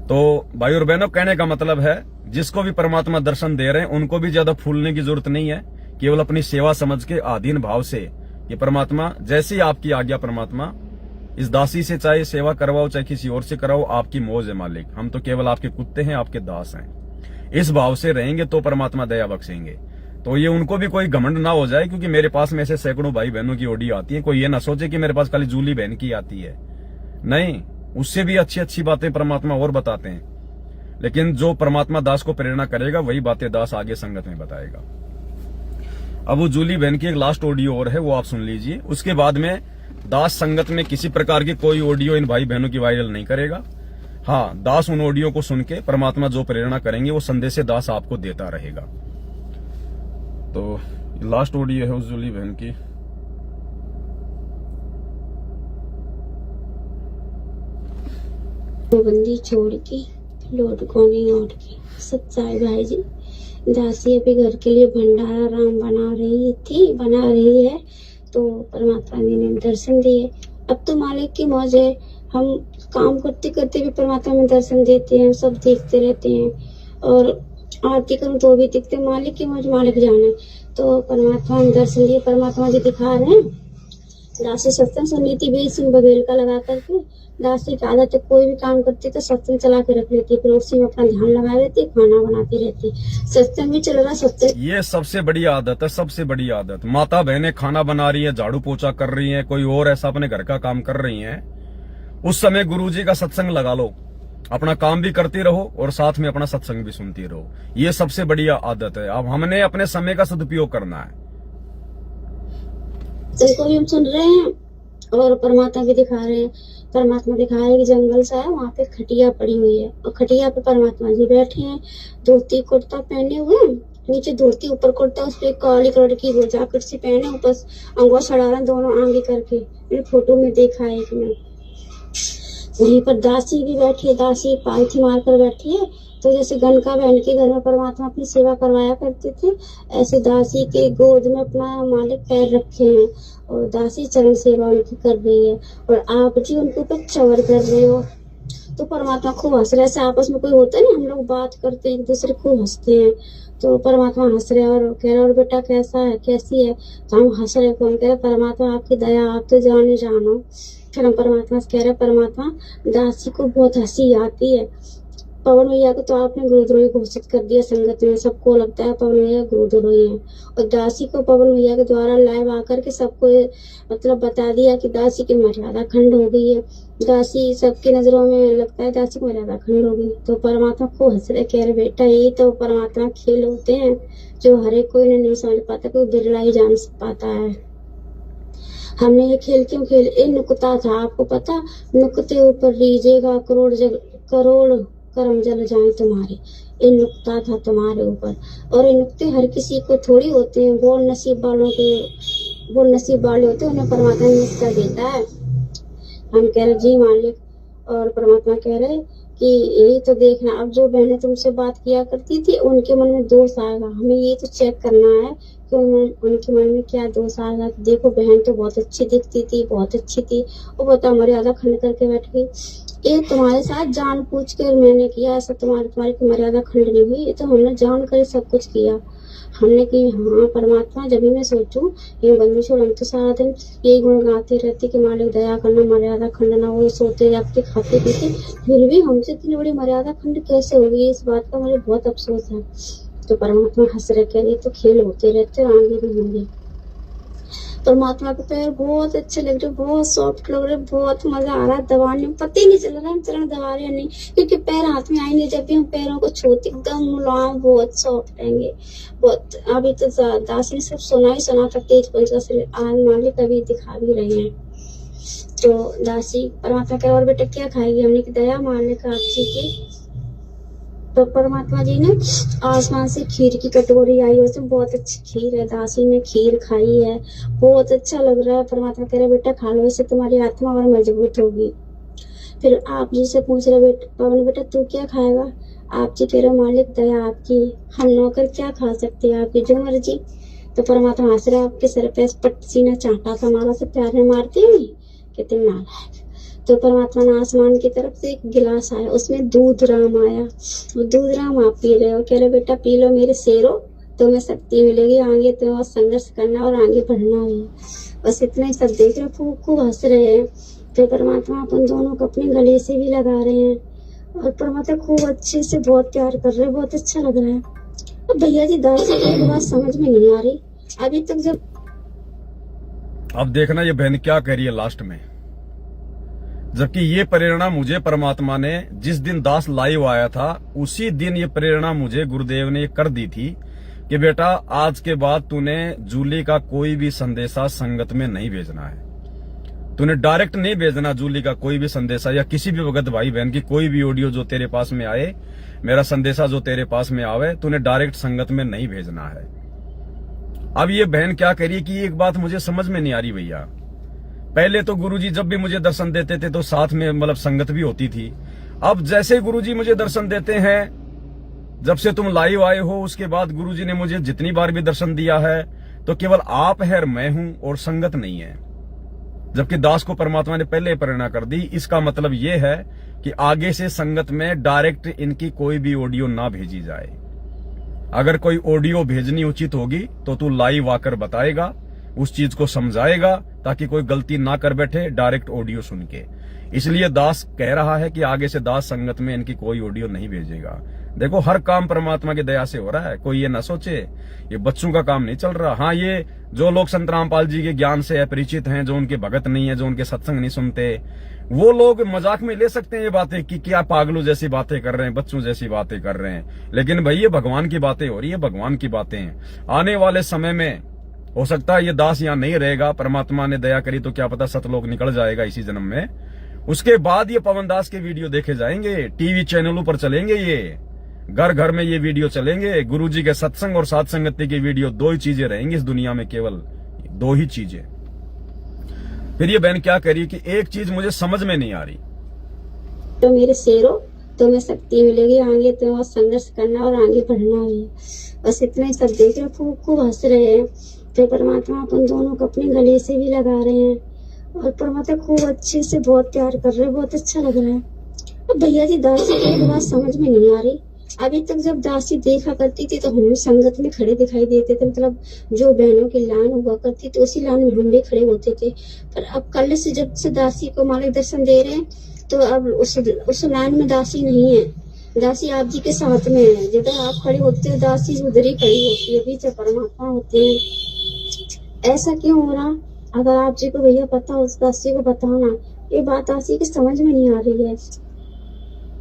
तो भाई और बहनों, कहने का मतलब है जिसको भी परमात्मा दर्शन दे रहे हैं उनको भी ज्यादा फूलने की जरूरत नहीं है। केवल अपनी सेवा समझ के आधीन भाव से ये परमात्मा जैसी आपकी आज्ञा, परमात्मा इस दासी से चाहे सेवा करवाओ चाहे किसी और से कराओ, आपकी मौज है मालिक। हम तो केवल आपके कुत्ते हैं, आपके दास हैं। इस भाव से रहेंगे तो परमात्मा दया बख्शेंगे। तो ये उनको भी कोई घमंड ना हो जाए, क्योंकि मेरे पास में ऐसे सैकड़ों भाई बहनों की ऑडियो आती है। कोई ये ना सोचे कि मेरे पास खाली जूली बहन की आती है, नहीं, उससे भी अच्छी अच्छी बातें परमात्मा और बताते हैं। लेकिन जो परमात्मा दास को प्रेरणा करेगा वही बातें दास आगे संगत में बताएगा। अब वो जूली बहन की एक लास्ट ऑडियो और है, वो आप सुन लीजिए। उसके बाद में दास संगत में किसी प्रकार की कोई ऑडियो इन भाई बहनों की वायरल नहीं करेगा। हाँ, दास उन ऑडियो को सुन के परमात्मा जो प्रेरणा करेंगे वो संदेश दास आपको देता रहेगा। तो लास्ट ऑडियो है उस जूली बहन की। बंदी छोड़ के लौट को नहीं लौट के सच्चाई भाई जी। दासी अभी घर के लिए भंडारा राम बना रही है, तो परमात्मा जी ने दर्शन दिए। अब तो मालिक की मौज है, हम काम करते करते भी परमात्मा में दर्शन देते हैं, सब देखते रहते हैं। और आरती करूं तो भी दिखते, मालिक की मौज मालिक जाने। तो परमात्मा ने दर्शन दिए, परमात्मा जी दिखा रहे हैं। दासी सत्संग सुनी थी बीच सिंह बघेल का लगा करके। दासी की आदत है, कोई भी काम करती तो सत्संग चला के रख लेती, फिर उसी में अपना ध्यान लगा लेती, खाना बनाती रहती, सत्संग भी चल रहा, सत्संग। ये सबसे बड़ी आदत है, सबसे बड़ी आदत। माता बहनें खाना बना रही है, झाड़ू पोछा कर रही है, कोई और ऐसा अपने घर का काम कर रही है, उस समय गुरुजी का सत्संग लगा लो, अपना काम भी करती रहो और साथ में अपना सत्संग भी सुनती रहो। ये सबसे बड़ी आदत है। अब हमने अपने समय का सदुपयोग करना है। इनको भी हम सुन रहे हैं और परमात्मा भी दिखा रहे हैं। परमात्मा दिखा रहे हैं कि जंगल सा है, वहाँ पे खटिया पड़ी हुई है और खटिया पे परमात्मा जी बैठे हैं, धोती कुर्ता पहने हुए, नीचे धोती ऊपर कुर्ता, उस पे काली कलर की वो जैकेट सी पहने, ऊपर अंगूठा चढ़ा रहे हैं दोनों आगे करके। मैंने फोटो में देखा है कि मैं वहीं पर दासी भी बैठी है, दासी पालथी मार कर बैठी है। तो जैसे गनका बहन के घर में परमात्मा अपनी सेवा करवाया करते थे, ऐसे दासी के गोद में अपना मालिक पैर रखे हैं और दासी चरण सेवा उनकी कर रही है और आप जी उनके ऊपर चवर कर रहे हो। तो परमात्मा खूब हंस रहे, ऐसे आपस में कोई होता है ना, हम लोग बात करते हैं एक दूसरे को हंसते हैं, तो परमात्मा हंस रहे और कह रहे और बेटा कैसा है, कैसी है, तो हम हंस रहे। कौन कह रहे परमात्मा आपकी दया, आप तो जानो। फिर हम परमात्मा से कह रहे परमात्मा दासी को बहुत हंसी आती है। पवन भैया को तो आपने गुरुद्रोही घोषित कर दिया संगत में, सबको लगता है पवन भैया गुरुद्रोही है, और दासी को पवन भैया के द्वारा लाइव आकर के सबको मतलब बता दिया कि दासी की मर्यादा खंड हो गई है। दासी सबकी नजरों में लगता है दासी की मर्यादा खंड हो गई। तो परमात्मा को हंस रहे, कह रहे बेटा यही तो परमात्मा खेल होते हैं जो हर एक कोई नहीं समझ पाता, कोई बिरला ही जान पाता है। हमने ये खेल क्यों खेले, ये नुकता था, आपको पता, नुकते ऊपर लीजिएगा करोड़ कर्म जल जाए तुम्हारे, ये नुकता था तुम्हारे ऊपर। और ये नुकते हर किसी को थोड़ी होते हैं, वो नसीब वाले होते हैं, उन्हें परमात्मा निश्चय देता है। हम कह रहे जी मालिक, और परमात्मा कह रहे कि यही तो देखना, अब जो बहनें तुमसे बात किया करती थी उनके मन में दोष आएगा, हमें ये तो चेक करना है कि उनके मन में क्या दोष आएगा। देखो बहन तो बहुत अच्छी दिखती थी, बहुत अच्छी थी, वो बता मर्यादा खंड करके बैठ गई। ये तुम्हारे साथ जान पूछ कर मैंने किया, ऐसा तुम्हारी मर्यादा खंड नहीं हुई, ये तो हमने जान कर सब कुछ किया। हमने की हाँ परमात्मा, जब भी मैं सोचूं ये बंदी छोड़, हम तो सारा दिन यही गुण गाते रहते कि मालिक दया करना, मर्यादा खंड ना हो, सोते जागते खाते पीते, फिर भी हमसे इतनी बड़ी मर्यादा खंड कैसे होगी, इस बात का मुझे बहुत अफसोस है। तो परमात्मा हंस रहे, कह रहे तो खेल होते रहते और आगे भी होंगे। परमात्मा के पैर बहुत अच्छे लग रहे, बहुत सॉफ्ट लग रहे, बहुत मजा आ रहा है दबाने में, पता ही नहीं चल रहा हम चरण दबा रहे हैं नहीं, क्योंकि पैर हाथ में आएंगे जब भी हम पैरों को छूते एकदम मुलायम, बहुत सॉफ्ट रहेंगे बहुत। अभी तो दासी ने सब सुना था तेज पंचा से, आज मालिक अभी दिखा भी रहे हैं। तो दासी परमात्मा कह और बेटा क्या खाएगी, हमने की दया मालिक आपसी की। तो परमात्मा जी ने आसमान से खीर की कटोरी आई, उसमें बहुत अच्छी खीर है, दासी ने खीर खाई है, बहुत अच्छा लग रहा है। परमात्मा कह रहे बेटा खा लो, इससे तुम्हारी आत्मा और मजबूत होगी। फिर आप जी से पूछ रहे पवन बेटा तू क्या खाएगा, आप जी कह रहे हो मालिक दया आपकी, हम नौकर क्या खा सकते हैं आपकी, जो मर्जी। तो परमात्मा हंस रहा आपके सर पे, पट सीना चाटा सा मारा से प्यार में मारते हैं कहते नालायक। तो परमात्मा ने आसमान की तरफ से एक गिलास आया, उसमें दूध राम आया, वो दूध राम आप पी रहे हो, कह रहे बेटा पी लो मेरे शेरों, तुम्हें शक्ति मिलेगी, आगे तुम्हें और संघर्ष करना और आगे बढ़ना है। बस इतना ही सब देख रहे, खूब हंस रहे हैं। तो परमात्मा अपन दोनों को अपने गले से भी लगा रहे हैं और परमात्मा खूब अच्छे से बहुत प्यार कर रहे हैं, बहुत अच्छा लग रहा है। अब भैया जी दास एक बात समझ में नहीं आ रही अभी तक। जब अब देखना ये बहन क्या कह रही है लास्ट में, जबकि ये प्रेरणा मुझे परमात्मा ने जिस दिन दास लाइव आया था उसी दिन ये प्रेरणा मुझे गुरुदेव ने कर दी थी कि बेटा आज के बाद तूने जूली का कोई भी संदेशा संगत में नहीं भेजना है, तूने डायरेक्ट नहीं भेजना जूली का कोई भी संदेशा या किसी भी भगत भाई बहन की कोई भी ऑडियो जो तेरे पास में आए, मेरा संदेशा जो तेरे पास में आवे, तूने डायरेक्ट संगत में नहीं भेजना है। अब ये बहन क्या कह रही है कि एक बात मुझे समझ में नहीं आ रही भैया, पहले तो गुरुजी जब भी मुझे दर्शन देते थे तो साथ में मतलब संगत भी होती थी, अब जैसे गुरुजी मुझे दर्शन देते हैं, जब से तुम लाइव आए हो उसके बाद गुरुजी ने मुझे जितनी बार भी दर्शन दिया है तो केवल आप है और मैं हूं और संगत नहीं है। जबकि दास को परमात्मा ने पहले प्रेरणा कर दी, इसका मतलब यह है कि आगे से संगत में डायरेक्ट इनकी कोई भी ऑडियो ना भेजी जाए। अगर कोई ऑडियो भेजनी उचित होगी तो तू लाइव आकर बताएगा, उस चीज को समझाएगा ताकि कोई गलती ना कर बैठे डायरेक्ट ऑडियो सुन के। इसलिए दास कह रहा है कि आगे से दास संगत में इनकी कोई ऑडियो नहीं भेजेगा। देखो हर काम परमात्मा की दया से हो रहा है, कोई ये ना सोचे ये बच्चों का काम नहीं चल रहा। हाँ, ये जो लोग संत रामपाल जी के ज्ञान से अपरिचित हैं, जो उनके भगत नहीं है, जो उनके सत्संग नहीं सुनते, वो लोग मजाक में ले सकते हैं ये बातें कि क्या पागलों जैसी बातें कर रहे हैं, बच्चों जैसी बातें कर रहे हैं। लेकिन भाई ये भगवान की बातें हो रही है, भगवान की बातें हैं। आने वाले समय में हो सकता है ये दास यहाँ नहीं रहेगा, परमात्मा ने दया करी तो क्या पता सतलोक निकल जाएगा इसी जन्म में। उसके बाद ये पवन दास के वीडियो देखे जाएंगे, टीवी चैनलों पर चलेंगे, ये घर घर में ये वीडियो चलेंगे। गुरुजी के सत्संग और साथ संगति की वीडियो, दो ही चीजें रहेंगी इस दुनिया में, केवल दो ही चीजें। फिर ये बहन क्या कह रही है कि एक चीज मुझे समझ में नहीं आ रही, तो मेरे शेरों तुम्हें शक्ति मिलेगी, आगे तुम्हें और संघर्ष करना और आगे बढ़ना है। बस इतना ही सब देख रहे, खूब हंस रहे हैं। तो परमात्मा अपन दोनों को अपने गले से भी लगा रहे हैं और परमात्मा खूब अच्छे से बहुत प्यार कर रहे हैं, बहुत अच्छा लग रहा है। अब भैया जी दासी एक बात समझ में नहीं आ रही, अभी तक जब दासी देखा करती थी तो हमें संगत में खड़े दिखाई देते थे, मतलब जो बहनों की लाइन हुआ करती थी उसी लाइन में हम भी खड़े होते थे। पर अब कल से जब से दासी को मालिक दर्शन दे रहे हैं तो अब उस लाइन में दासी नहीं है, दासी आप जी के साथ में है। जिधर आप खड़े होते हो दासी उधर ही खड़ी होती है, पीछे परमात्मा होते हैं। ऐसा क्यों हो रहा? अगर आप जी को भैया पता हो उस दासी को बताना, ये बात दासी की समझ में नहीं आ रही है।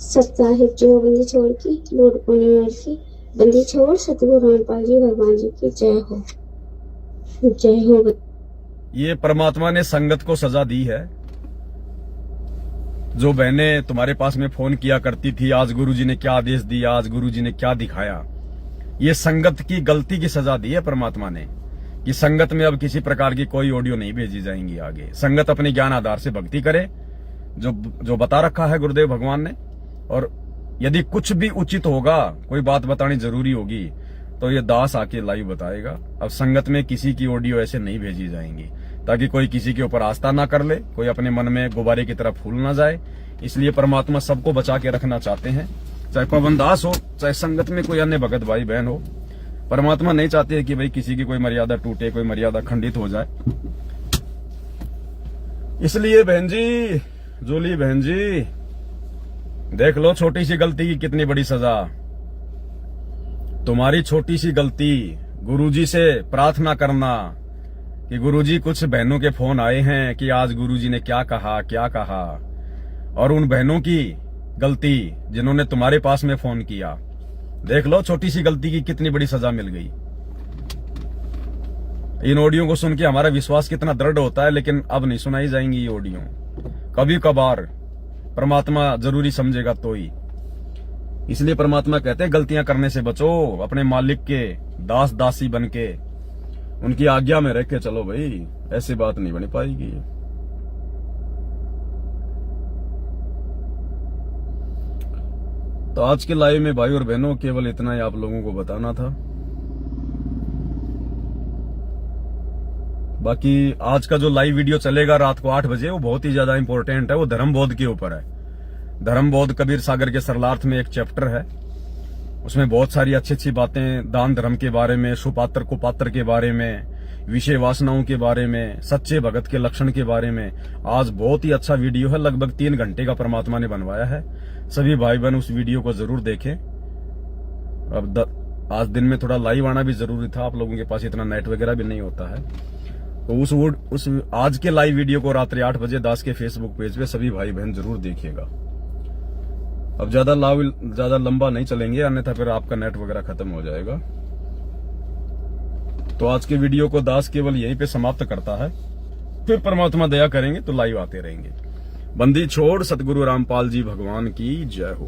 सप्ताहिक जो बंदी छोड़ की लोड पूर्णिमा की बंदी छोड़, सतगुरु रामपाल जी भगवान जी की जय हो, जय हो। ये परमात्मा ने संगत को सजा दी है। जो बहनें तुम्हारे पास में फोन किया करती थी, आज गुरुजी ने क्या आदेश दिया, आज गुरुजी ने क्या दिखाया, ये संगत की गलती की सजा दी है परमात्मा ने कि संगत में अब किसी प्रकार की कोई ऑडियो नहीं भेजी जाएंगी। आगे संगत अपने ज्ञान आधार से भक्ति करे, जो बता रखा है गुरुदेव भगवान ने। और यदि कुछ भी उचित होगा, कोई बात बतानी जरूरी होगी तो ये दास आके लाइव बताएगा। अब संगत में किसी की ऑडियो ऐसे नहीं भेजी जाएंगी ताकि कोई किसी के ऊपर आस्था ना कर ले, कोई अपने मन में गुब्बारे की तरफ फूल ना जाए। इसलिए परमात्मा सबको बचा के रखना चाहते हैं, चाहे पवन दास हो, चाहे संगत में कोई अन्य भगत भाई बहन हो। परमात्मा नहीं चाहते है कि भाई किसी की कोई मर्यादा टूटे, कोई मर्यादा खंडित हो जाए। इसलिए बहन जी, जूली बहन जी, देख लो छोटी सी गलती की कितनी बड़ी सजा। तुम्हारी छोटी सी गलती, गुरुजी से प्रार्थना करना कि गुरुजी कुछ बहनों के फोन आए हैं कि आज गुरुजी ने क्या कहा क्या कहा, और उन बहनों की गलती जिन्होंने तुम्हारे पास में फोन किया, देख लो छोटी सी गलती की कितनी बड़ी सजा मिल गई। इन ऑडियो को सुन के हमारा विश्वास कितना दृढ़ होता है, लेकिन अब नहीं सुनाई जाएंगी ये ऑडियो। कभी कभार परमात्मा जरूरी समझेगा तो ही। इसलिए परमात्मा कहते हैं गलतियां करने से बचो, अपने मालिक के दास दासी बनके उनकी आज्ञा में रह के चलो भाई, ऐसी बात नहीं बन पाएगी। तो आज के लाइव में भाई और बहनों केवल इतना ही आप लोगों को बताना था। बाकी आज का जो लाइव वीडियो चलेगा रात को 8 बजे, वो बहुत ही ज्यादा इंपॉर्टेंट है। वो धर्म बोध के ऊपर है। धर्म बोध कबीर सागर के सरलार्थ में एक चैप्टर है, उसमें बहुत सारी अच्छी अच्छी बातें दान धर्म के बारे में, सुपात्र कुपात्र के बारे में, विषय वासनाओं के बारे में, सच्चे भगत के लक्षण के बारे में। आज बहुत ही अच्छा वीडियो है, लगभग 3 घंटे का परमात्मा ने बनवाया है। सभी भाई बहन उस वीडियो को जरूर देखें। अब आज दिन में थोड़ा लाइव आना भी जरूरी था, आप लोगों के पास इतना नेट वगैरह भी नहीं होता है। तो उस आज के लाइव वीडियो को रात्रि 8 बजे दास के फेसबुक पेज पे सभी भाई बहन जरूर देखिएगा। अब ज्यादा लंबा नहीं चलेंगे, अन्यथा फिर आपका नेट वगैरह खत्म हो जाएगा। तो आज के वीडियो को दास केवल यहीं पे समाप्त करता है, फिर परमात्मा दया करेंगे तो लाइव आते रहेंगे। बंदी छोड़ सतगुरु रामपाल जी भगवान की जय हो।